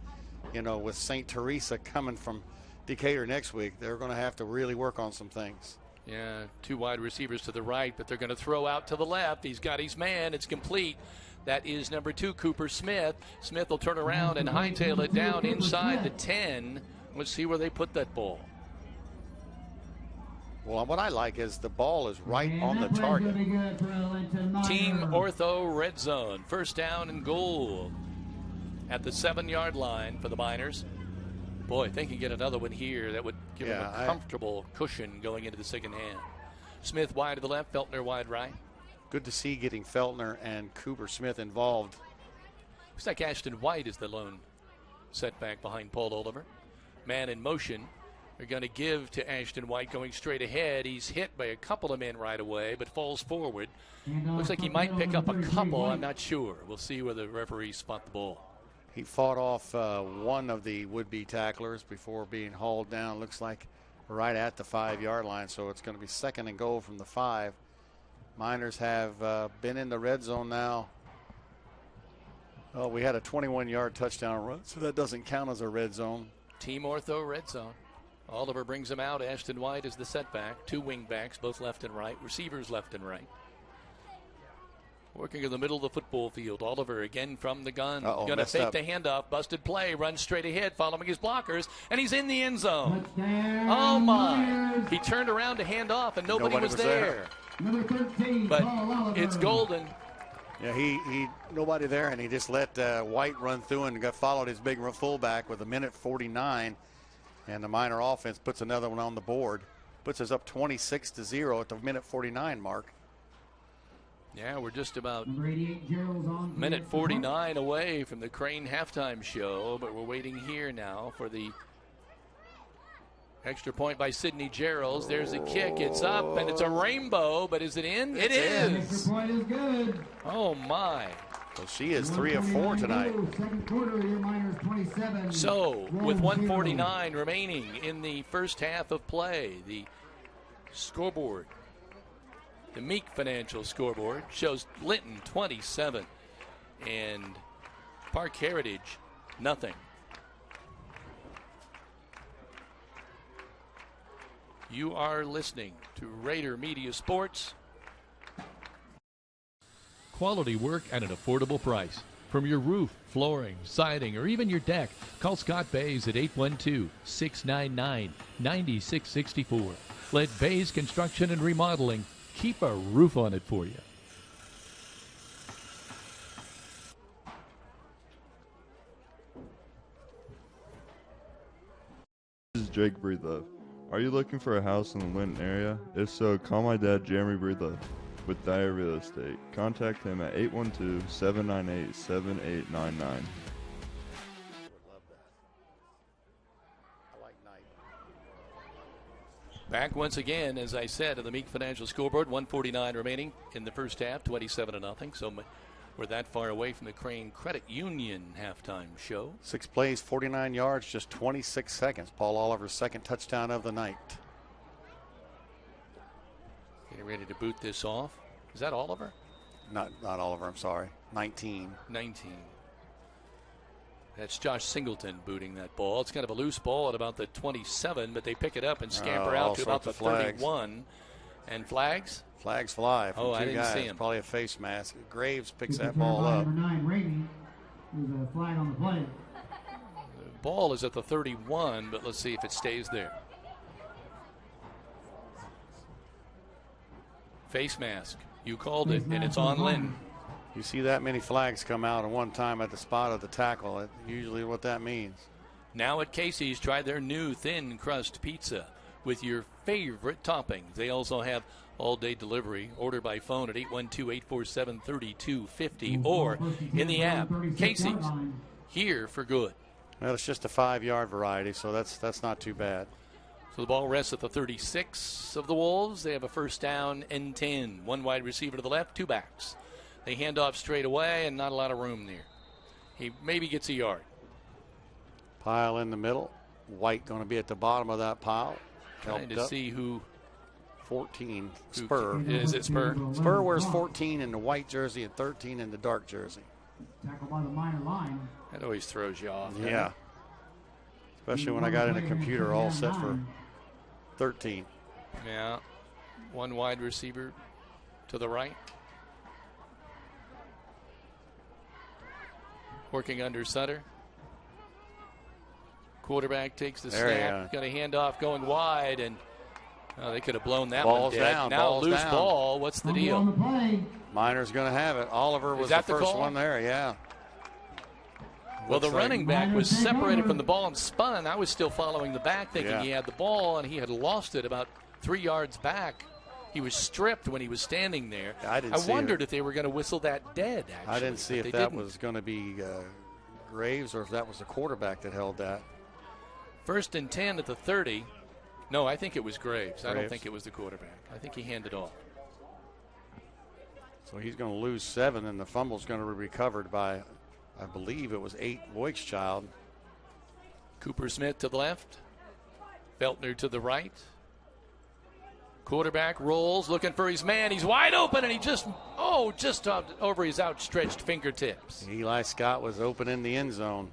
with St. Teresa coming from Decatur next week, they're going to have to really work on some things. Yeah, 2 wide receivers to the right, but they're going to throw out to the left. He's got his man. It's complete. That is number 2, Cooper Smith. Smith will turn around and hightail it down inside the 10. Let's see where they put that ball. Well, what I like is the ball is right on the target. Team Ortho red zone. 1st down and goal at the 7-yard line for the Miners. Boy, if they can get another one here, that would give them a comfortable cushion going into the 2nd half. Smith wide to the left, Feltner wide right. Good to see getting Feltner and Cooper Smith involved. Looks like Ashton White is the lone setback behind Paul Oliver. Man in motion. They're going to give to Ashton White going straight ahead. He's hit by a couple of men right away, but falls forward. Looks like he might pick up a couple. I'm not sure. We'll see where the referees spot the ball. He fought off one of the would-be tacklers before being hauled down. Looks like right at the 5-yard line, so it's going to be 2nd and goal from the 5. Miners have been in the red zone now. Oh, we had a 21-yard touchdown run, so that doesn't count as a red zone. Team Ortho red zone. Oliver brings him out. Ashton White is the setback. 2 wing backs, both left and right. Receivers left and right. Working in the middle of the football field. Oliver again from the gun. Going to fake the handoff. Busted play. Runs straight ahead following his blockers. And he's in the end zone. Oh, my. He turned around to hand off, and nobody was there. But it's golden. Yeah, he nobody there, and he just let White run through and followed his big fullback with 1:49. And the Miner offense puts another one on the board. Puts us up 26-0 at the 1:49 mark. Yeah, we're just about 1:49 away from the Crane halftime show, but we're waiting here now for the Extra point by Sidney Geralds. There's a kick. It's up, and it's a rainbow, but is it in? It is. Extra point is good. Oh, my. So she is 3 of 4 tonight. Second quarter, your Miners 27. So, with 1:49 remaining in the first half of play, the scoreboard, the Meek Financial scoreboard, shows Linton 27 and Parke Heritage nothing. You are listening to Rader Media Sports. Quality work at an affordable price. From your roof, flooring, siding, or even your deck, call Scott Bays at 812-699-9664. Let Bays Construction and Remodeling keep a roof on it for you. This is Jake Breedlove. Are you looking for a house in the Linton area? If so, call my dad, Jeremy Breedlove, with Dyer Real Estate. Contact him at 812-798-7899. Back once again, as I said, in the Meek Financial scoreboard, 1:49 remaining in the first half, 27-0. So we're that far away from the Crane Credit Union halftime show. 6 plays, 49 yards, just 26 seconds. Paul Oliver's second touchdown of the night. Getting ready to boot this off. Is that Oliver? Not Oliver, I'm sorry. 19. That's Josh Singleton booting that ball. It's kind of a loose ball at about the 27, but they pick it up and scamper out to about the 31. And flags? Flags fly from I two didn't guys. see him. Probably a face mask. Graves picks that ball up. Number 9, Ramey. There's a flag on the play. The ball is at the 31, but let's see if it stays there. Face mask. You called it, and it's on Linton. You see that many flags come out at one time at the spot of the tackle. That's usually what that means. Now at Casey's, try their new thin crust pizza with your favorite toppings. They also have all-day delivery. Order by phone at 812-847-3250 or in the app. Casey's, here for good. Well, it's just a 5-yard variety, so that's not too bad. So the ball rests at the 36 of the Wolves. They have a first down and 10. One wide receiver to the left, 2 backs. They hand off straight away and not a lot of room there. He maybe gets a yard. Pile in the middle. White going to be at the bottom of that pile. Trying to see who. 14. Spur. Is it Spur? Spur wears 14 in the white jersey and 13 in the dark jersey. Tackle by the Miner line. That always throws you off. Yeah. Especially when I got in a computer all set for 13. Yeah. One wide receiver to the right. Working under Sutter. Quarterback takes the snap. Got a handoff going wide, and they could have blown that one dead. Down, now loose down. ball. What's the deal? Miner's going to have it. Oliver was the first one there, yeah. Well, the running back was separated from the ball and spun. I was still following the back, thinking he had the ball, and he had lost it about 3 yards back. He was stripped when he was standing there. I wondered if they were going to whistle that dead, actually. I didn't see if that was going to be Graves or if that was the quarterback that held that. 1st and 10 at the 30. No, I think it was Graves. I don't think it was the quarterback. I think he handed off. So he's going to lose 7, and the fumble's going to be recovered by, I believe it was 8 Voigtchild. Cooper Smith to the left. Feltner to the right. Quarterback rolls, looking for his man. He's wide open, and he just over his outstretched fingertips. Eli Scott was open in the end zone.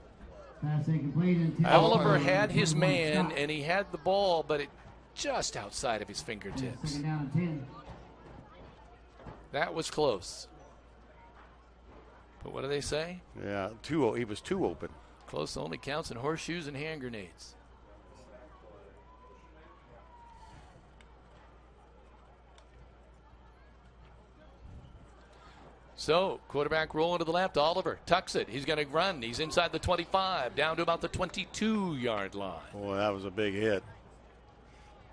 Oliver had his man, and he had the ball, but it just outside of his fingertips. That was close. But what do they say? Yeah, he was too open. Close only counts in horseshoes and hand grenades. So, quarterback rolling to the left. Oliver tucks it. He's going to run. He's inside the 25, down to about the 22-yard line. Boy, that was a big hit.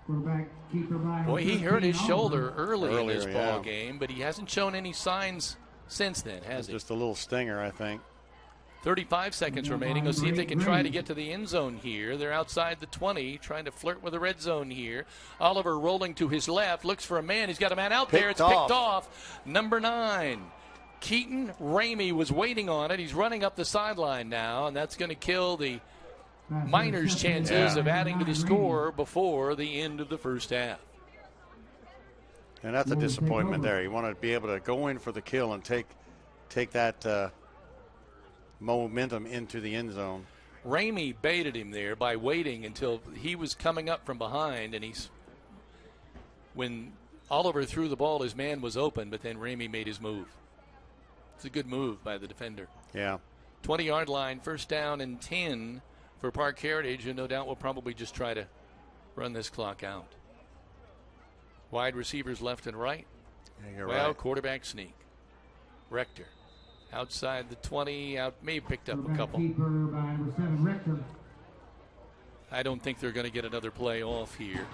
Boy, he hurt his shoulder earlier in this ball game, but he hasn't shown any signs since then, has he? Just a little stinger, I think. 35 seconds remaining. Let's see if they can try to get to the end zone here. They're outside the 20, trying to flirt with the red zone here. Oliver rolling to his left, looks for a man. He's got a man out there. It's picked off. Number 9. Keaton Ramey was waiting on it. He's running up the sideline now, and that's going to kill the Miners' chances of adding to the score before the end of the first half. And that's a disappointment there. You want to be able to go in for the kill and take that momentum into the end zone. Ramey baited him there by waiting until he was coming up from behind, and when Oliver threw the ball, his man was open, but then Ramey made his move. It's a good move by the defender. Yeah. 20-yard line, first down and 10 for Parke Heritage, and no doubt we'll probably just try to run this clock out. Wide receivers left and right. Yeah, you're well, right. Quarterback sneak. Rector outside the 20, maybe picked up a couple. Keeper by number 7, Rector. I don't think they're going to get another play off here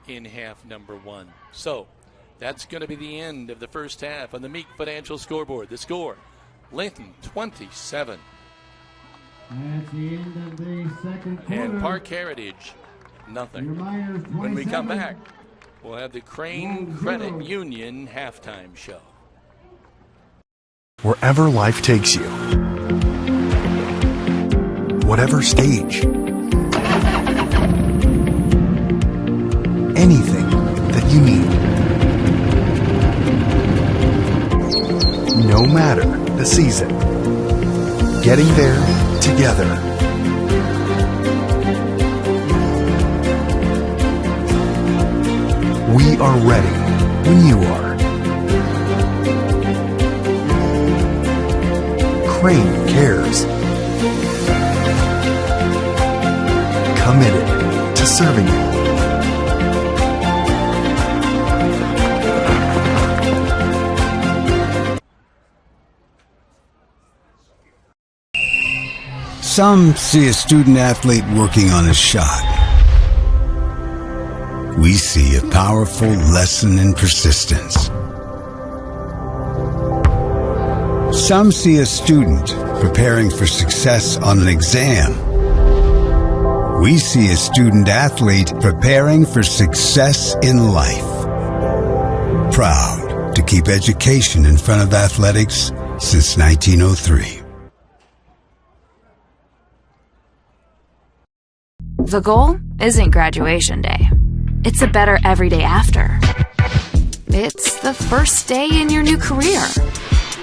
in half number 1. So that's going to be the end of the first half on the Meek Financial scoreboard. The score, Linton 27. That's the end of the second quarter. And Parke Heritage, nothing. When we come back, we'll have the Crane Credit Union halftime show. Wherever life takes you, whatever stage, anything that you need, no matter the season, getting there together. We are ready when you are. Crane cares. Committed to serving you. Some see a student athlete working on a shot. We see a powerful lesson in persistence. Some see a student preparing for success on an exam. We see a student athlete preparing for success in life. Proud to keep education in front of athletics since 1903. The goal isn't graduation day. It's a better every day after. It's the first day in your new career.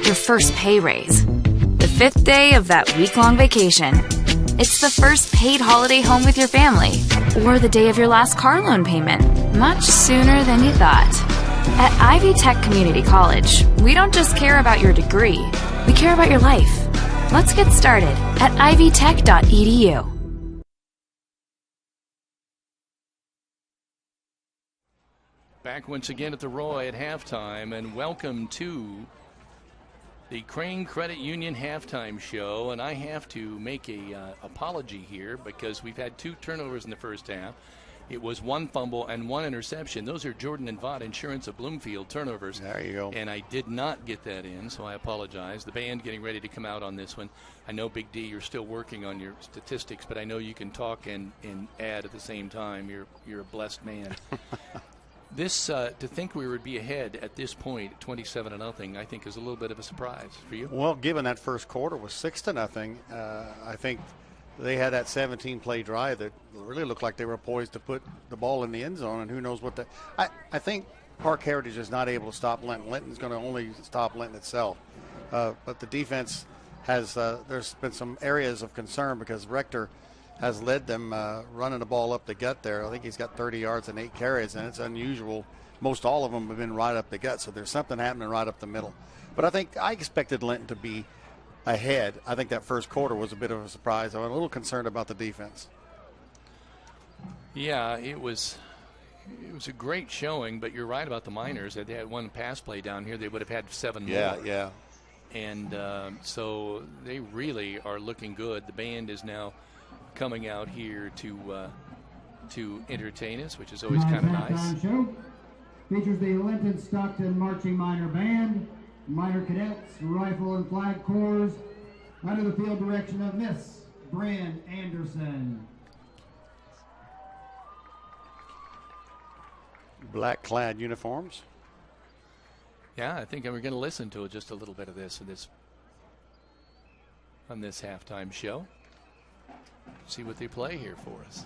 Your first pay raise. The 5th day of that week-long vacation. It's the first paid holiday home with your family. Or the day of your last car loan payment. Much sooner than you thought. At Ivy Tech Community College, we don't just care about your degree. We care about your life. Let's get started at ivytech.edu. Back once again at the Roy at halftime, and welcome to the Crane Credit Union halftime show. And I have to make a apology here because we've had 2 turnovers in the first half. It was 1 fumble and 1 interception. Those are Jordan and Vaught Insurance of Bloomfield turnovers. There you go. And I did not get that in, so I apologize. The band getting ready to come out on this one. I know, Big D, you're still working on your statistics, but I know you can talk and add at the same time. You're a blessed man. This, to think we would be ahead at this point, 27-0, I think is a little bit of a surprise for you. Well, given that first quarter was 6-0, I think they had that 17-play drive that really looked like they were poised to put the ball in the end zone, and who knows what the – I think Parke Heritage is not able to stop Linton. Linton's going to only stop Linton itself. But the defense has there's been some areas of concern because Rector has led them running the ball up the gut there. I think he's got 30 yards and 8 carries, and it's unusual. Most all of them have been right up the gut, so there's something happening right up the middle. But I expected Linton to be ahead. I think that first quarter was a bit of a surprise. I'm a little concerned about the defense. Yeah, it was a great showing, but you're right about the Miners. If they had 1 pass play down here, they would have had 7 more. Yeah. And so they really are looking good. The band is now coming out here to entertain us, which is always kind of nice. Show features the Linton Stockton Marching Minor Band, Minor Cadets, Rifle and Flag Corps, Under the field direction of Miss Bryn Anderson. Black-clad uniforms. Yeah, I think we're going to listen to just a little bit of this on this halftime show. See what they play here for us.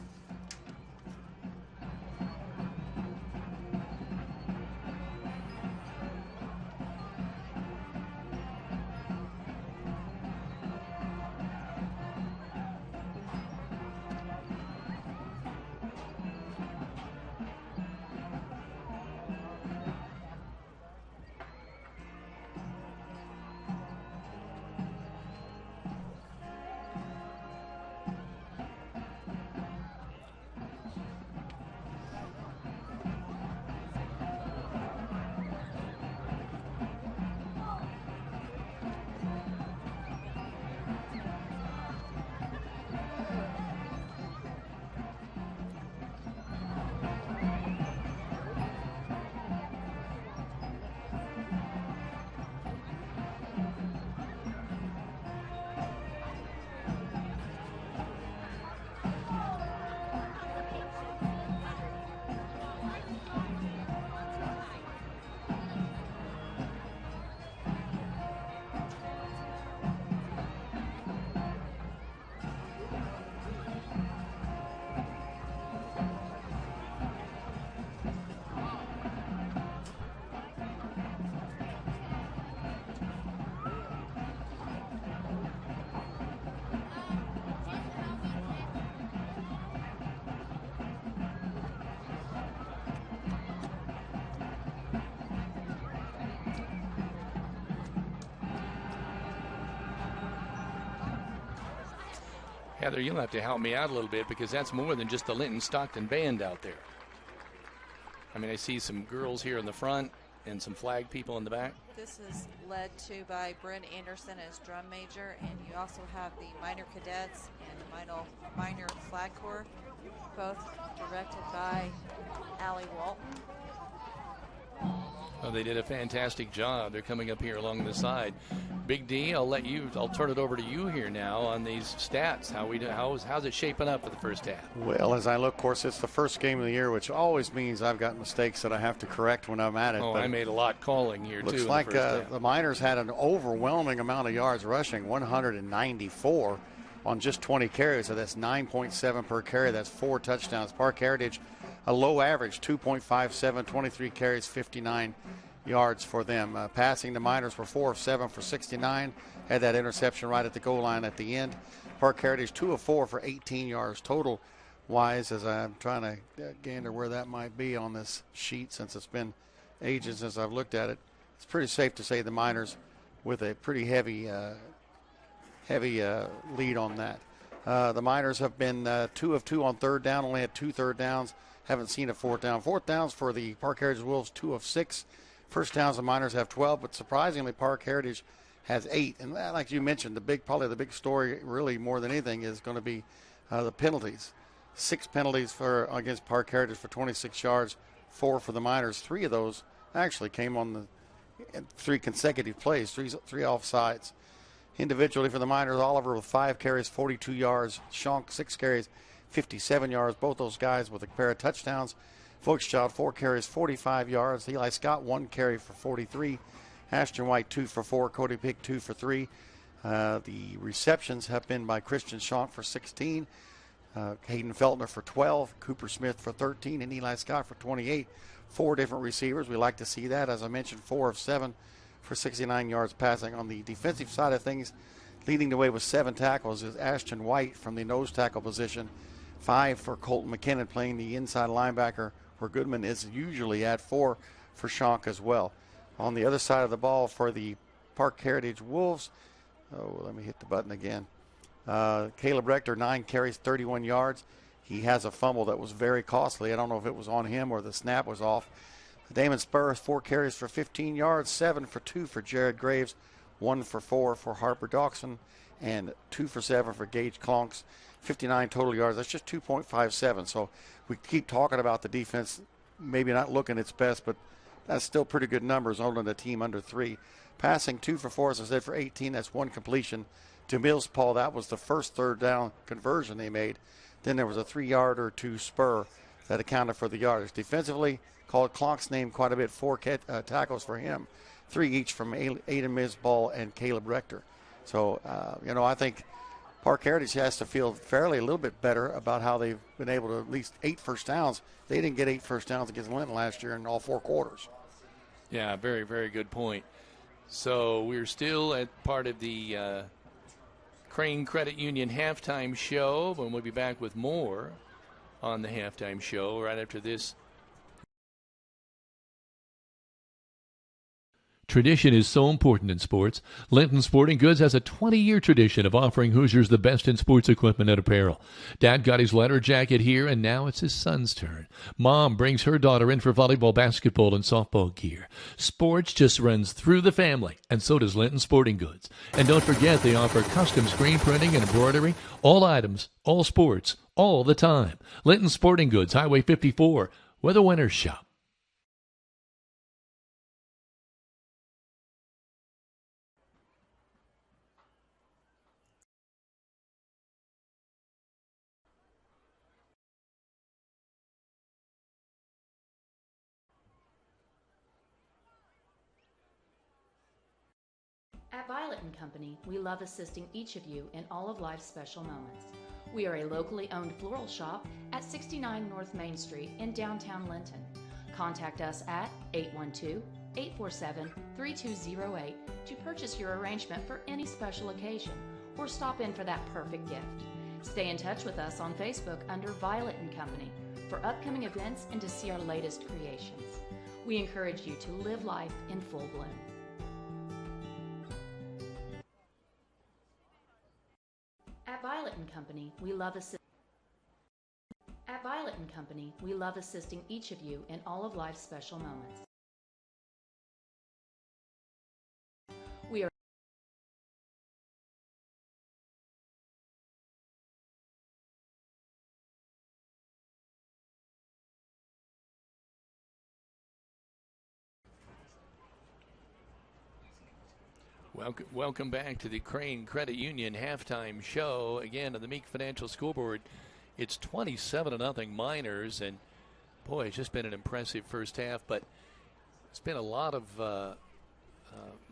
Heather, you'll have to help me out a little bit because that's more than just the Linton Stockton band out there. I mean, I see some girls here in the front and some flag people in the back. This is led to by Bryn Anderson as drum major, and you also have the minor cadets and the minor flag corps, both directed by Allie Walton. Well, they did a fantastic job. They're coming up here along the side. Big D, I'll turn it over to you here now on these stats. How's it shaping up for the first half? Well, as I look, of course, it's the first game of the year, which always means I've got mistakes that I have to correct when I'm at it. Oh, but I made a lot calling here, looks too. Looks like the Miners had an overwhelming amount of yards rushing, 194 on just 20 carries. So that's 9.7 per carry. That's 4 touchdowns. Parke Heritage, a low average, 2.57, 23 carries, 59 yards for them. Passing, the Miners were 4 of 7 for 69. Had that interception right at the goal line at the end. Parke Heritage 2 of 4 for 18 yards total wise, as I'm trying to gander where that might be on this sheet since it's been ages since I've looked at it. It's pretty safe to say the Miners with a pretty heavy lead on that. The Miners have been 2 of 2 on third down, only had 2 third downs. Haven't seen a fourth down. Fourth downs for the Parke Heritage Wolves, 2 of 6. First downs, the Miners have 12, but surprisingly, Parke Heritage has 8. And like you mentioned, probably the big story, really more than anything, is going to be the penalties. 6 penalties against Parke Heritage for 26 yards, 4 for the Miners. 3 of those actually came on the 3 consecutive plays, 3 offsides. Individually for the Miners, Oliver with 5 carries, 42 yards. Schonk, 6 carries, 57 yards. Both those guys with a pair of touchdowns. Volkschild, 4 carries, 45 yards. Eli Scott, 1 carry for 43. Ashton White, 2 for 4. Cody Pick, 2 for 3. The receptions have been by Christian Schonk for 16. Hayden Feltner for 12. Cooper Smith for 13. And Eli Scott for 28. 4 different receivers. We like to see that. As I mentioned, 4 of 7 for 69 yards passing. On the defensive side of things, leading the way with 7 tackles is Ashton White from the nose tackle position. 5 for Colton McKinnon playing the inside linebacker, where Goodman is usually at. 4 for Schonk as well. On the other side of the ball for the Parke Heritage Wolves, let me hit the button again. Caleb Rector, 9 carries, 31 yards. He has a fumble that was very costly. I don't know if it was on him or the snap was off. Damon Spur, 4 carries for 15 yards, 7 for 2 for Jared Graves, 1 for 4 for Harper Dawson, and 2 for 7 for Gage Clonks. 59 total yards. That's just 2.57. So we keep talking about the defense maybe not looking its best, but that's still pretty good numbers holding the team under 3. Passing 2 for 4, as I said, for 18. That's 1 completion, to Mills, Paul, that was the first third down conversion they made. Then there was a 3-yard or 2 spur that accounted for the yardage. Defensively, called Clonk's name quite a bit, 4 tackles for him, 3 each from Aiden Mizball and Caleb Rector. So, I think Parke Heritage has to feel fairly a little bit better about how they've been able to at least 8 first downs. They didn't get 8 first downs against Linton last year in all 4 quarters. Yeah, very, very good point. So we're still at part of the Crane Credit Union halftime show, and we'll be back with more on the halftime show right after this. Tradition is so important in sports. Linton Sporting Goods has a 20-year tradition of offering Hoosiers the best in sports equipment and apparel. Dad got his letter jacket here, and now it's his son's turn. Mom brings her daughter in for volleyball, basketball, and softball gear. Sports just runs through the family, and so does Linton Sporting Goods. And don't forget, they offer custom screen printing and embroidery, all items, all sports, all the time. Linton Sporting Goods, Highway 54, where the winners shop. At Violet & Company, we love assisting each of you in all of life's special moments. We are a locally owned floral shop at 69 North Main Street in downtown Linton. Contact us at 812-847-3208 to purchase your arrangement for any special occasion or stop in for that perfect gift. Stay in touch with us on Facebook under Violet & Company for upcoming events and to see our latest creations. We encourage you to live life in full bloom. At Violet & Company, we love assisting each of you in all of life's special moments. We are Welcome back to the Crane Credit Union halftime show. Again, on the Meek Financial Scoreboard, it's 27-0 Miners, and boy, it's just been an impressive first half. But it's been a lot of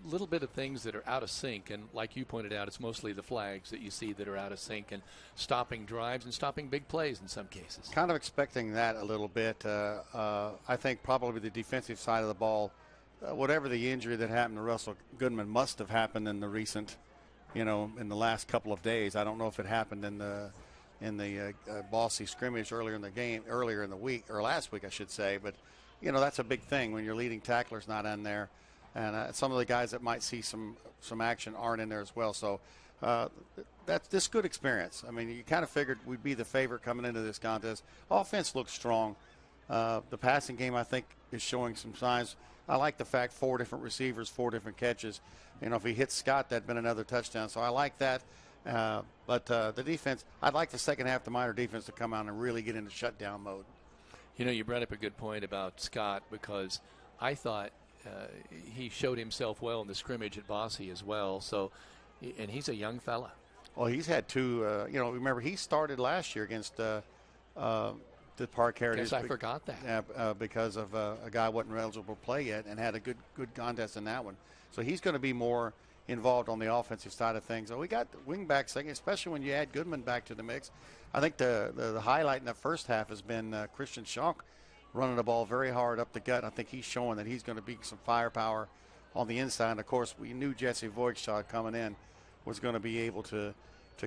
little bit of things that are out of sync, and like you pointed out, it's mostly the flags that you see that are out of sync and stopping drives and stopping big plays in some cases. Kind of expecting that a little bit. I think probably the defensive side of the ball. Whatever the injury that happened to Russell Goodman must have happened in the recent, in the last couple of days. I don't know if it happened in the Bossy scrimmage earlier in the week, or last week, I should say. But, that's a big thing when your leading tackler's not in there. And some of the guys that might see some action aren't in there as well. So that's this good experience. I mean, you kind of figured we'd be the favorite coming into this contest. Offense looks strong. The passing game, I think, is showing some signs. I like the fact 4 different receivers, 4 different catches. If he hits Scott, that'd been another touchdown. So I like that. But the defense, I'd like the second half, the Miner defense, to come out and really get into shutdown mode. You brought up a good point about Scott, because I thought he showed himself well in the scrimmage at Bossy as well. So, and he's a young fella. Well, he's had 2. Remember he started last year against the Parke Heritage. Guess I forgot that. Because of a guy wasn't eligible to play yet, and had a good contest in that one. So he's going to be more involved on the offensive side of things. So we got wing-back second, especially when you add Goodman back to the mix. I think the highlight in the first half has been Christian Schunk running the ball very hard up the gut. I think he's showing that he's going to be some firepower on the inside. And of course, we knew Jesse Voigtshad coming in was going to be able to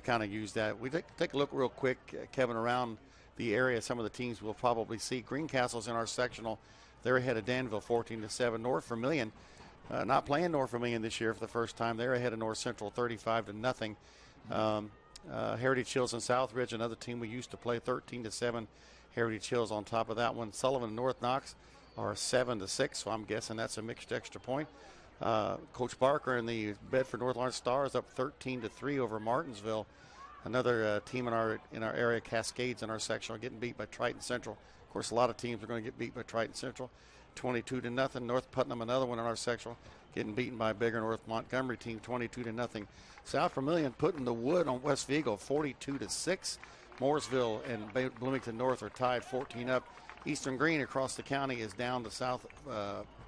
kind of use that. We take a look real quick, Kevin, around the area. Some of the teams we'll probably see. Greencastle's in our sectional. They're ahead of Danville 14-7. North Vermilion, not playing North Vermilion this year for the first time. They're ahead of North Central 35-0. Heritage Hills and Southridge, another team we used to play, 13-7. Heritage Hills on top of that one. Sullivan and North Knox are 7-6, so I'm guessing that's a mixed extra point. Coach Barker and the Bedford North Lawrence Stars up 13-3 over Martinsville. Another team in our area, Cascades, in our section, are getting beat by Triton Central. Of course, a lot of teams are going to get beat by Triton Central. 22-0. North Putnam, another one in our sectional, getting beaten by a bigger North Montgomery team, 22-0. South Vermilion putting the wood on West Vigo, 42-6. Mooresville and Bloomington North are tied 14 up. Eastern Green across the county is down to South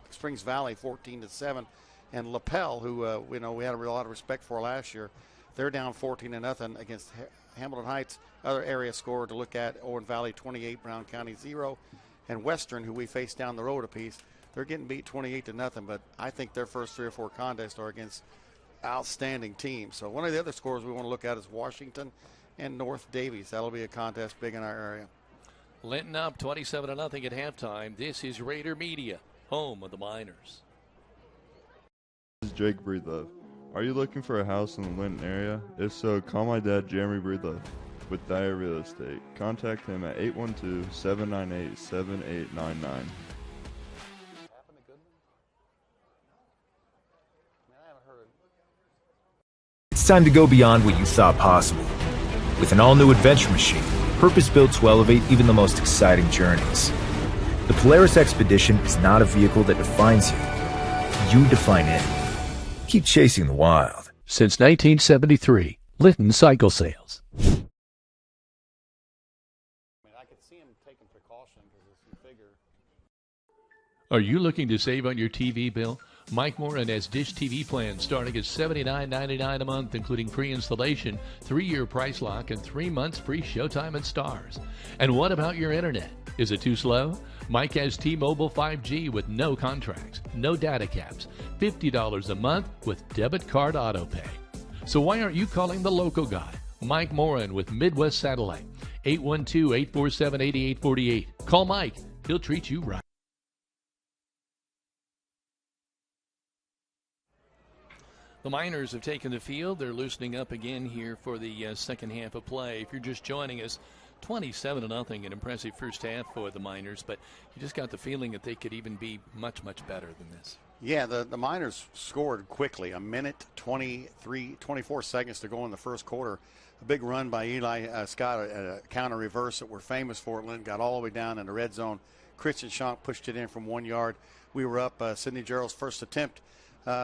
Springs Valley, 14-7. And LaPel, who we had a lot of respect for last year, they're down 14-0 against Hamilton Heights. Other area score to look at: Owen Valley 28, Brown County 0, and Western, who we face down the road a piece, they're getting beat 28-0. But I think their first 3 or 4 contests are against outstanding teams. So one of the other scores we want to look at is Washington and North Davies. That'll be a contest big in our area. Linton up 27-0 at halftime. This is Rader Media, home of the Miners. This is Jake Breedlove. Are you looking for a house in the Linton area? If so, call my dad, Jeremy Breedlove, with Dyer Real Estate. Contact him at 812-798-7899. It's time to go beyond what you thought possible. With an all-new adventure machine, purpose-built to elevate even the most exciting journeys. The Polaris Expedition is not a vehicle that defines you. You define it. Keep chasing the wild. Since 1973, Linton Cycle Sales. Are you looking to save on your TV bill? Mike Moran has Dish TV plans starting at $79.99 a month, including free installation, 3-year price lock, and 3 months free Showtime and Stars. And what about your internet? Is it too slow? Mike has T-Mobile 5G with no contracts, no data caps, $50 a month with debit card auto pay. So why aren't you calling the local guy? Mike Moran with Midwest Satellite, 812-847-8848. Call Mike. He'll treat you right. The Miners have taken the field. They're loosening up again here for the second half of play. If you're just joining us, 27-0, an impressive first half for the Miners, but you just got the feeling that they could even be much, much better than this. Yeah, the Miners scored quickly. 24 seconds to go in the first quarter. A big run by Eli Scott, a counter reverse that we're famous for. Linton got all the way down in the red zone. Christian Schonk pushed it in from 1 yard. We were up. Sidney Gerald's first attempt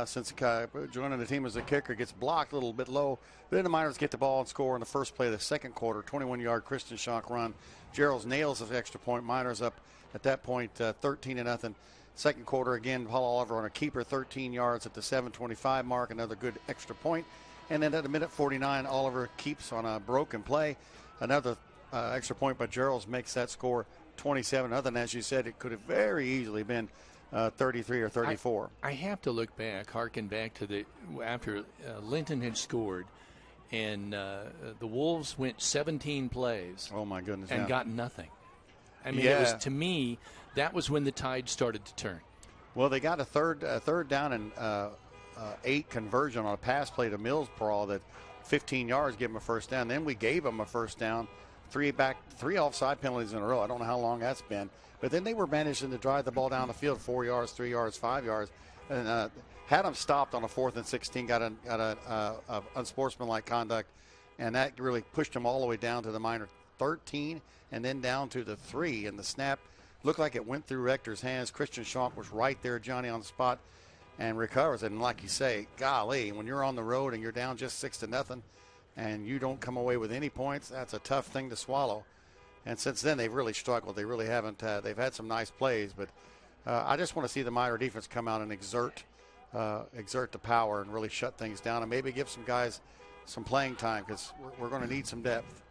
since joining the team as a kicker gets blocked a little bit low. But then the Miners get the ball and score in the first play of the second quarter. 21-yard Christian Schonk run. Gerald's nails the extra point. Miners up at that point 13-0. Second quarter again, Paul Oliver on a keeper, 13 yards at the 7:25 mark. Another good extra point. And then at a minute 49, Oliver keeps on a broken play. Another extra point by Gerald's makes that score 27. Other than, as you said, it could have very easily been 33 or 34. I have to look back, harken back to after Linton had scored, and the Wolves went 17 plays. Oh my goodness! And got nothing. I mean, it was, to me, that was when the tide started to turn. Well, they got a third down and 8 conversion on a pass play to Mills Paul that 15 yards gave them a first down. Then we gave them a first down, 3 offside penalties in a row. I don't know how long that's been. But then they were managing to drive the ball down the field 4 yards, 3 yards, 5 yards. And had them stopped on a 4th and 16, got a unsportsmanlike conduct. And that really pushed them all the way down to the Miner 13 and then down to the 3. And the snap looked like it went through Rector's hands. Christian Schonk was right there, Johnny, on the spot, and recovers. And like you say, golly, when you're on the road and you're down just 6-0 and you don't come away with any points, that's a tough thing to swallow. And since then, they've really struggled. They really haven't. They've had some nice plays, but I just want to see the Miner defense come out and exert the power and really shut things down and maybe give some guys some playing time because we're going to need some depth.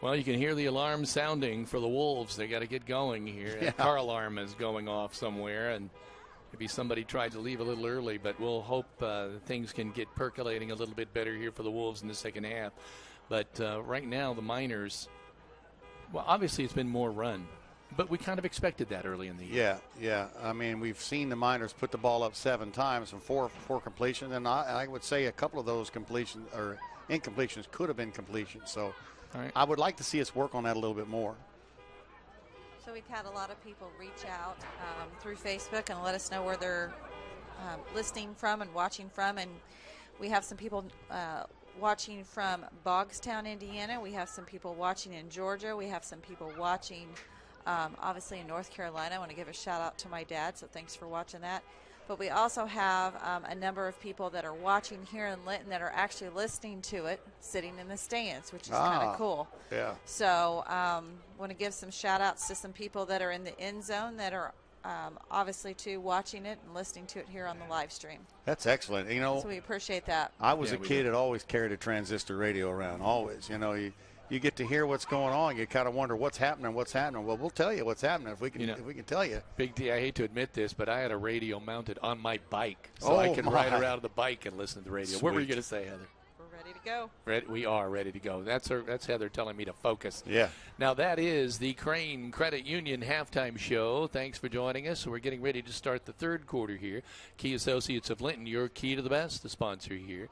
Well, you can hear the alarm sounding for the Wolves. They got to get going here. Yeah. That car alarm is going off somewhere, and maybe somebody tried to leave a little early, but we'll hope things can get percolating a little bit better here for the Wolves in the second half. But right now, the Miners, well, obviously it's been more run, but we kind of expected that early in the year. Yeah. I mean, we've seen the Miners put the ball up 7 times from four completions, and I would say a couple of those completions or incompletions could have been completions. So I would like to see us work on that a little bit more. So we've had a lot of people reach out through Facebook and let us know where they're listening from and watching from. And we have some people watching from Bogstown, Indiana. We have some people watching in Georgia. We have some people watching obviously in North Carolina. I want to give a shout out to my dad, so thanks for watching that. But we also have a number of people that are watching here in Linton that are actually listening to it, sitting in the stands, which is kind of cool. Yeah. So want to give some shout outs to some people that are in the end zone that are obviously too watching it and listening to it here on the live stream. That's excellent. You know, so we appreciate that. I was a kid that always carried a transistor radio around, always. You know, you get to hear what's going on. You kind of wonder what's happening. Well, we'll tell you what's happening if we can tell you. Big D, I hate to admit this, but I had a radio mounted on my bike, so I could ride around the bike and listen to the radio. Sweet. What were you going to say, Heather? We're ready to go. We are ready to go. That's Heather telling me to focus. Yeah. Now that is the Crane Credit Union halftime show. Thanks for joining us. We're getting ready to start the third quarter here. Key Associates of Linton, your key to the best, the sponsor here.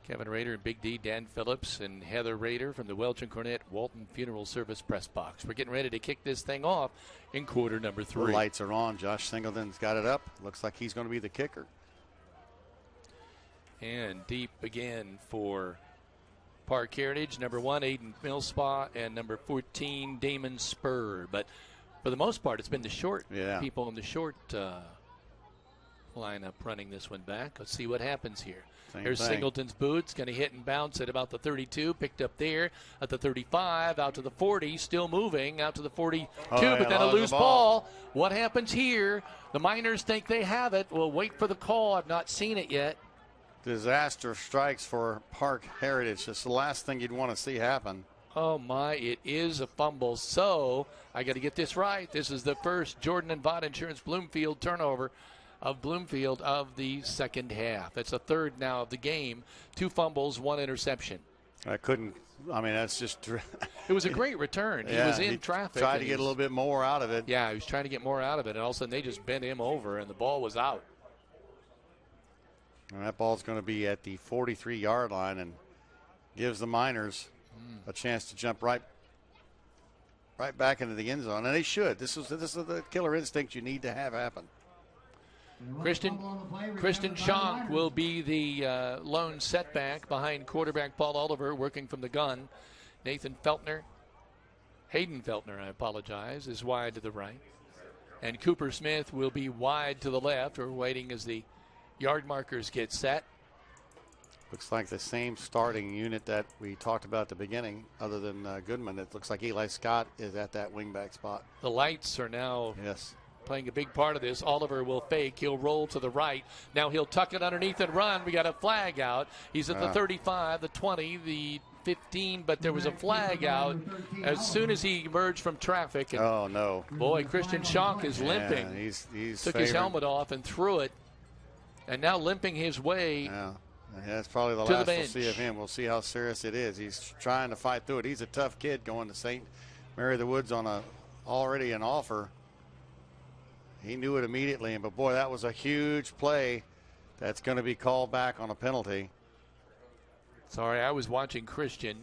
Kevin Rader and Big D, Dan Phillips, and Heather Rader from the Welch and Cornett Walton Funeral Service Press Box. We're getting ready to kick this thing off in quarter number 3. The lights are on. Josh Singleton's got it up. Looks like he's going to be the kicker. And deep again for Parke Heritage, number 1, Aiden Millspa, and number 14, Damon Spur. But for the most part, it's been the short people in the short lineup running this one back. Let's see what happens here. Here's Singleton's boots, going to hit and bounce at about the 32, picked up there at the 35, out to the 40, still moving, out to the 42, but then a loose ball. What happens here? The Miners think they have it. We'll wait for the call. I've not seen it yet. Disaster strikes for Parke Heritage. It's the last thing you'd want to see happen. Oh, my, it is a fumble. So I got to get this right. This is the first Jordan and Vaught Insurance Bloomfield turnover of Bloomfield of the second half. It's a third now of the game. 2 fumbles, 1 interception. That's just... It was a great return. He was in traffic. Tried to get a little bit more out of it. Yeah, he was trying to get more out of it, and all of a sudden they just bent him over, and the ball was out. And that ball's going to be at the 43-yard line and gives the Miners a chance to jump right back into the end zone. And they should. This is the killer instinct you need to have happen. Christian Schonk will be the lone setback behind quarterback Paul Oliver, working from the gun. Hayden Feltner, I apologize, is wide to the right. And Cooper Smith will be wide to the left. We're waiting as the yard markers get set. Looks like the same starting unit that we talked about at the beginning, other than Goodman. It looks like Eli Scott is at that wingback spot. The lights are now playing a big part of this. Oliver will fake. He'll roll to the right. Now he'll tuck it underneath and run. We got a flag out. He's at the 35, the 20, the 15, but there was a flag out as soon as he emerged from traffic. And oh, no. Boy, Christian Schonk is limping. Yeah, he's took his helmet off and threw it, and now limping his way. Yeah, that's probably the last we'll see of him. We'll see how serious it is. He's trying to fight through it. He's a tough kid going to St. Mary of the Woods on already an offer. He knew it immediately, but boy, that was a huge play that's going to be called back on a penalty. Sorry, I was watching Christian.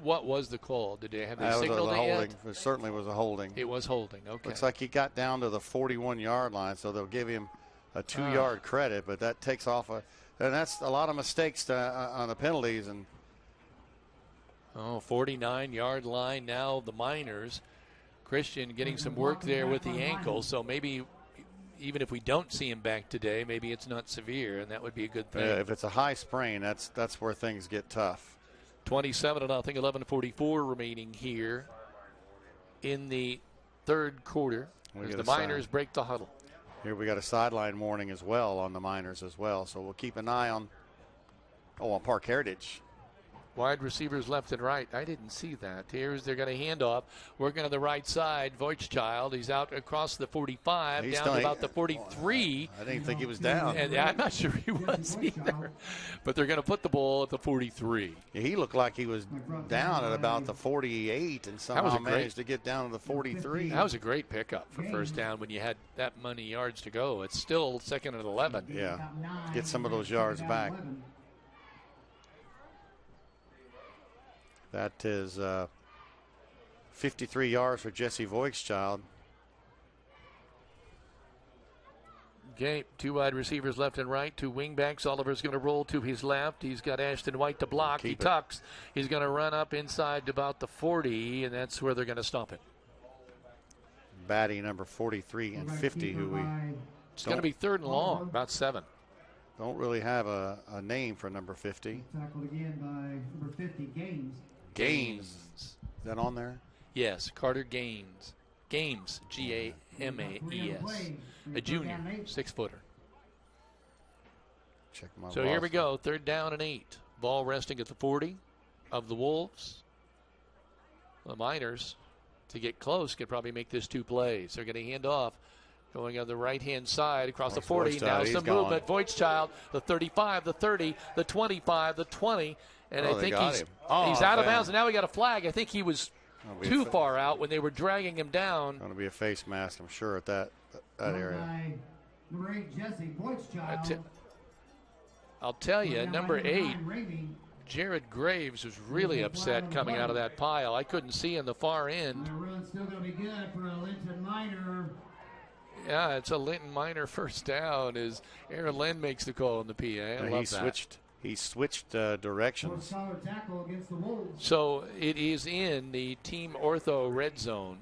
What was the call? Did they have they signaled it holding. yet? It certainly was a holding. It was holding, okay. Looks like he got down to the 41-yard line, so they'll give him a 2-yard credit, but that takes off and that's a lot of mistakes on the penalties. And 49-yard line now, the Miners. Christian getting some work there with the ankle, so maybe even if we don't see him back today, maybe it's not severe, and that would be a good thing. If it's a high sprain, that's where things get tough. 27-0, 11:44 remaining here in the third quarter as the Miners break the huddle. Here we got a sideline warning as well on the Miners as well, so we'll keep an eye on Parke Heritage. Wide receivers left and right. I didn't see that. Here's they're going to hand off. Working on the right side. Voigtchild. He's out across the 45, down to about the 43. I didn't think he was down. And I'm not sure he was either. But they're going to put the ball at the 43. Yeah, he looked like he was down at about the 48 and somehow managed to get down to the 43. That was a great pickup for first down when you had that many yards to go. It's still 2nd and 11. Yeah, get some of those yards back. That is 53 yards for Jesse Voigtchild. Okay, 2 wide receivers left and right, 2 wingbacks. Oliver's going to roll to his left. He's got Ashton White to block. He tucks. He's going to run up inside to about the 40, and that's where they're going to stop it. batting number 43 and 50, who we it's going to be 3rd and long, about 7. Don't really have a name for number 50. Tackled again by number 50, Gaines. Is that on there? Yes, Carter Gaines. Games, G-A-M-A-E-S. A junior, 6-footer. Check my So here we go, 3rd down and 8. Ball resting at the 40 of the Wolves. The Miners, to get close, could probably make this 2 plays. They're going to hand off. Going on the right-hand side across the 40. Now some movement. Voigtchild, the 35, the 30, the 25, the 20. And I think he's out of bounds. And now we got a flag. I think he was too far out when they were dragging him down. Going to be a face mask, I'm sure, at that area. Number 8, Jesse Voigtchild. I'll tell you, number 8, Jared Graves was really upset coming out of that pile. I couldn't see in the far end. The run's still going to be good for a Linton Miner. Yeah, it's a Linton Miner 1st down as Aaron Lynn makes the call on the PA. I love that. He switched directions. So it is in the team ortho red zone.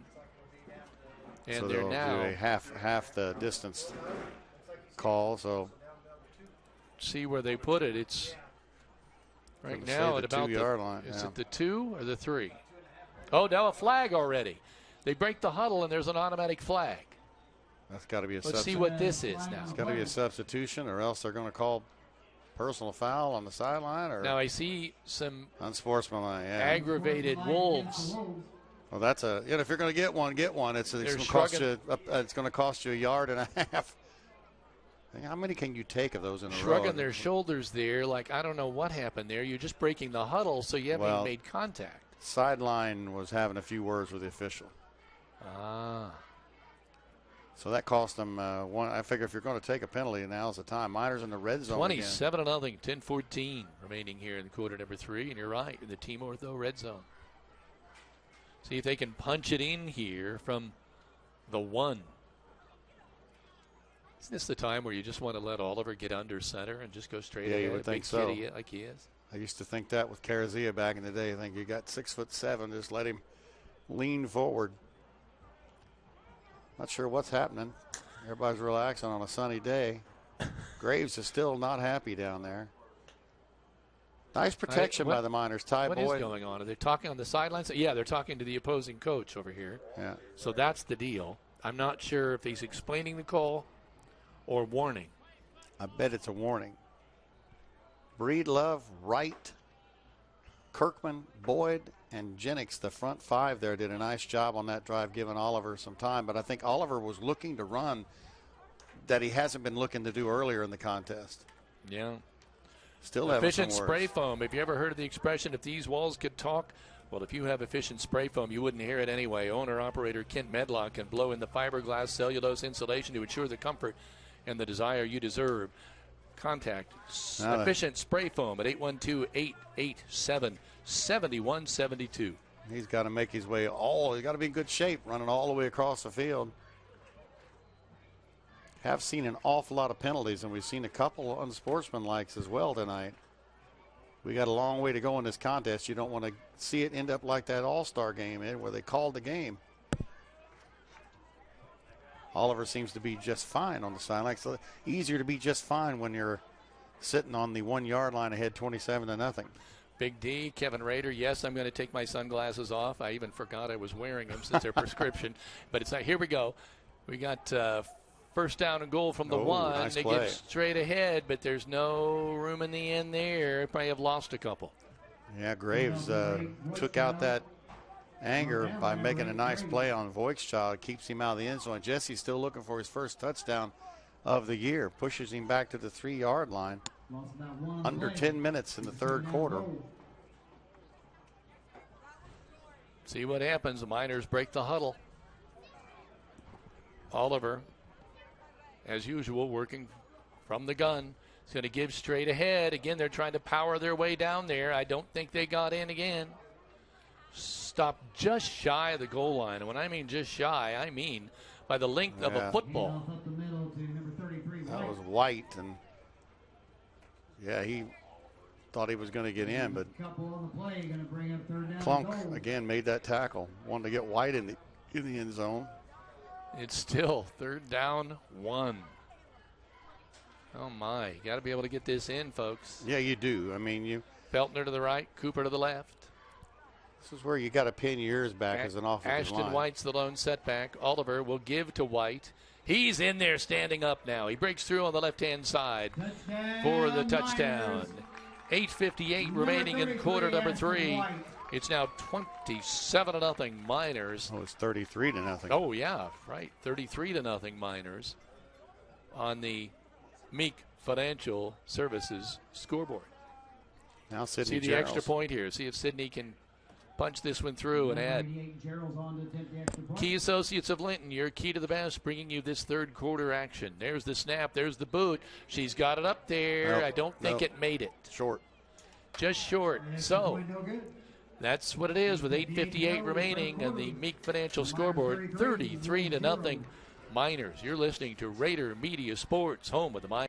And so they're now do a half the distance call. So see where they put it. It's right now at about the 2-yard line. Is it the 2 or the 3? Oh, now a flag already. They break the huddle and there's an automatic flag. That's got to be a Let's see what this is now. It's got to be a substitution, or else they're going to call personal foul on the sideline. Or now I see some unsportsmanlike, aggravated Wolves. Well, that's a if you're going to get one, get one. It's going to cost you a yard and a half. How many can you take of those in a row? Shrugging their shoulders there, like I don't know what happened there. You're just breaking the huddle, so you haven't made contact. Sideline was having a few words with the official. So that cost them one. I figure if you're going to take a penalty, now's the time. Miners in the red zone. 27-0, 10-14 remaining here in quarter number 3. And you're right, in the team ortho red zone. See if they can punch it in here from the 1. Isn't this the time where you just want to let Oliver get under center and just go straight ahead? Yeah, you would think big so. Kitty like he is. I used to think that with Carazia back in the day. I think you got 6'7", just let him lean forward. Not sure what's happening. Everybody's relaxing on a sunny day. Graves is still not happy down there. Nice protection by the Miners. Ty Boyd. What is going on? Are they talking on the sidelines? Yeah, they're talking to the opposing coach over here. Yeah. So that's the deal. I'm not sure if he's explaining the call or warning. I bet it's a warning. Breedlove, Wright, Kirkman, Boyd, and Jennings, the front 5 there, did a nice job on that drive, giving Oliver some time. But I think Oliver was looking to run that he hasn't been looking to do earlier in the contest. Yeah. Still having efficient some spray foam. Have you ever heard of the expression, if these walls could talk? Well, if you have efficient spray foam, you wouldn't hear it anyway. Owner-operator Kent Medlock can blow in the fiberglass cellulose insulation to ensure the comfort and the desire you deserve. Contact efficient spray foam at 812-887-7172. He's got to make his way he's got to be in good shape running all the way across the field. Have seen an awful lot of penalties, and we've seen a couple unsportsmanlikes as well tonight. We got a long way to go in this contest. You don't want to see it end up like that All-Star game where they called the game. Oliver seems to be just fine on the sideline. It's easier to be just fine when you're sitting on the 1 yard line ahead 27-0. Big D, Kevin Rader. Yes, I'm going to take my sunglasses off. I even forgot I was wearing them since they're prescription. But it's not. Here we go. We got first down and goal from the 1. Nice they play. get straight ahead, but there's no room in the end there. Probably have lost a couple. Yeah, Graves took out that anger by making a nice play on Voigtchild. Keeps him out of the end zone. Jesse's still looking for his first touchdown of the year. Pushes him back to the 3 yard line. Under 10 minutes in the third quarter. See what happens. The Miners break the huddle. Oliver, as usual, working from the gun. He's going to give straight ahead. Again, they're trying to power their way down there. I don't think they got in again. Stopped just shy of the goal line. And when I mean just shy, I mean by the length of a football. That was White, and he thought he was going to get in, but Clunk again made that tackle. Wanted to get White in the end zone. It's still 3rd down 1. Oh, my. You got to be able to get this in, folks. Yeah, you do. I mean, Feltner to the right, Cooper to the left. This is where you got to pin your ears back as an offensive line. Ashton White's the lone setback. Oliver will give to White. He's in there standing up now. He breaks through on the left-hand side for the touchdown. 8:58 remaining in quarter number 3. It's now 27-0 Miners. Oh, it's 33-0. Oh, yeah, right. 33-0 Miners on the Meek Financial Services scoreboard. Now Sidney See the extra point here. See if Sidney can punch this one through and add. Key Associates of Linton, your key to the best, bringing you this 3rd quarter action. There's the snap. There's the boot. She's got it up there. Nope, I don't think it made it. Short. Just short. So that's what it is with 8:58 remaining on the Meek Financial scoreboard. 33-0 Miners. You're listening to Rader Media Sports, home of the Miners.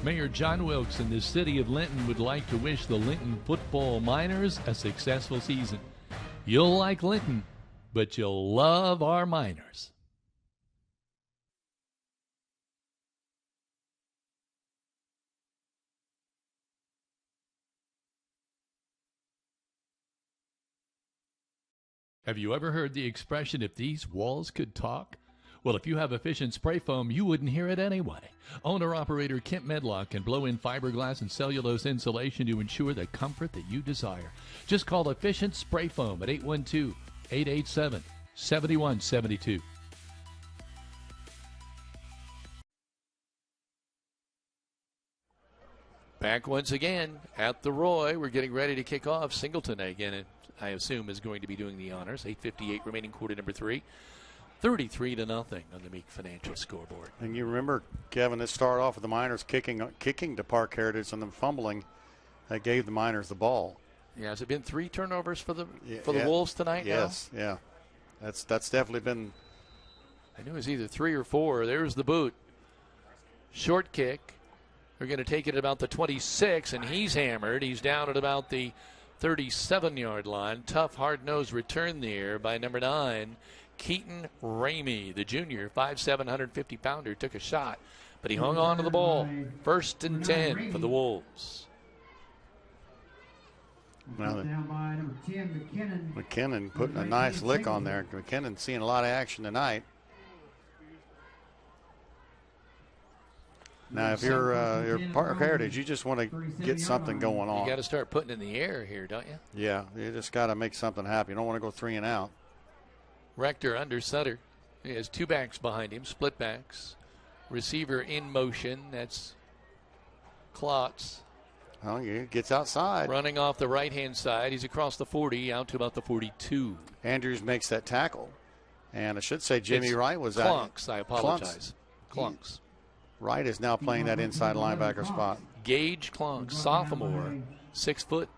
Mayor John Wilkes in the city of Linton would like to wish the Linton football Miners a successful season. You'll like Linton, but you'll love our Miners. Have you ever heard the expression, if these walls could talk? Well, if you have efficient spray foam, you wouldn't hear it anyway. Owner-operator Kent Medlock can blow in fiberglass and cellulose insulation to ensure the comfort that you desire. Just call Efficient Spray Foam at 812-887-7172. Back once again at the Roy. We're getting ready to kick off. Singleton again, I assume, is going to be doing the honors. 8:58 remaining quarter number 3. 33-0 on the Meek Financial scoreboard. And you remember, Kevin, it started off with the Miners kicking to Parke Heritage and then fumbling. That gave the Miners the ball. Yeah, has it been 3 turnovers for the Wolves tonight? Yes, now? yeah. That's definitely been. I knew it was either 3 or 4. There's the boot. Short kick. They're going to take it at about the 26, and he's hammered. He's down at about the 37-yard line. Tough, hard-nosed return there by number 9. Keaton Ramey, the junior, 5'7", 150-pounder, took a shot, but he hung on to the ball. 1st and 10 for the Wolves. Now McKinnon putting a nice lick on there. McKinnon seeing a lot of action tonight. Now, if you're Parke Heritage, you just want to get something going on. You got to start putting in the air here, don't you? Yeah, you just got to make something happen. You don't want to go 3 and out. Rector under Sutter. He has 2 backs behind him, split backs. Receiver in motion. That's Klotz. Oh, he gets outside. Running off the right-hand side. He's across the 40, out to about the 42. Andrews makes that tackle. And I should say Jimmy Wright was Clunks, I apologize. Clunks. Wright is now playing that inside linebacker spot. Gage Clunks, sophomore, 6 foot.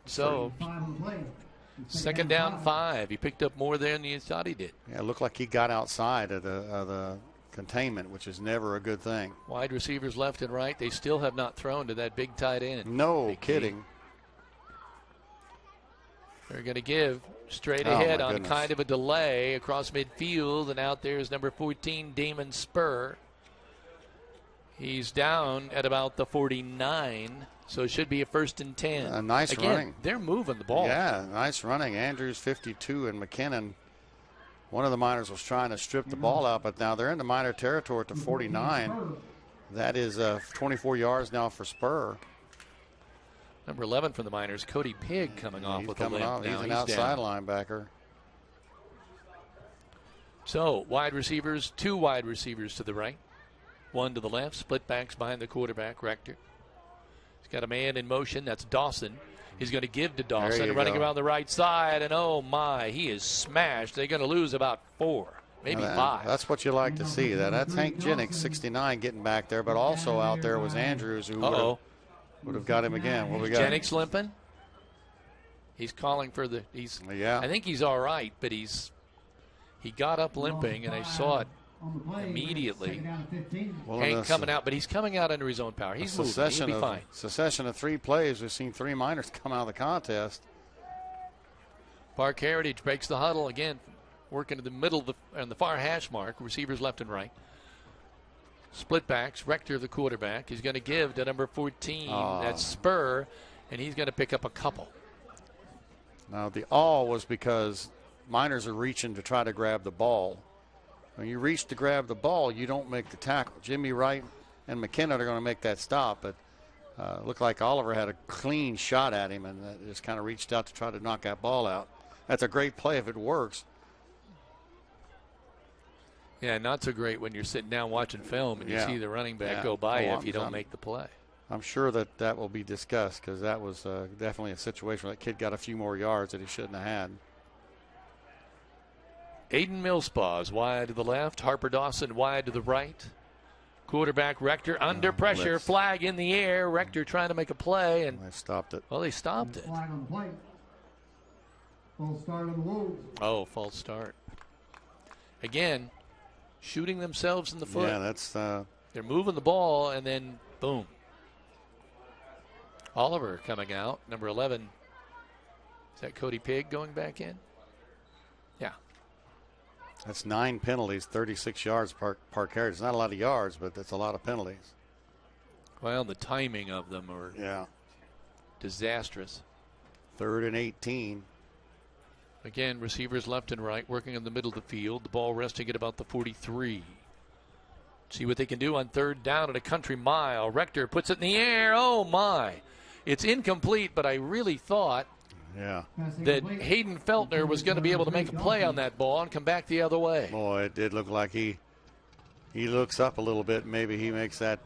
So, 2nd down 5. He picked up more there than you thought he did. Yeah, it looked like he got outside of the containment, which is never a good thing. Wide receivers left and right. They still have not thrown to that big tight end. No kidding. They're going to give straight ahead on kind of a delay across midfield, and out there is number 14, Damon Spur. He's down at about the 49, so it should be a 1st and 10. A nice running. They're moving the ball. Yeah, nice running. Andrews 52 and McKinnon. One of the Miners was trying to strip the ball out, but now they're in the Miner territory at the 49. That is 24 yards now for Spur. Number 11 for the Miners, Cody Pigg, coming off with a limp. He's an outside linebacker. So, wide receivers, 2 wide receivers to the right, 1 to the left, split backs behind the quarterback, Rector. He's got a man in motion, that's Dawson. He's going to give to Dawson, running around the right side, and oh my, he is smashed. They're going to lose about 4, maybe 5. That's what you like to see. That's Hank Jennings, 69, getting back there, but also out there was Andrews, who would have got him again. What we got? Jennings limping. He's calling for the. I think he's all right, but he got up limping, and I saw it immediately. Hank coming out, but he's coming out under his own power. He's moving. He'll be fine. Succession of 3 plays. We've seen 3 Miners come out of the contest. Parke Heritage breaks the huddle again, working in the middle on the far hash mark, receivers left and right. Split backs, Rector the quarterback. He's going to give to number 14, that's Spur, and he's going to pick up a couple. Now, the all was because Miners are reaching to try to grab the ball. When you reach to grab the ball, you don't make the tackle. Jimmy Wright and McKenna are going to make that stop, but looked like Oliver had a clean shot at him and just kind of reached out to try to knock that ball out. That's a great play if it works. Yeah, not so great when you're sitting down watching film and you see the running back go by you if you don't make the play. I'm sure that will be discussed because that was definitely a situation where that kid got a few more yards that he shouldn't have had. Aiden Millspaws wide to the left. Harper Dawson wide to the right. Quarterback Rector under pressure. Blitz. Flag in the air. Rector trying to make a play. And they stopped it. Well, they stopped it. Flag on the play. False start on the Wolves. Oh, false start. Again, shooting themselves in the foot. Yeah, that's... They're moving the ball, and then boom. Oliver coming out. Number 11. Is that Cody Pigg going back in? Yeah. That's 9 penalties, 36 yards Parke Heritage. It's not a lot of yards, but that's a lot of penalties. Well, the timing of them are disastrous. 3rd and 18. Again, receivers left and right, working in the middle of the field. The ball resting at about the 43. See what they can do on 3rd down at a country mile. Rector puts it in the air. Oh, my. It's incomplete, but I really thought that Hayden Feltner was going to be able to make a play on that ball and come back the other way. Boy, it did look like he looks up a little bit. Maybe he makes that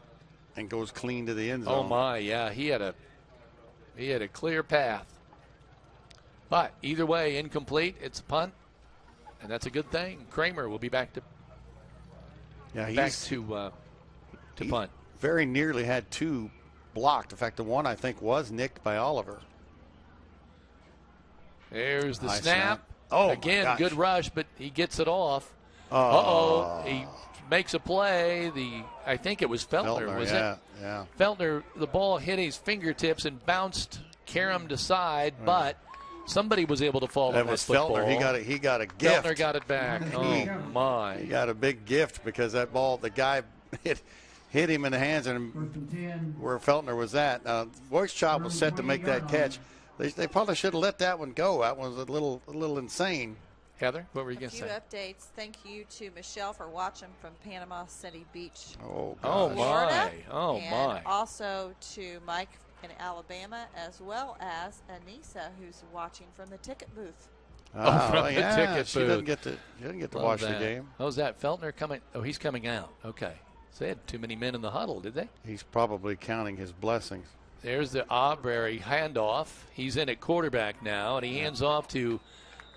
and goes clean to the end zone. Oh, my, yeah. He had a clear path. But either way, incomplete. It's a punt, and that's a good thing. Kramer will be back to punt. Very nearly had 2 blocked. In fact, the one I think was nicked by Oliver. There's the Nice snap. Oh, again, good rush, but he gets it off. He makes a play. I think it was Feltner, was it? Yeah. Feltner, the ball hit his fingertips and bounced caromed aside, but somebody was able to fall on that was football. Feltner. He got a gift. Feltner got it back. Oh, my. He got a big gift because that ball, the guy hit him in the hands and where Feltner was at. Voice-Child was set to make that catch. They probably should have let that one go. That one was a little insane. Heather, what were you going to say? A few updates. Thank you to Michelle for watching from Panama City Beach, Florida. my. And also to Mike in Alabama, as well as Anissa, who's watching from the ticket booth. From the ticket booth. She didn't get to watch the game. How's that? Feltner coming? Oh, he's coming out. Okay. So they had too many men in the huddle, did they? He's probably counting his blessings. There's the Aubrey handoff. He's in at quarterback now, and he hands off to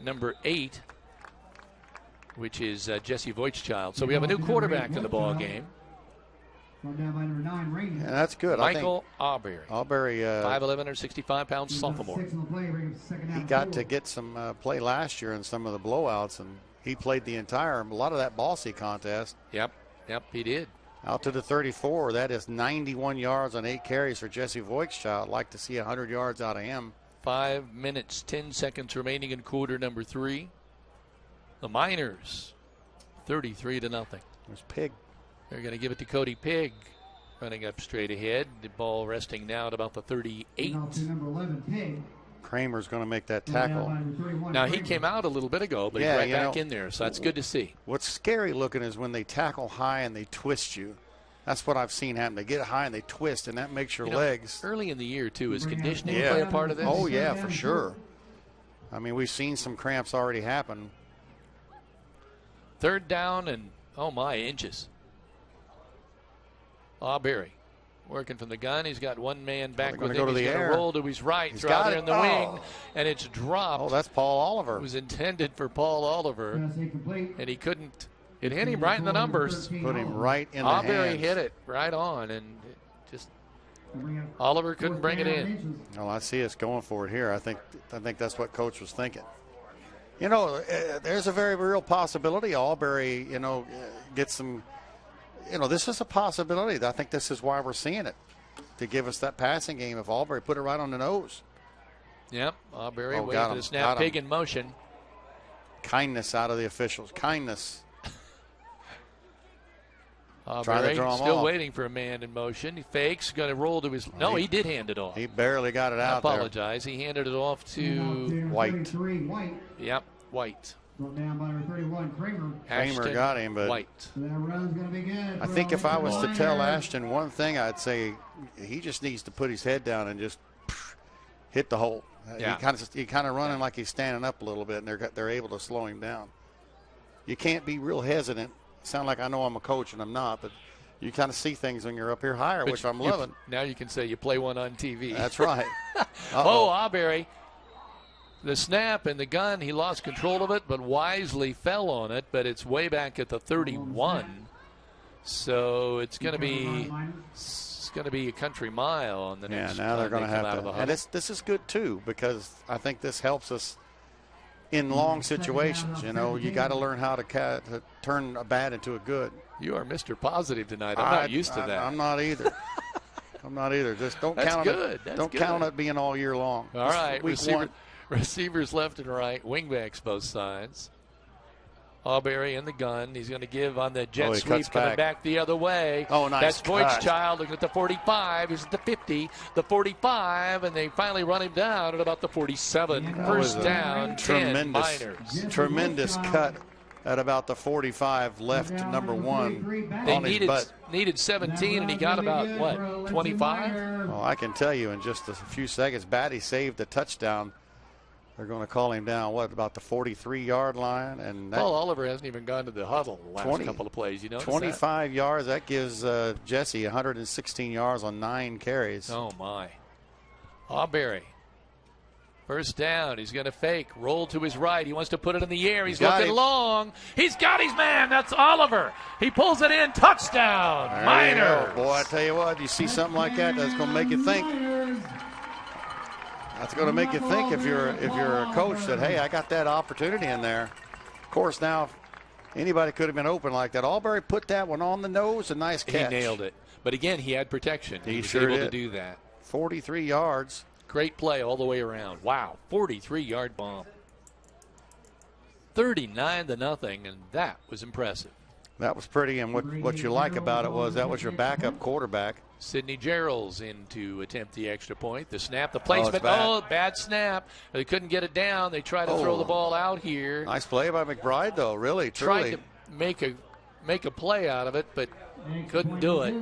number 8, which is Jesse Voight-Child. So we have a new quarterback in the ball game. Down by number 9, Rader. Yeah, that's good. Michael Aubrey. 5'11", or 65-pound sophomore. He got to get some play last year in some of the blowouts, and he played a lot of that Ball C contest. Yep, he did. Out to the 34. That is 91 yards on 8 carries for Jesse Voight-Child. Like to see 100 yards out of him. 5 minutes, 10 seconds remaining in quarter number 3. The Miners, 33-0. There's Pigg. They're going to give it to Cody Pigg, running up straight ahead. The ball resting now at about the 38. Now to number 11, Pigg. Kramer's going to make that tackle. Now, he came out a little bit ago, but he's right back in there, so that's good to see. What's scary looking is when they tackle high and they twist you. That's what I've seen happen. They get high and they twist, and that makes your legs. Early in the year, too, is conditioning play a part of this? Oh, yeah, for sure. I mean, we've seen some cramps already happen. 3rd down and, oh, my, inches. Aubrey working from the gun. He's got one man back with him. He's going to roll to his right, throw it in the wing, and it's dropped. Oh, that's Paul Oliver. It was intended for Paul Oliver, and he couldn't. It hit him right in the numbers. Put him right in the hands. Aubrey hit it right on, and Oliver couldn't bring it in. Well, I see us going for it here. I think that's what Coach was thinking. You know, there's a very real possibility Aubrey, gets some. This is a possibility. I think this is why we're seeing it, to give us that passing game if Aubrey put it right on the nose. Yep, Auberry Oh, waiting got for him, the snap. got him. Pig in motion. Kindness out of the officials. Kindness. Trying to Auberry draw him still off. waiting for a man in motion. He fakes, going to roll to his. No, he did hand it off. He barely got it out I apologize. He handed it off to White. 33, White. Yep, White. Brought down by number 31, Kramer. Kramer got him, but White. So that run's going to be good. I think if I was to tell Ashton one thing, I'd say he just needs to put his head down and just hit the hole. Yeah. He kind of running like he's standing up a little bit, and they're able to slow him down. You can't be real hesitant. Sound like I know I'm a coach, and I'm not, but you kind of see things when you're up here higher, But which I'm you- loving. Now you can say you play one on TV. That's right. Oh, Auberry. The snap and the gun, he lost control of it, but wisely fell on it, but it's way back at the 31. So it's going to be a country mile on the next. Yeah, now they're going to have out to. of the And huddle. this is good too, because I think this helps us in long situations. You know, you got to learn how to turn a bad into a good. You are Mr. Positive tonight. I'm not used to that. I'm not either. I'm not either. Just don't That's count on good. it. That's Don't good. count on it being all year long. All right, Week one. receivers left and right, wingbacks both sides. Auberry in the gun. He's going to give on the jet he sweep, cuts coming back. back the other way. Oh, nice That's Voigt's cut. child looking at the 45. He's at the 50, the 45, and they finally run him down at about the 47. That First was a down, 10 Miners. Tremendous cut at about the 45, left number one They on his butt. needed 17, and he got about, what, 25? Well, I can tell you in just a few seconds, Batty saved a touchdown. They're going to call him down, what, about the 43-yard line? And that Paul Oliver hasn't even gone to the huddle the last couple of plays. You know, 25 yards. That gives Jesse 116 yards on 9 carries. Oh, my. Auberry. First down. He's going to fake. Roll to his right. He wants to put it in the air. He's got looking him. long. He's got his man. That's Oliver. He pulls it in. Touchdown. There you Miners. go. Boy, I tell you what, you see something like that, that's going to make you think. That's going to make you think if you're a coach that, hey, I got that opportunity in there. Of course, now anybody could have been open like that. Auberry put that one on the nose. A nice catch. He nailed it. But again, he had protection. He was sure able did. to do that. 43 yards. Great play all the way around. Wow, 43-yard bomb. 39-0, and that was impressive. That was pretty, and what you like about it was that was your backup quarterback. Sidney Gerald's in to attempt the extra point. The snap, the placement. bad. Bad snap. They couldn't get it down. They tried to throw the ball out here. Nice play by McBride, though, really, truly. Tried to make a play out of it, but couldn't do it.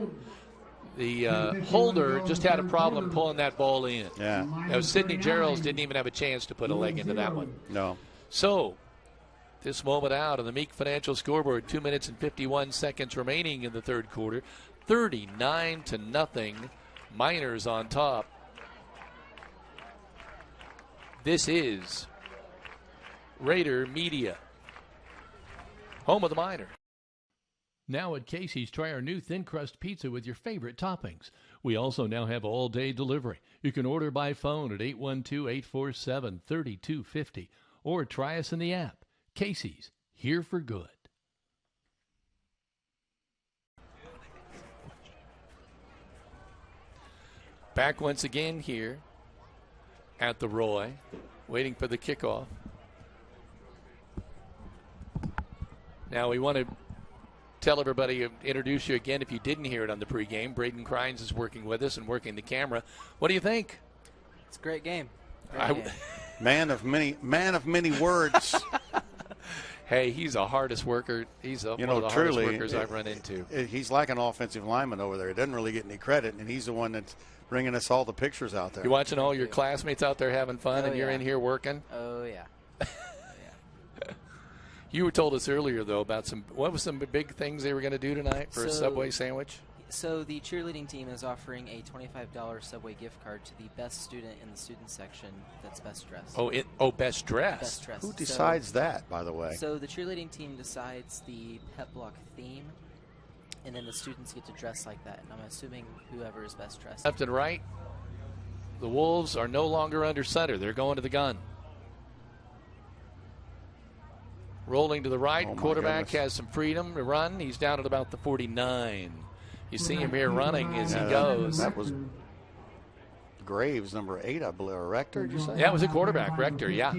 The holder just had a problem pulling that ball in. Yeah. Now, Sidney Gerald's didn't even have a chance to put a leg into that one. No. So, this moment out on the Meek Financial scoreboard, 2 minutes and 51 seconds remaining in the third quarter. 39-0, Miners on top. This is Rader Media, home of the Miners. Now at Casey's, try our new thin crust pizza with your favorite toppings. We also now have all-day delivery. You can order by phone at 812-847-3250 or try us in the app. Casey's, here for good. Back once again here at the Roy, waiting for the kickoff. Now we want to tell everybody, introduce you again if you didn't hear it on the pregame. Braden Crines is working with us and working the camera. What do you think? It's a great game. Man of many words. Hey, he's the hardest worker. He's one of the hardest workers I've run into. He's like an offensive lineman over there. He doesn't really get any credit, and he's the one that's bringing us all the pictures out there. You're watching all your classmates out there having fun, and you're in here working? Oh, yeah. You were told us earlier, though, about what was some big things they were going to do tonight for a Subway sandwich? So the cheerleading team is offering a $25 Subway gift card to the best student in the student section that's best dressed. Best dressed. Best dressed. Who decides that, by the way? So the cheerleading team decides the pep block theme, and then the students get to dress like that. And I'm assuming whoever is best dressed. Left and right, the Wolves are no longer under center. They're going to the gun. Rolling to the right, quarterback has some freedom to run. He's down at about the 49. You see him here running as he goes. That was Graves, number 8, I believe, or Rector, did you say? Yeah, it was a quarterback, Rector, yeah.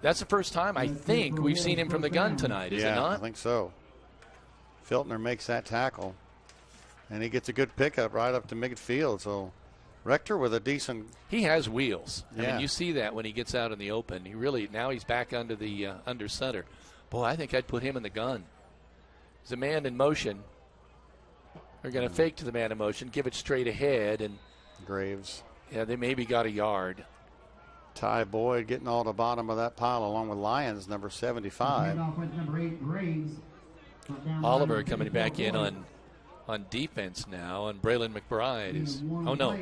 That's the first time I think we've seen him from the gun tonight, is it not? I think so. Filtner makes that tackle, and he gets a good pickup right up to midfield. So Rector with a decent. He has wheels. Yeah. I mean, you see that when he gets out in the open. He really, now he's back under the under center. Boy, I think I'd put him in the gun. He's a man in motion. They're going to fake to the man in motion, give it straight ahead, and Graves. Yeah, they maybe got a yard. Ty Boyd getting all the bottom of that pile along with Lyons, number 75. Number 8, Graves. Oliver coming back in on defense now, and Braylon McBride is, oh no,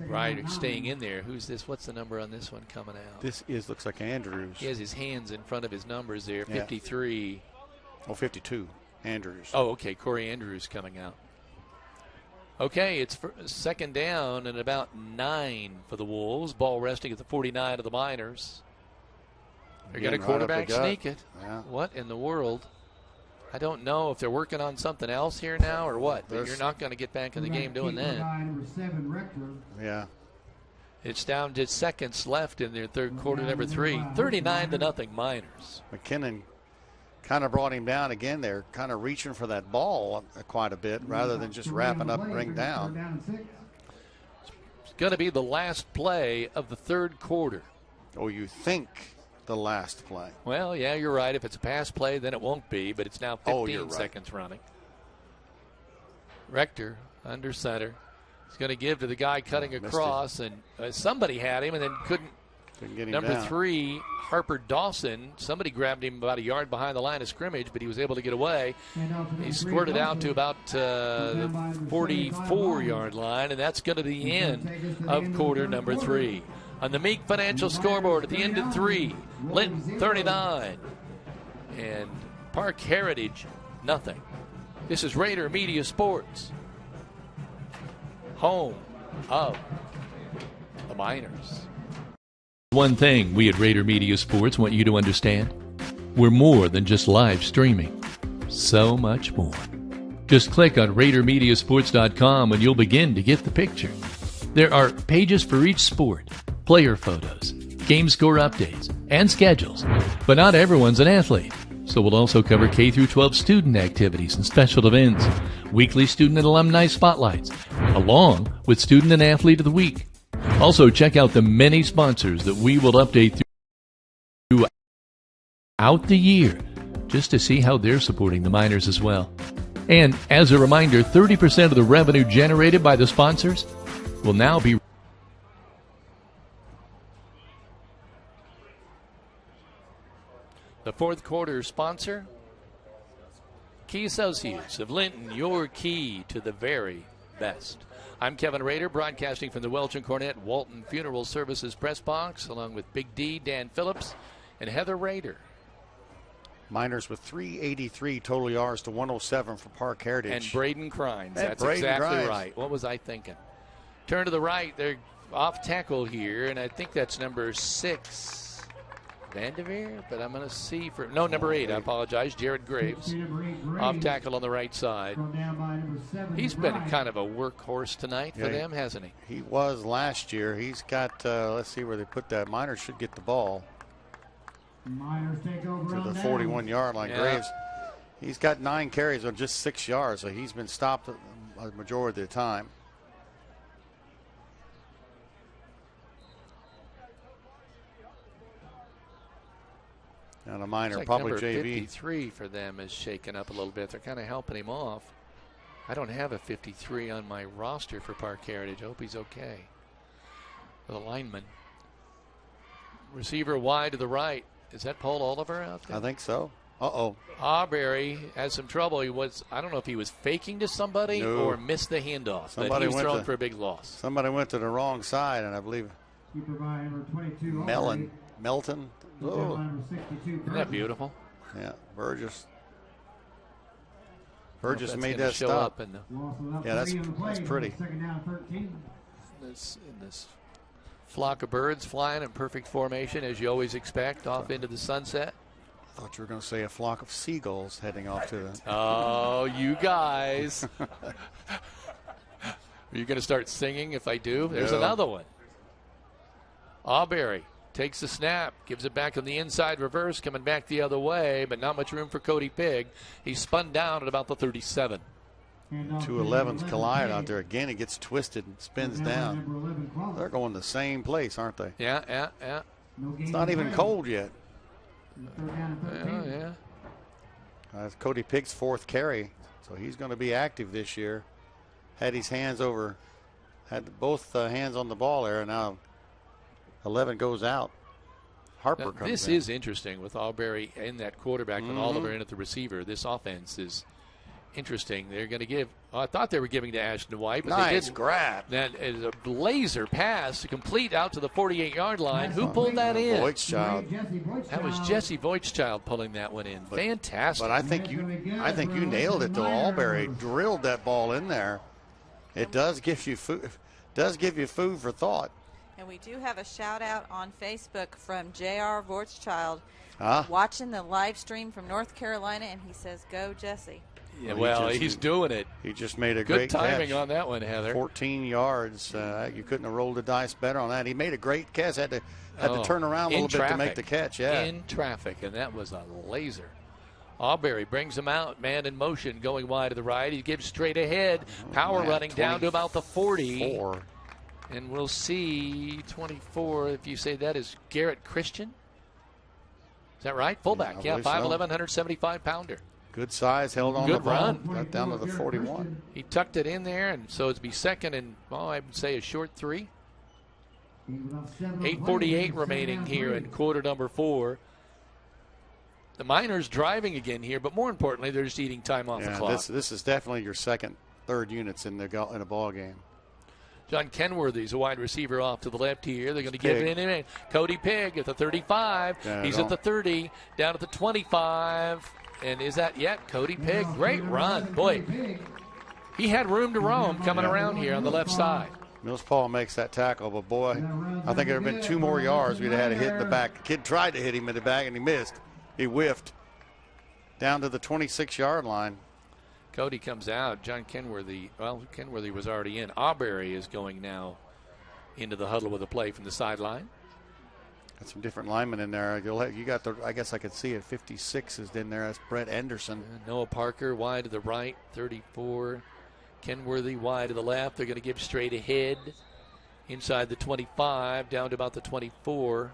McBride staying in there. Who's this? What's the number on this one coming out? This looks like Andrews. He has his hands in front of his numbers there, 53. Oh, 52, Andrews. Oh, okay, Corey Andrews coming out. Okay, it's second down and about 9 for the Wolves. Ball resting at the 49 of the Miners. They're going to quarterback sneak it. Yeah. What in the world? I don't know if they're working on something else here now or what, but you're not going to get back in the game doing that. Yeah. It's down to seconds left in their third quarter, number 3. 39-0 Miners. McKinnon kind of brought him down again there, kind of reaching for that ball quite a bit rather than just wrapping up and bring down. It's going to be the last play of the third quarter. Oh, you think the last play? Well, yeah, you're right. If it's a pass play, then it won't be, but it's now 15 seconds running. Rector under center. He's going to give to the guy cutting across, and somebody had him and then couldn't get him Number down. 3, Harper Dawson. Somebody grabbed him about a yard behind the line of scrimmage, but he was able to get away. He squirted out to about the 44-yard line, and that's going to be the end of quarter number 3. On the Meek Financial scoreboard at the end of 3, Linton 39 and Parke Heritage nothing. This is Raider Media Sports, home of the Miners. One thing we at Raider Media Sports want you to understand: we're more than just live streaming. So much more. Just click on RaiderMediaSports.com and you'll begin to get the picture. There are pages for each sport, player photos, game score updates, and schedules. But not everyone's an athlete, so we'll also cover K-12 student activities and special events, weekly student and alumni spotlights, along with Student and Athlete of the Week. Also, check out the many sponsors that we will update throughout the year just to see how they're supporting the Miners as well. And as a reminder, 30% of the revenue generated by the sponsors will now be The fourth quarter sponsor, Key Associates of Linton, your key to the very best. I'm Kevin Rader, broadcasting from the Welch and Cornett Walton Funeral Services press box, along with Big D, Dan Phillips, and Heather Rader. Miners with 383 total yards to 107 for Parke Heritage. And Braden Crines. That's Braden exactly Crines. right. What was I thinking? Turn to the right. They're off tackle here, and I think that's number 6. Vanderveer, but I'm going to see for number 8. I apologize. Jared Graves, off tackle on the right side. He's been kind of a workhorse tonight for them, hasn't he? He was last year. He's got. Let's see where they put that. Miners should get the ball Miners take over to the 41-yard line. Graves. He's got 9 carries on just 6 yards, so he's been stopped a majority of the time. And a Miner, like public number JV. 53 for them is shaken up a little bit. They're kind of helping him off. I don't have a 53 on my roster for Parke Heritage. I hope he's okay. For the lineman. Receiver wide to the right. Is that Paul Oliver out there? I think so. Uh-oh. Aubrey has some trouble. I don't know if he was faking to somebody or missed the handoff. But he was thrown for a big loss. Somebody went to the wrong side, and I believe Melton. Oh. Isn't that beautiful? Yeah, Burgess made that show stop. Up in the, yeah, that's pretty. In this flock of birds flying in perfect formation, as you always expect, off into the sunset. I thought you were going to say a flock of seagulls heading off to the. Oh, you guys. Are you going to start singing if I do? There's No. another one. Auberry takes the snap, gives it back on the inside reverse, coming back the other way, but not much room for Cody Pigg. He's spun down at about the 37. 211s collide out there. Again, it gets twisted and spins down. They're going the same place, aren't they? Yeah. It's not even cold yet. Yeah. That's Cody Pigg's 4th carry, so he's going to be active this year. Had his hands over, had both hands on the ball there, and now 11 goes out. Harper comes This in. is interesting with Auberry in that quarterback and Oliver in at the receiver. This offense is interesting. They're going to give. I thought they were giving to Ashton White, but they Nice didn't. grab. That is a laser pass to complete out to the 48-yard line. Who pulled that in? Voigtchild. That was Jesse Voigtchild pulling that one in. Fantastic. But I think you nailed it though. Albury drilled that ball in there. It does give you food. Does give you food for thought. And we do have a shout out on Facebook from J.R. Voigtchild Ah. watching the live stream from North Carolina, and he says, "Go Jesse." Yeah, well, he's doing it. He just made a Good great timing catch. on that one, Heather. 14 yards. You couldn't have rolled the dice better on that. He made a great catch. Had to turn around a little bit to make the catch. Yeah. In traffic, and that was a laser. Auberry brings him out, man in motion, going wide to the right. He gives straight ahead. Power man, running down to about the 40. 24. And we'll see 24, if you say that is Garrett Christian. Is that right? Fullback, Yeah, I yeah, believe 5'11", 175-pounder. Good size, held on Good the ball. run. Got down to the 41. He tucked it in there, and so it'd be second and, I would say a short 3. 8:48 remaining here in quarter number 4. The Miners driving again here, but more importantly, they're just eating time off the clock. This is definitely your second, third units in a ball game. John Kenworthy's a wide receiver off to the left here. They're going to give it in. Cody Pigg at the 35. Yeah, He's at the 30, down at the 25. And is that yet? Cody Pigg, great run. Boy, he had room to roam coming around here on the left side. Mills Paul makes that tackle, but boy, I think there have been 2 more yards. We'd have had a hit in the back. The kid tried to hit him in the back, and he missed. He whiffed down to the 26-yard line. Cody comes out. John Kenworthy, Kenworthy was already in. Auberry is going now into the huddle with a play from the sideline. Got some different linemen in there. You got the, I guess I could see it, 56 is in there. That's Brett Anderson. Noah Parker wide to the right, 34. Kenworthy wide to the left. They're going to give straight ahead. Inside the 25, down to about the 24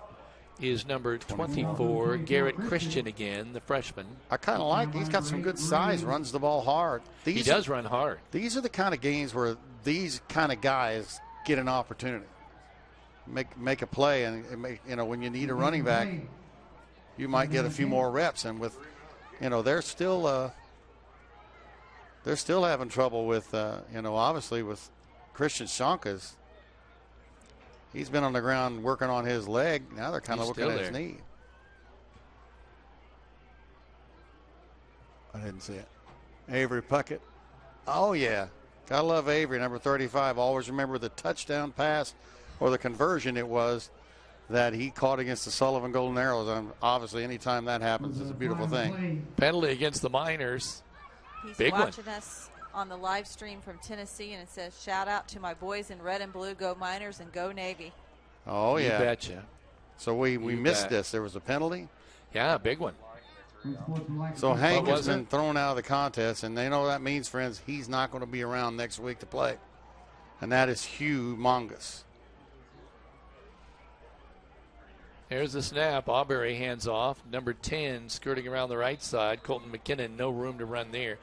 is number 24, Garrett Christian again, the freshman. I kind of like, he's got some good size, runs the ball hard. He does run hard. These are the kind of games where these kind of guys get an opportunity. Make a play, and when you need a running back, you might get a few more reps. And with, they're still having trouble with, obviously with Christian Shonkas. He's been on the ground working on his leg. Now they're kind of looking at his knee. I didn't see it. Avery Puckett. Oh, yeah. Gotta love Avery, number 35. Always remember the touchdown pass or the conversion it was that he caught against the Sullivan Golden Arrows. And obviously, anytime that happens, it's a beautiful thing. Penalty against the Miners. He's Big watching us on the live stream from Tennessee, and it says, "Shout out to my boys in red and blue. Go Miners and go Navy." Oh, yeah. You betcha. So we missed this. There was a penalty? Yeah, a big one. So Hank has been thrown out of the contest, and they know what that means, friends. He's not going to be around next week to play. And that is humongous. There's the snap. Auberry hands off. Number 10 skirting around the right side. Colton McKinnon, no room to run there.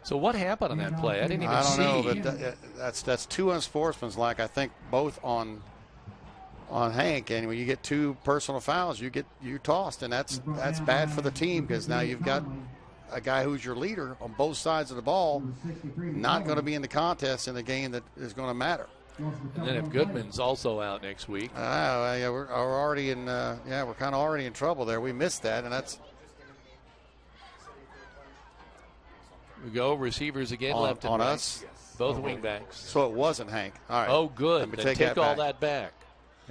So what happened on that play? I didn't even see. I don't know, but that's too unsportsmanlike, I think, both on Hank, and when you get 2 personal fouls, you're tossed, and that's bad for the team, because now you've got a guy who's your leader on both sides of the ball not going to be in the contest in the game that is going to matter. And then if Goodman's also out next week, yeah, we're already in. We're kind of already in trouble there. We missed that, and that's. We go receivers again, left and on right. us. Both wingbacks. So it wasn't Hank. All right. Oh, good. Let me Then take all that back.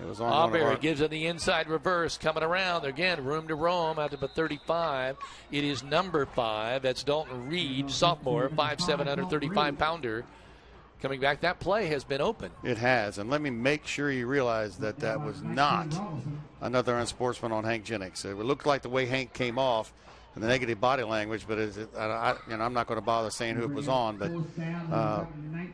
It was on Auberry gives it the inside reverse, coming around. Again, room to roam out to the 35. It is number 5. That's Dalton Reed, sophomore, 5'7", 135-pounder. coming back. That play has been open. It has, and let me make sure you realize that that was not another unsportsman on Hank Jennings. It looked like the way Hank came off and the negative body language, but I'm not going to bother saying who it was on. But,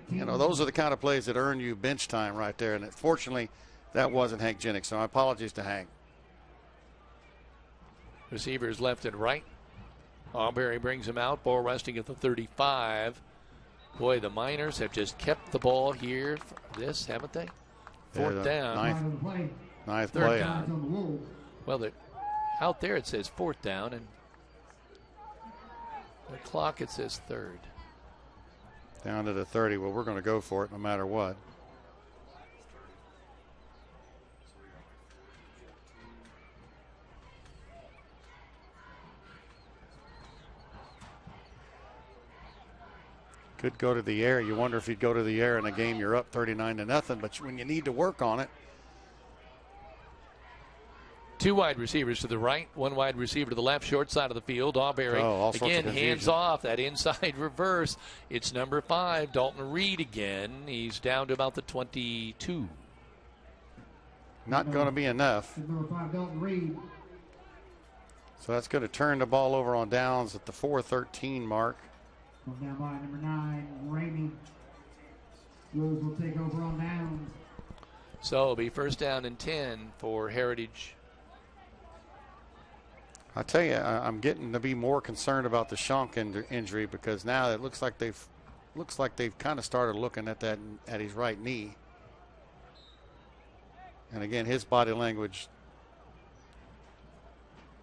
those are the kind of plays that earn you bench time right there. And fortunately, that wasn't Hank Jennings, so my apologies to Hank. Receivers left and right. Auberry brings him out. Ball resting at the 35. Boy, the Miners have just kept the ball here for this, haven't they? Fourth down. Ninth third play. Down. Well, out there it says fourth down, and the clock it says third. Down to the 30. Well, we're going to go for it no matter what. Could go to the air. You wonder if he'd go to the air in a game you're up 39-0, but when you need to work on it. Two wide receivers to the right, one wide receiver to the left, short side of the field. Auberry again hands off that inside reverse. It's number 5, Dalton Reed again. He's down to about the 22. Not going to be enough. Number 5, Dalton Reed. So that's going to turn the ball over on downs at the 4:13 mark. Down by number 9, Ramey. Wolves will take over on downs. So it'll be first down and 10 for Heritage. I tell you, I'm getting to be more concerned about the Schonk injury because now it looks like they've kind of started looking at that at his right knee. And again, his body language.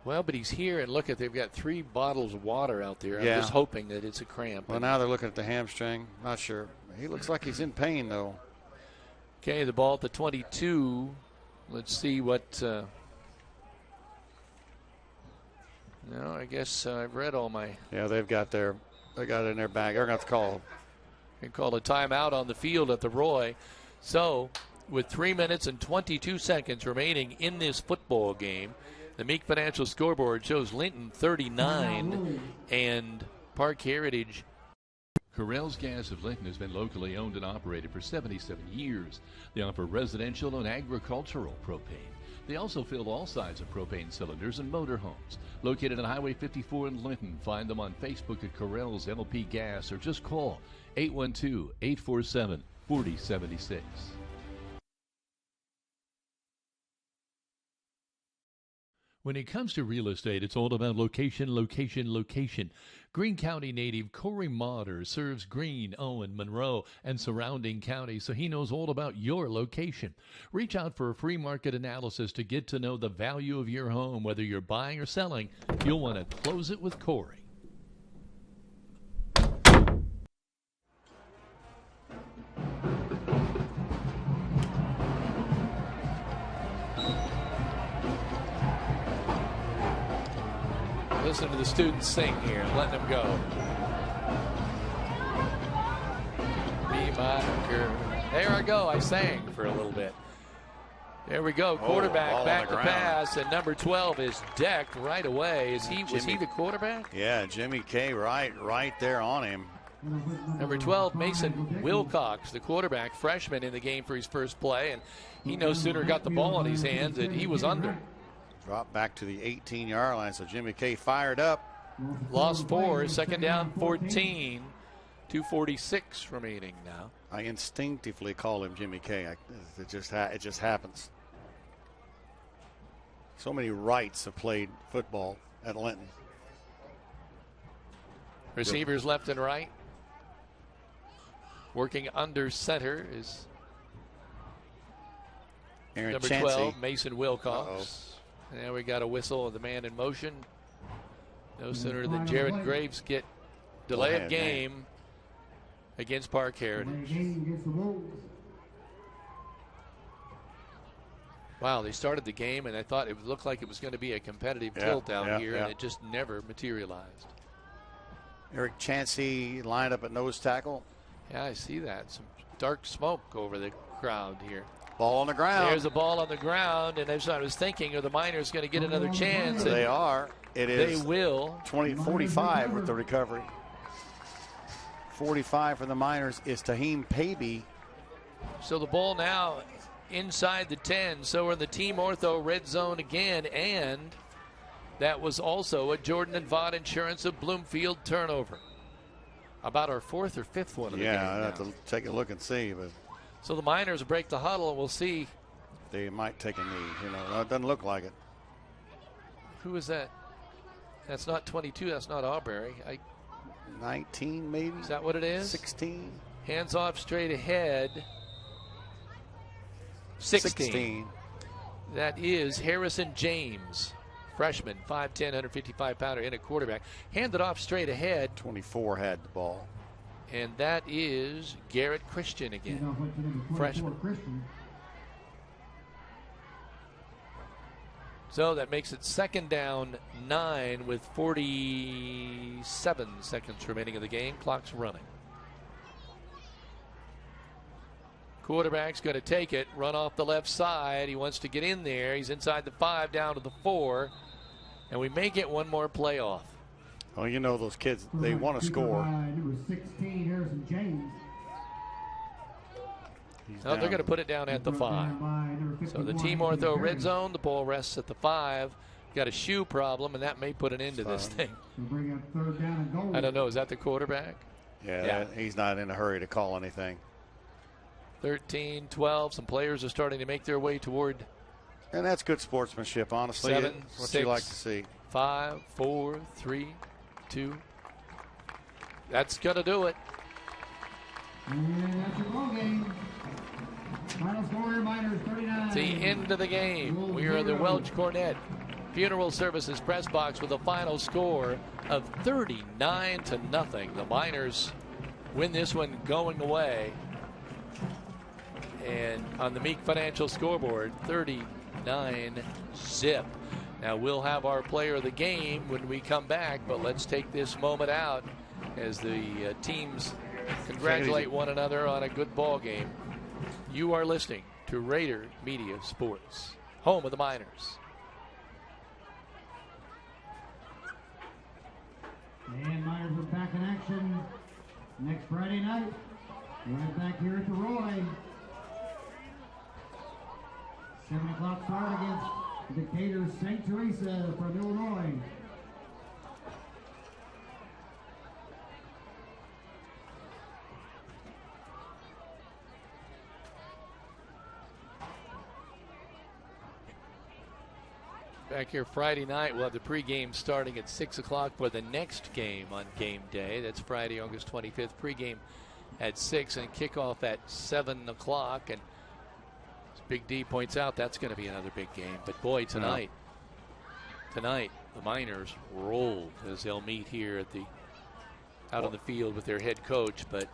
Well, but he's here, and look at, they've got 3 bottles of water out there. Yeah. I'm just hoping that it's a cramp. Well, now they're looking at the hamstring. Not sure. He looks like he's in pain, though. Okay, the ball at the 22. Let's see what. No, I guess I've read all my. Yeah, they got it in their bag. They're going to have to call. They called a timeout on the field at the Roy. So, with 3 minutes and 22 seconds remaining in this football game, the Meek Financial scoreboard shows Linton 39 and Parke Heritage. Correll's Gas of Linton has been locally owned and operated for 77 years. They offer residential and agricultural propane. They also fill all sizes of propane cylinders and motorhomes. Located on Highway 54 in Linton, find them on Facebook at Corell's LP Gas or just call 812-847-4076. When it comes to real estate, it's all about location, location, location. Greene County native Corey Motter serves Greene, Owen, Monroe, and surrounding counties, so he knows all about your location. Reach out for a free market analysis to get to know the value of your home. Whether you're buying or selling, you'll want to close it with Corey. Listen to the students sing here, letting them go. Be my girl. There I go. I sang for a little bit. There we go. Quarterback back to pass, and number 12 is decked right away. Was he the quarterback? Yeah, Jimmy K. right there on him. Number 12, Mason Wilcox, the quarterback, freshman in the game for his first play, and he no sooner got the ball in his hands than he was under. Drop back to the 18-yard line, so Jimmy K fired up. Lost 4, second down 14, 2:46 remaining now. I instinctively call him Jimmy K. It just happens. So many rights have played football at Linton. Receivers left and right. Working under center is number 12, Mason Wilcox. Now we got a whistle of the man in motion. No sooner than Jared Graves get delay of game against Parke Heritage. Wow, they started the game, and I thought it looked like it was going to be a competitive tilt out here, and it just never materialized. Eric Chansey lined up at nose tackle. Yeah, I see that. Some dark smoke over the crowd here. Ball on the ground. There's a ball on the ground, and as I was thinking, are the Miners going to get another chance? They are. It is. They will. 20-45 with the recovery. 45 for the Miners is Taheem Paby. So the ball now inside the 10. So we're in the Team Ortho red zone again. And that was also a Jordan and Vaught Insurance of Bloomfield turnover. About our fourth or fifth one of the game. Yeah, I'd have to take a look and see. But so the Miners break the huddle, and we'll see. They might take a knee. You know, it doesn't look like it. Who is that? That's not 22. That's not Aubrey. 19 maybe? Is that what it is? 16. Hands off straight ahead. 16. That is Harrison James, freshman, 5'10", 155-pounder, in a quarterback. Handed off straight ahead. 24 had the ball. And that is Garrett Christian again, freshman. So that makes it 2nd down 9 with 47 seconds remaining in the game. Clock's running. Quarterback's going to take it, run off the left side. He wants to get in there. He's inside the 5, down to the 4. And we may get one more play off. Well, you know those kids, they want to score. Number 16, Harrison James. No, they're going to put it down at the 5. So the Team Ortho red zone, the ball rests at the 5. Got a shoe problem, and that may put an end to this thing. I don't know. Is that the quarterback? Yeah. He's not in a hurry to call anything. 13, 12. Some players are starting to make their way toward. And that's good sportsmanship, honestly. 7, what 6, you like to see. 5, 4, 3, 2. That's going to do it. And that's your ball game. Final score, Miners 39. The end of the game. We are in the Welch Cornett Funeral Services press box with a final score of 39-0. The Miners win this one going away. And on the Meek Financial scoreboard, 39-0. Now we'll have our player of the game when we come back, but let's take this moment out as the teams congratulate one another on a good ball game. You are listening to Rader Media Sports, home of the Miners. And Miners are back in action next Friday night. Right back here at the Roy. 7 o'clock start against the Decatur St. Teresa from Illinois. Back here Friday night, we'll have the pregame starting at 6 o'clock for the next game on game day. That's Friday, August 25th. Pregame at 6 and kickoff at 7 o'clock. And as Big D points out, that's going to be another big game. But boy, tonight, the Miners rolled as they'll meet here at out on the field with their head coach. But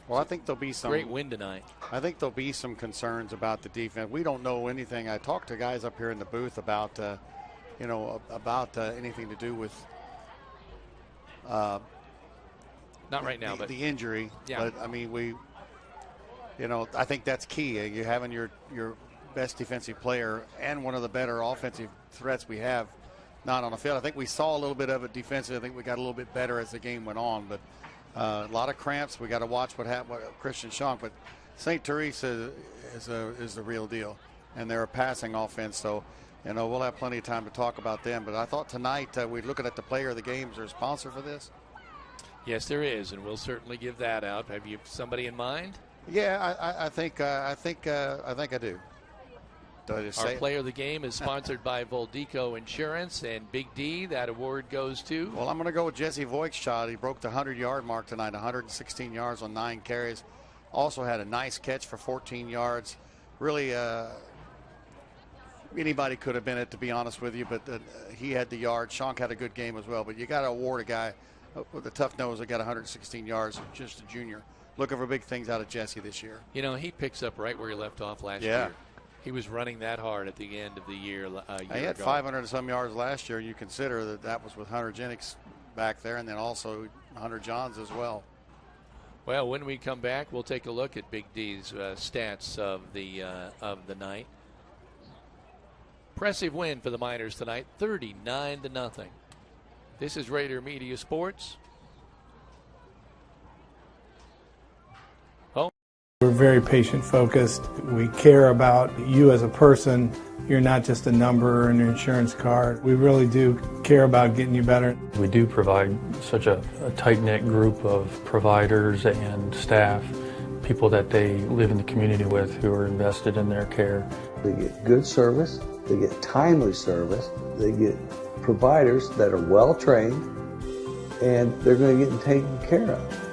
well, I think there'll be some great win tonight. I think there'll be some concerns about the defense. We don't know anything. I talked to guys up here in the booth about, anything to do with. Not right now, but the injury. Yeah. But I mean, I think that's key. You having your best defensive player and one of the better offensive threats we have not on the field. I think we saw a little bit of it defensively. I think we got a little bit better as the game went on, but. A lot of cramps. We got to watch what happened with Christian Schonk, but St. Teresa is the real deal, and they're a passing offense. So, we'll have plenty of time to talk about them. But I thought tonight we're looking at the player of the game. Is there a sponsor for this? Yes, there is, and we'll certainly give that out. Have you somebody in mind? Yeah, I think I do. Our player of the game is sponsored by Voldico Insurance, and Big D, that award goes to? Well, I'm going to go with Jesse Voigtschad. He broke the 100-yard mark tonight, 116 yards on 9 carries. Also had a nice catch for 14 yards. Really, anybody could have been it, to be honest with you, but he had the yards. Schonk had a good game as well, but you got to award a guy with a tough nose that got 116 yards, just a junior. Looking for big things out of Jesse this year. He picks up right where he left off last year. He was running that hard at the end of the year. He had 500 and some yards last year. You consider that was with Hunter Jennings back there, and then also Hunter Johns as well. Well, when we come back, we'll take a look at Big D's stats of the night. Impressive win for the Miners tonight, 39-0. This is Rader Media Sports. very patient-focused. We care about you as a person. You're not just a number in your insurance card. We really do care about getting you better. We do provide such a tight-knit group of providers and staff, people that they live in the community with who are invested in their care. They get good service, they get timely service, they get providers that are well-trained, and they're going to get taken care of.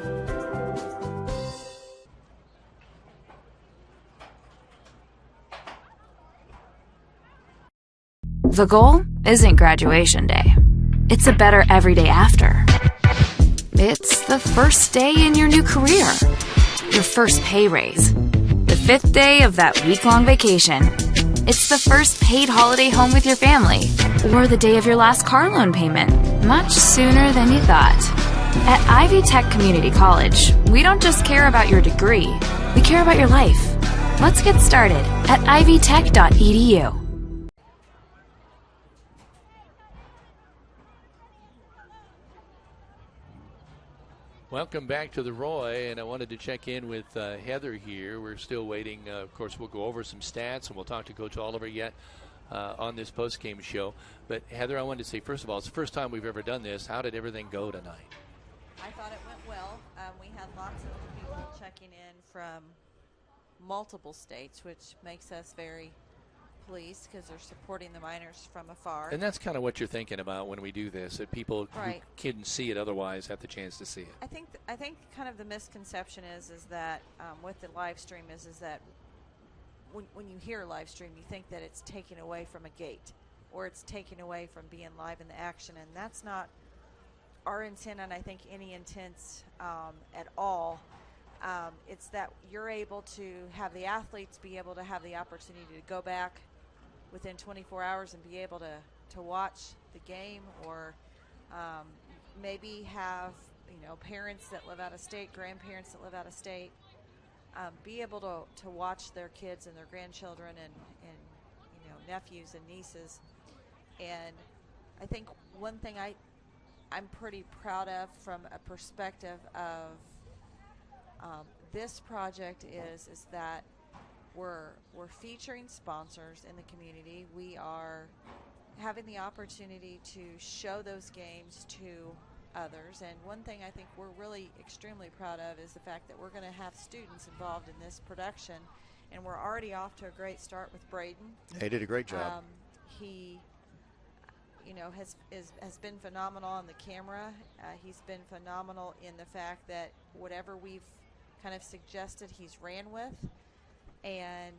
The goal isn't graduation day. It's a better everyday after. It's the first day in your new career. Your first pay raise. The 5th day of that week-long vacation. It's the first paid holiday home with your family. Or the day of your last car loan payment. Much sooner than you thought. At Ivy Tech Community College, we don't just care about your degree. We care about your life. Let's get started at ivytech.edu. Welcome back to the Roy, and I wanted to check in with Heather here. We're still waiting. Of course, we'll go over some stats, and we'll talk to Coach Oliver yet on this post-game show. But, Heather, I wanted to say, first of all, it's the first time we've ever done this. How did everything go tonight? I thought it went well. We had lots of people checking in from multiple states, which makes us very pleased because they're supporting the Miners from afar. And that's kind of what you're thinking about when we do this, that people Right. who couldn't see it otherwise have the chance to see it. I think kind of the misconception is that with the live stream is that when you hear live stream, you think that it's taking away from a gate or it's taking away from being live in the action, and that's not our intent, and I think any intent at all. It's that you're able to have the athletes be able to have the opportunity to go back within 24 hours and be able to watch the game, or maybe have parents that live out of state, grandparents that live out of state, be able to watch their kids and their grandchildren and nephews and nieces. And I think one thing I'm pretty proud of from a perspective of this project is that we're featuring sponsors in the community. We are having the opportunity to show those games to others. And one thing I think we're really extremely proud of is the fact that we're going to have students involved in this production. And we're already off to a great start with Braden. He did a great job. He has been phenomenal on the camera. He's been phenomenal in the fact that whatever we've kind of suggested, he's ran with. And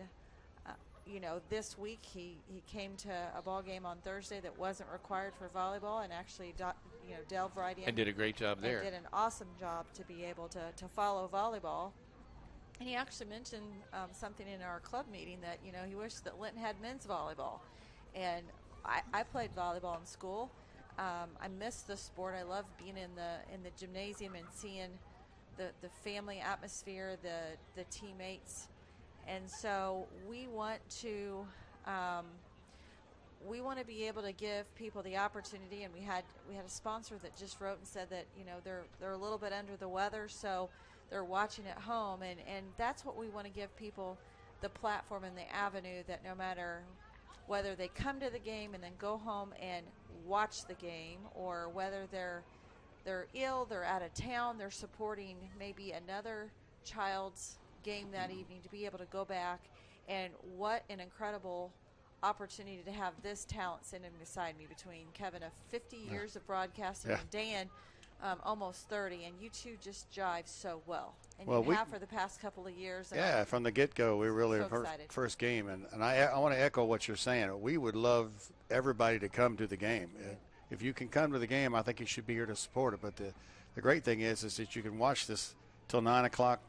this week he came to a ball game on Thursday that wasn't required for volleyball, and actually delved right in And did a great job there. and did an awesome job to be able to follow volleyball. And he actually mentioned something in our club meeting that he wished that Linton had men's volleyball. And I played volleyball in school. I miss the sport. I love being in the gymnasium and seeing the family atmosphere, the teammates. And so we want to be able to give people the opportunity. And we had a sponsor that just wrote and said that they're a little bit under the weather, so they're watching at home, and that's what we want to give people, the platform and the avenue, that no matter whether they come to the game and then go home and watch the game, or whether they're ill, they're out of town, they're supporting maybe another child's game that evening, to be able to go back. And what an incredible opportunity to have this talent sitting beside me, between Kevin of 50 years of broadcasting and Dan almost 30, and you two just jive so well. And you have for the past couple of years. Yeah, from the get-go, we really so excited. First game, and I want to echo what you're saying. We would love everybody to come to the game. If you can come to the game, I think you should be here to support it. But the great thing is that you can watch this till 9 o'clock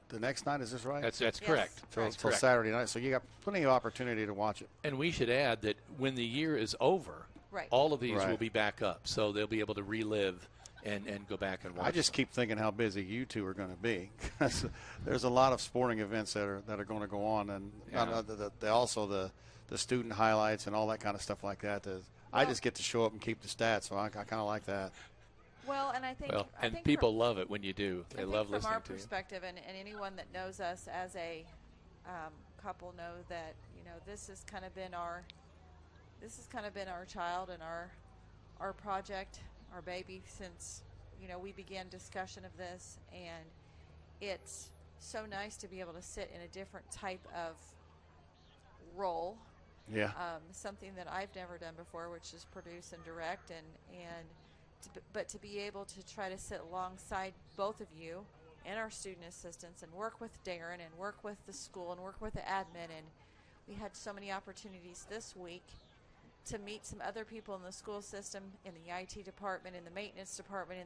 the next night. Is this right? That's correct. Till Saturday night. So you got plenty of opportunity to watch it. And we should add that when the year is over, all of these will be back up, so they'll be able to relive and go back and watch. I just keep thinking how busy you two are going to be. There's a lot of sporting events that are going to go on, and also the student highlights and all that kind of stuff like that. I just get to show up and keep the stats, so I kind of like that. Well, and I think people love it when you do. They love listening to you. From our perspective, and anyone that knows us as a couple know that this has kind of been our child and our project, our baby, since we began discussion of this, and it's so nice to be able to sit in a different type of role. Yeah. Something that I've never done before, which is produce and direct, but to be able to try to sit alongside both of you and our student assistants and work with Darren and work with the school and work with the admin, and we had so many opportunities this week to meet some other people in the school system, in the IT department, in the maintenance department,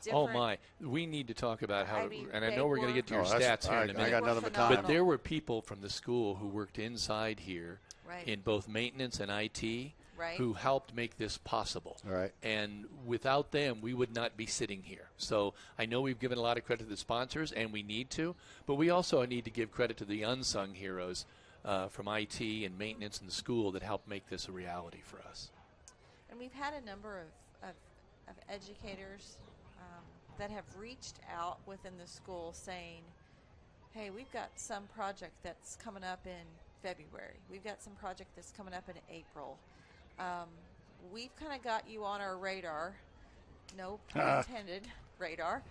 different. Oh my! We need to talk about how, and I know we're going to get to your Oh, stats here in a minute. I got another baton. But there were people from the school who worked inside here, in both maintenance and IT, who helped make this possible. Right. And without them, we would not be sitting here. So I know we've given a lot of credit to the sponsors, and we need to, but we also need to give credit to the unsung heroes from IT and maintenance and the school that helped make this a reality for us. And we've had a number of educators that have reached out within the school saying, hey, we've got some project that's coming up in February. We've got some project that's coming up in April. We've kind of got you on our radar, no pun intended, radar,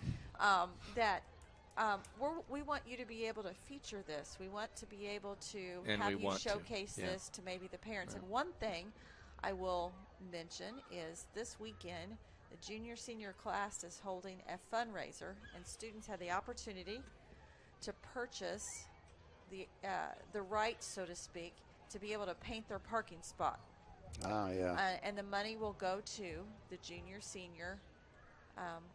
that we want you to be able to feature this. We want to be able to have you showcase this to maybe the parents. And one thing I will mention is this weekend, the junior-senior class is holding a fundraiser, and students have the opportunity to purchase the right, so to speak, to be able to paint their parking spot. Oh, yeah. And the money will go to the junior-senior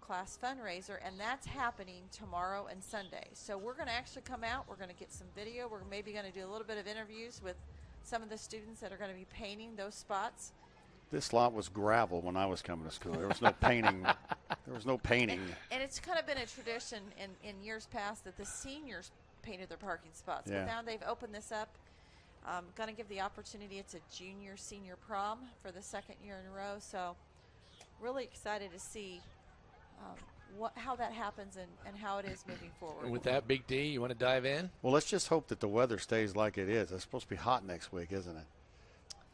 class fundraiser, and that's happening tomorrow and Sunday. So we're going to actually come out. We're going to get some video. We're maybe going to do a little bit of interviews with some of the students that are going to be painting those spots. This lot was gravel when I was coming to school. There was no painting. There was no painting. And it's kind of been a tradition in years past that the seniors painted their parking spots. Yeah. But now they've opened this up. Going to give the opportunity. It's a junior-senior prom for the second year in a row. So really excited to see how that happens and how it is moving forward. And with that, Big D, you want to dive in? Well, let's just hope that the weather stays like it is. It's supposed to be hot next week, isn't it?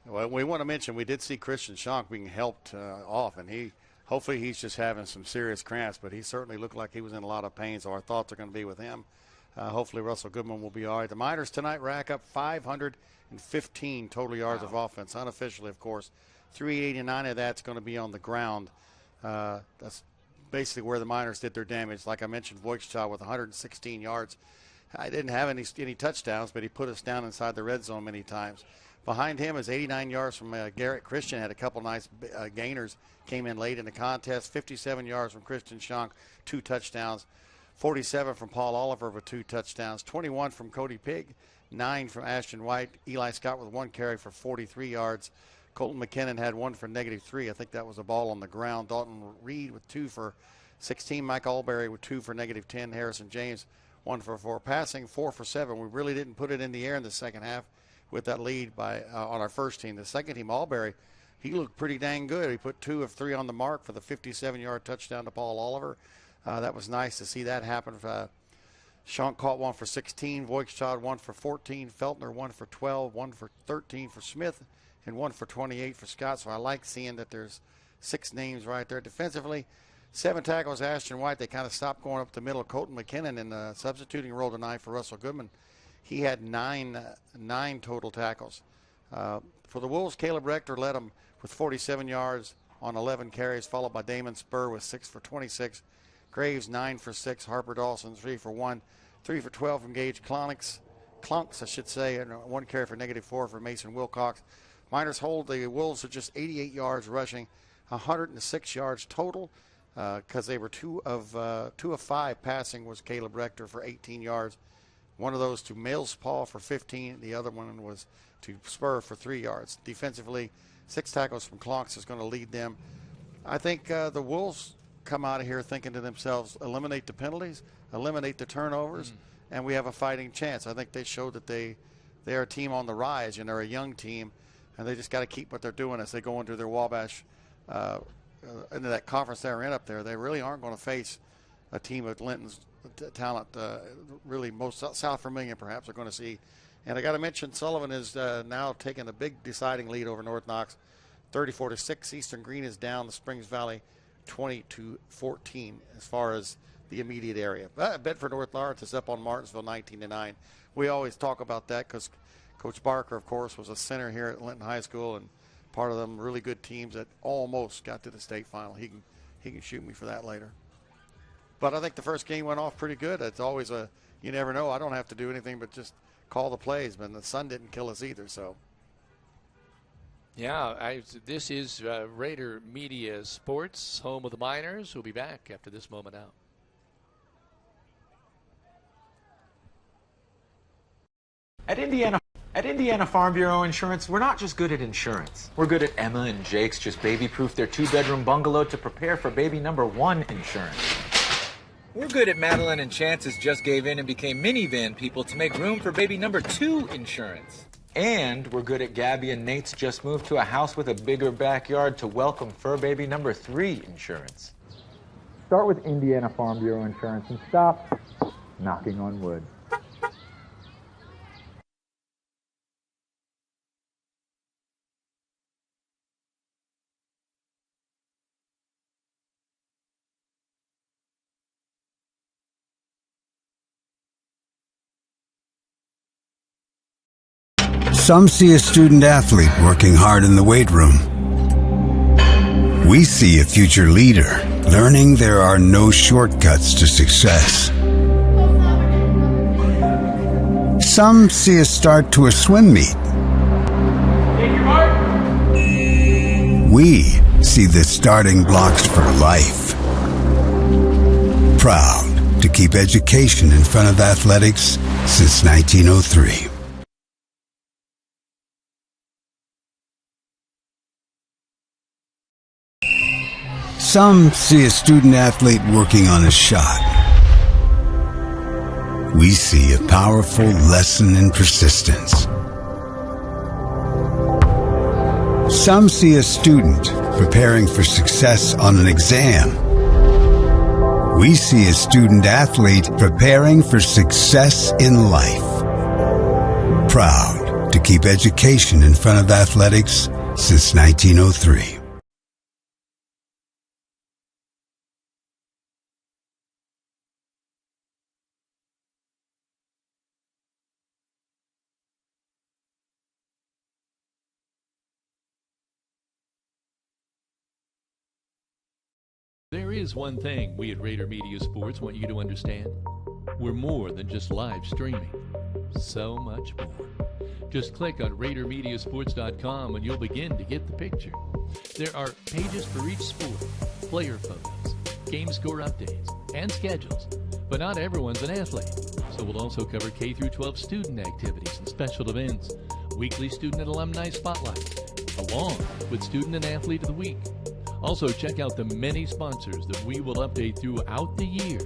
Well, we want to mention we did see Christian Schonk being helped off, and hopefully he's just having some serious cramps, but he certainly looked like he was in a lot of pain, so our thoughts are going to be with him. Hopefully Russell Goodman will be all right. The Miners tonight rack up 515 total yards of offense, unofficially, of course. 389 of that's going to be on the ground. That's basically where the Miners did their damage. Like I mentioned, Voigtchild with 116 yards. I didn't have any touchdowns, but he put us down inside the red zone many times. Behind him is 89 yards from Garrett Christian. Had a couple nice gainers. Came in late in the contest. 57 yards from Christian Schonk, 2 touchdowns. 47 from Paul Oliver with 2 touchdowns. 21 from Cody Pigg. 9 from Ashton White. Eli Scott with 1 carry for 43 yards. Colton McKinnon had 1 for -3. I think that was a ball on the ground. Dalton Reed with 2 for 16. Mike Alberry with 2 for -10. Harrison James 1 for 4 passing. 4 for 7. We really didn't put it in the air in the second half with that lead on our first team. The second team, Alberry, he looked pretty dang good. He put 2 of 3 on the mark for the 57-yard touchdown to Paul Oliver. That was nice to see that happen. Schonk caught 1 for 16. Voigtchild 1 for 14. Feltner 1 for 12. 1 for 13 for Smith. And 1 for 28 for Scott. So I like seeing that there's 6 names right there. Defensively, 7 tackles, Ashton White. They kind of stopped going up the middle. Colton McKinnon in the substituting role tonight for Russell Goodman. He had 9 total tackles. For the Wolves, Caleb Rector led them with 47 yards on 11 carries, followed by Damon Spur with 6 for 26. Graves 9 for 6. Harper Dawson 3 for 1. 3 for 12 from Gage Klunks, I should say, and 1 carry for -4 for Mason Wilcox. Miners hold the Wolves at just 88 yards rushing, 106 yards total, because they were 2 of 5 passing was Caleb Rector for 18 yards. One of those to Mills Paul for 15. The other one was to Spur for 3 yards. Defensively, 6 tackles from Klonks is going to lead them. I think the Wolves come out of here thinking to themselves, eliminate the penalties, eliminate the turnovers, and we have a fighting chance. I think they showed that they're a team on the rise, and they're a young team, and they just got to keep what they're doing as they go into their Wabash into that conference they're in up there, they really aren't going to face a team of Linton's talent. Really, most South Vermilion perhaps are going to see. And I got to mention, Sullivan is now taking a big deciding lead over North Knox, 34-6. Eastern Green is down the Springs Valley, 20-14 as far as the immediate area. Bedford North Lawrence is up on Martinsville, 19-9. We always talk about that because Coach Parke, of course, was a center here at Linton High School, and part of them really good teams that almost got to the state final. He can shoot me for that later. But I think the first game went off pretty good. It's always you never know. I don't have to do anything but just call the plays, but the sun didn't kill us either. So. Yeah, this is Rader Media Sports, home of the Miners. We'll be back after this moment out. At Indiana Farm Bureau Insurance, we're not just good at insurance. We're good at Emma and Jake's just baby-proof their 2-bedroom bungalow to prepare for baby number 1 insurance. We're good at Madeline and Chance's just gave in and became minivan people to make room for baby number 2 insurance. And we're good at Gabby and Nate's just moved to a house with a bigger backyard to welcome fur baby number 3 insurance. Start with Indiana Farm Bureau Insurance and stop knocking on wood. Some see a student athlete working hard in the weight room. We see a future leader learning there are no shortcuts to success. Some see a start to a swim meet. We see the starting blocks for life. Proud to keep education in front of athletics since 1903. Some see a student athlete working on a shot. We see a powerful lesson in persistence. Some see a student preparing for success on an exam. We see a student athlete preparing for success in life. Proud to keep education in front of athletics since 1903. There is one thing we at Rader Media Sports want you to understand. We're more than just live streaming. So much more. Just click on RaderMediaSports.com and you'll begin to get the picture. There are pages for each sport, player photos, game score updates, and schedules. But not everyone's an athlete. So we'll also cover K-12 student activities and special events, weekly student and alumni spotlights, along with Student and Athlete of the Week. Also, check out the many sponsors that we will update throughout the year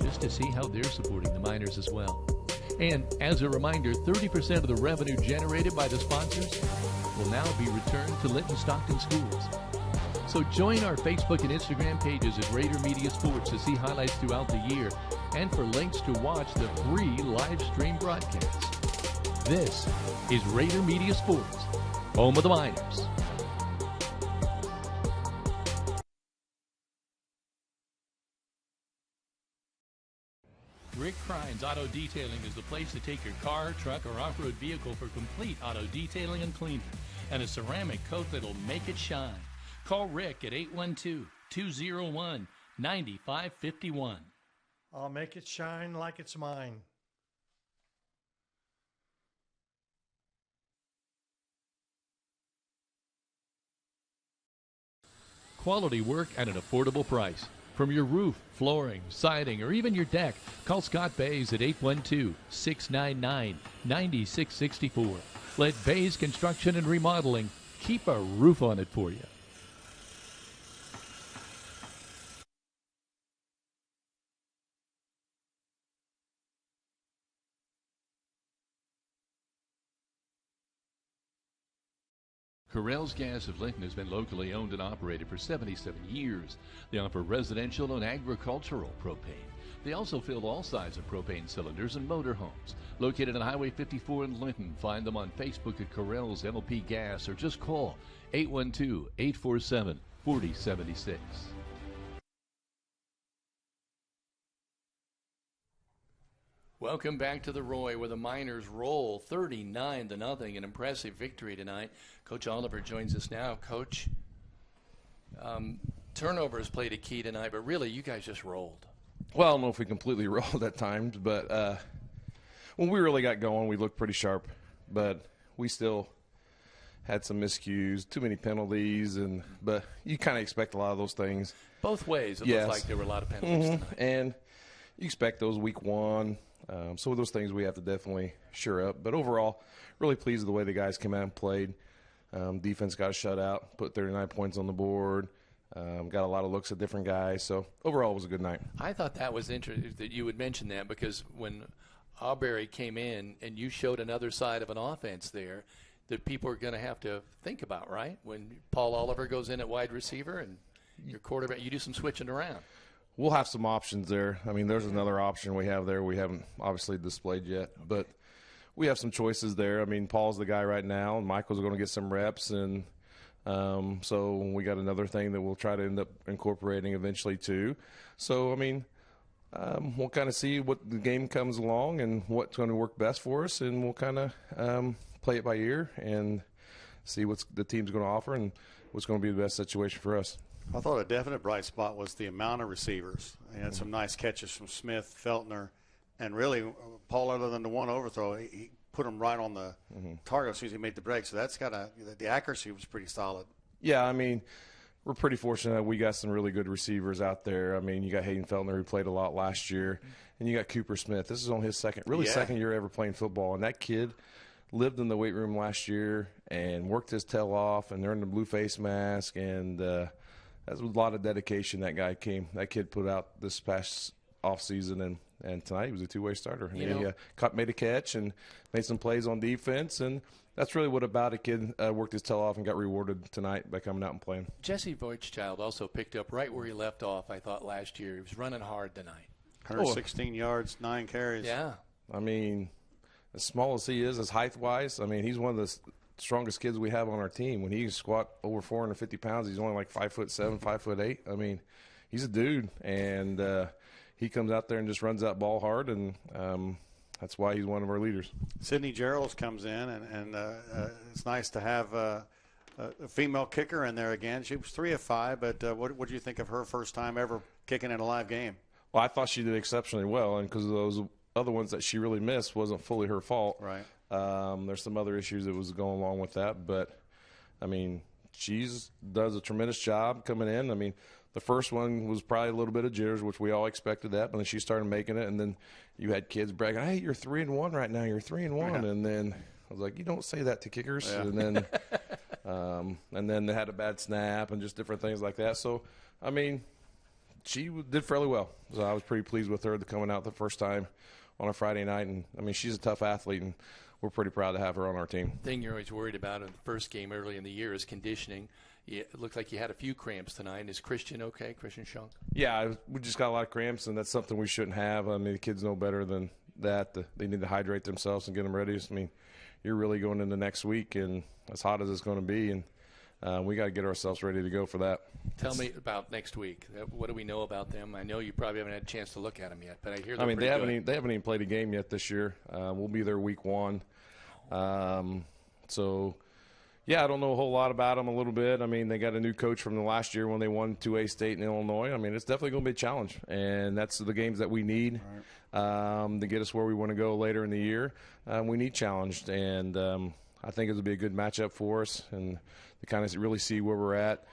just to see how they're supporting the Miners as well. And as a reminder, 30% of the revenue generated by the sponsors will now be returned to Linton Stockton schools. So join our Facebook and Instagram pages at Rader Media Sports to see highlights throughout the year and for links to watch the free live stream broadcasts. This is Rader Media Sports, home of the Miners. Rick Crine's Auto Detailing is the place to take your car, truck, or off-road vehicle for complete auto detailing and cleaning and a ceramic coat that'll make it shine. Call Rick at 812-201-9551. I'll make it shine like it's mine. Quality work at an affordable price. From your roof, flooring, siding, or even your deck, call Scott Bays at 812-699-9664. Let Bays Construction and Remodeling keep a roof on it for you. Correll's Gas of Linton has been locally owned and operated for 77 years. They offer residential and agricultural propane. They also fill all sizes of propane cylinders and motorhomes. Located on Highway 54 in Linton, find them on Facebook at Correll's LP Gas or just call 812-847-4076. Welcome back to the Roy, where the Miners roll 39-0, an impressive victory tonight. Coach Oliver joins us now. Coach, turnovers played a key tonight, but really you guys just rolled. Well, I don't know if we completely rolled at times, but when we really got going, we looked pretty sharp. But we still had some miscues, too many penalties, but you kind of expect a lot of those things. Both ways, it looked like there were a lot of penalties tonight. And you expect those week one. So those things we have to definitely shore up. But overall, really pleased with the way the guys came out and played. Defense got a shutout, put 39 points on the board. Got a lot of looks at different guys. So overall, it was a good night. I thought that was interesting that you would mention that, because when Auberry came in and you showed another side of an offense there that people are going to have to think about, right? When Paul Oliver goes in at wide receiver and your quarterback, you do some switching around. We'll have some options there. I mean, there's another option we have there we haven't obviously displayed yet, but we have some choices there. I mean, Paul's the guy right now, and Michael's going to get some reps, and so we got another thing that we'll try to end up incorporating eventually too. So, I mean, we'll kind of see what the game comes along and what's going to work best for us, and we'll kind of play it by ear and see what the team's going to offer and what's going to be the best situation for us. I thought a definite bright spot was the amount of receivers. He had some nice catches from Smith, Feltner, and really, Paul, other than the one overthrow, he put them right on the target as soon as he made the break. So that's the accuracy was pretty solid. Yeah, I mean, we're pretty fortunate that we got some really good receivers out there. I mean, you got Hayden Feltner, who played a lot last year, and you got Cooper Smith. This is on his second year ever playing football, and that kid lived in the weight room last year and worked his tail off, and they're in the blue face mask, and that's a lot of dedication that kid put out this past offseason, and tonight he was a two-way starter. And he made a catch and made some plays on defense, and that's really what about a kid worked his tail off and got rewarded tonight by coming out and playing. Jesse Voigtchild also picked up right where he left off, I thought, last year. He was running hard tonight. 116 yards, 9 carries. Yeah. I mean, as small as he is, as height-wise, I mean, he's one of the strongest kids we have on our team. When he squat over 450 pounds, he's only like 5'7", 5'8". I mean, he's a dude, and he comes out there and just runs that ball hard, and that's why he's one of our leaders. Sydney Gerald's comes in, and it's nice to have a female kicker in there again. She was 3 of 5, but what do you think of her first time ever kicking in a live game? Well, I thought she did exceptionally well, and because of those other ones that she really missed wasn't fully her fault. Right. There's some other issues that was going along with that, but I mean, does a tremendous job coming in. I mean, the first one was probably a little bit of jitters, which we all expected that, but then she started making it, and then you had kids bragging, "Hey, you're 3-1 right now. You're 3-1," Yeah. and then I was like, "You don't say that to kickers." Yeah. And then they had a bad snap and just different things like that. So, I mean, she did fairly well. So I was pretty pleased with her coming out the first time on a Friday night, and I mean, she's a tough athlete, and we're pretty proud to have her on our team. The thing you're always worried about in the first game early in the year is conditioning. It looked like you had a few cramps tonight. Is Christian okay, Christian Schunk? Yeah, we just got a lot of cramps, and that's something we shouldn't have. I mean, the kids know better than that. They need to hydrate themselves and get them ready. I mean, you're really going into next week, and as hot as it's going to be, and we got to get ourselves ready to go for that. Tell me about next week. What do we know about them? I know you probably haven't had a chance to look at them yet, but I hear they're they haven't even played a game yet this year. We'll be there week 1. So, yeah, I don't know a whole lot about them a little bit. I mean, they got a new coach from the last year when they won 2A state in Illinois. I mean, it's definitely going to be a challenge, and that's the games that we need to get us where we want to go later in the year. We need challenged, and I think it'll be a good matchup for us, and to kind of really see where we're at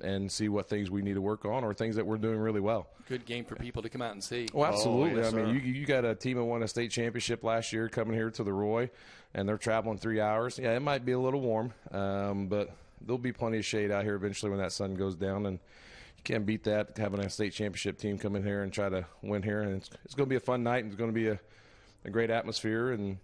and see what things we need to work on or things that we're doing really well. Good game for people to come out and see. Oh, absolutely. Oh, yes, I mean, you got a team that won a state championship last year coming here to the Roy, and they're traveling 3 hours. Yeah, it might be a little warm, but there'll be plenty of shade out here eventually when that sun goes down, and you can't beat that, having a state championship team come in here and try to win here. And it's going to be a fun night, and it's going to be a great atmosphere, and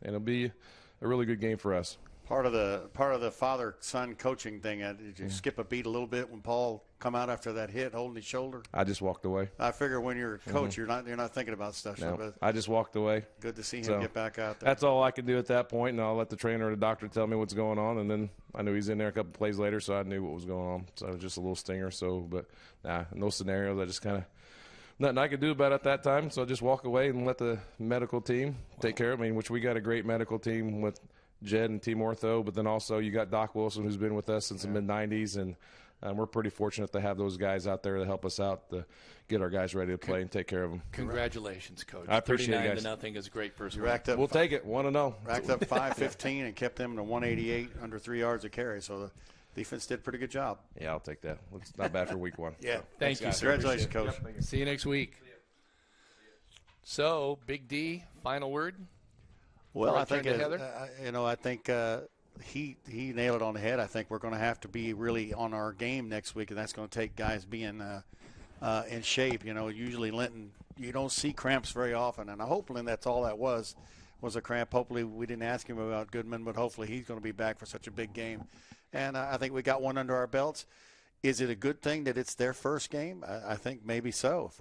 it'll be a really good game for us. Part of the father-son coaching thing. Did you skip a beat a little bit when Paul come out after that hit, holding his shoulder? I just walked away. I figure when you're a coach, you're not thinking about stuff. No, but I just walked away. Good to see him get back out there. That's all I could do at that point, and I'll let the trainer or the doctor tell me what's going on. And then I knew he's in there a couple plays later, so I knew what was going on. So it was just a little stinger. But in those scenarios, I just kind of nothing I could do about it at that time. So I just walk away and let the medical team take care of me, which we got a great medical team with Jed and Team Ortho, but then also you got Doc Wilson, who's been with us since the mid-'90s, and we're pretty fortunate to have those guys out there to help us out to get our guys ready to play and take care of them. Congratulations, Coach. I appreciate it, guys. 39-0 is a great first You racked up. We'll take it, 1-0. Racked up 515 and kept them to 188 under 3 yards of carry. So the defense did a pretty good job. Yeah, I'll take that. It's not bad for week one. Yeah. So, Thank you, sir. Congratulations, Coach. Yep. See you next week. So, Big D, final word? Well, I Turn think to Heather? I think he nailed it on the head. I think we're going to have to be really on our game next week, and that's going to take guys being in shape. Usually Linton, you don't see cramps very often, and hopefully that's all that was a cramp. Hopefully we didn't ask him about Goodman, but hopefully he's going to be back for such a big game. And I think we got one under our belts. Is it a good thing that it's their first game? I think maybe so. If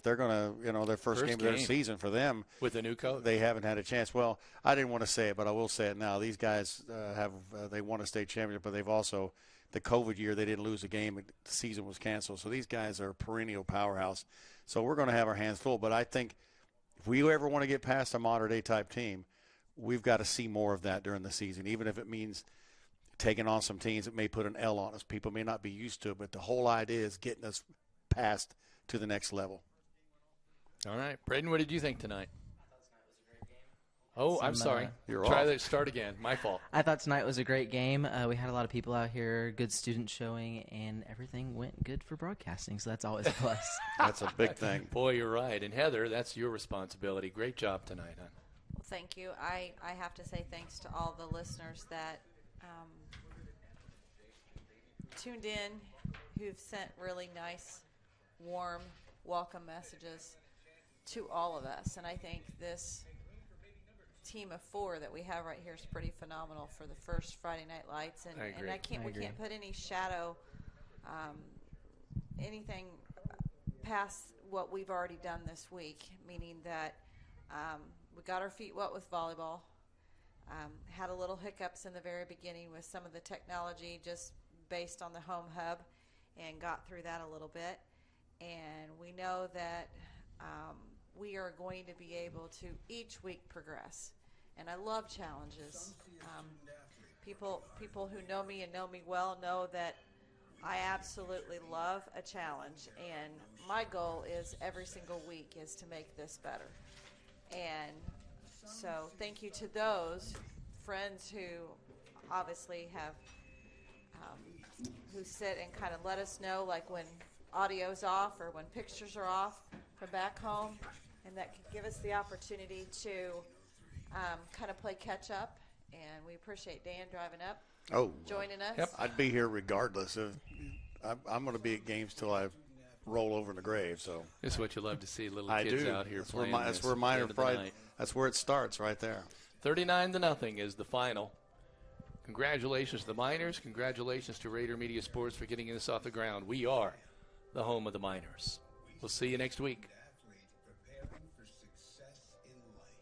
they're gonna, their first game of their season for them with a new coach, they haven't had a chance. Well, I didn't want to say it, but I will say it now. These guys they won a state championship, but they've also the COVID year they didn't lose a game. The season was canceled, so these guys are a perennial powerhouse. So we're going to have our hands full. But I think if we ever want to get past a modern day type team, we've got to see more of that during the season, even if it means taking on some teams that may put an L on us. People may not be used to it, but the whole idea is getting us past to the next level. All right. Braden, what did you think tonight? I'm sorry. You're Try off. to start again. My fault. I thought tonight was a great game. We had a lot of people out here, good student showing, and everything went good for broadcasting, so that's always a plus. That's a big thing. Boy, you're right. And Heather, that's your responsibility. Great job tonight, huh? Well, thank you. I have to say thanks to all the listeners that tuned in, who've sent really nice, warm, welcome messages to all of us. And I think this team of 4 that we have right here is pretty phenomenal for the first Friday Night Lights. And I agree. And we can't put any shadow, anything past what we've already done this week, meaning that we got our feet wet with volleyball. Had a little hiccups in the very beginning with some of the technology just based on the home hub, and got through that a little bit. And we know that we are going to be able to each week progress. And I love challenges. People who know me and know me well know that I absolutely love a challenge. And my goal is every single week is to make this better. And so thank you to those friends who obviously have who sit and kind of let us know, like when audio's off or when pictures are off from back home, and that could give us the opportunity to kind of play catch up. And we appreciate Dan driving up, joining us. Yep. I'd be here regardless. I'm going to be at games till I roll over in the grave. So this is what you love to see, little I kids do. out here That's playing. That's where minor pride. That's where it starts, right there. 39-0 is the final. Congratulations to the Miners. Congratulations to Rader Media Sports for getting this off the ground. We are the home of the Miners. We'll see you next week.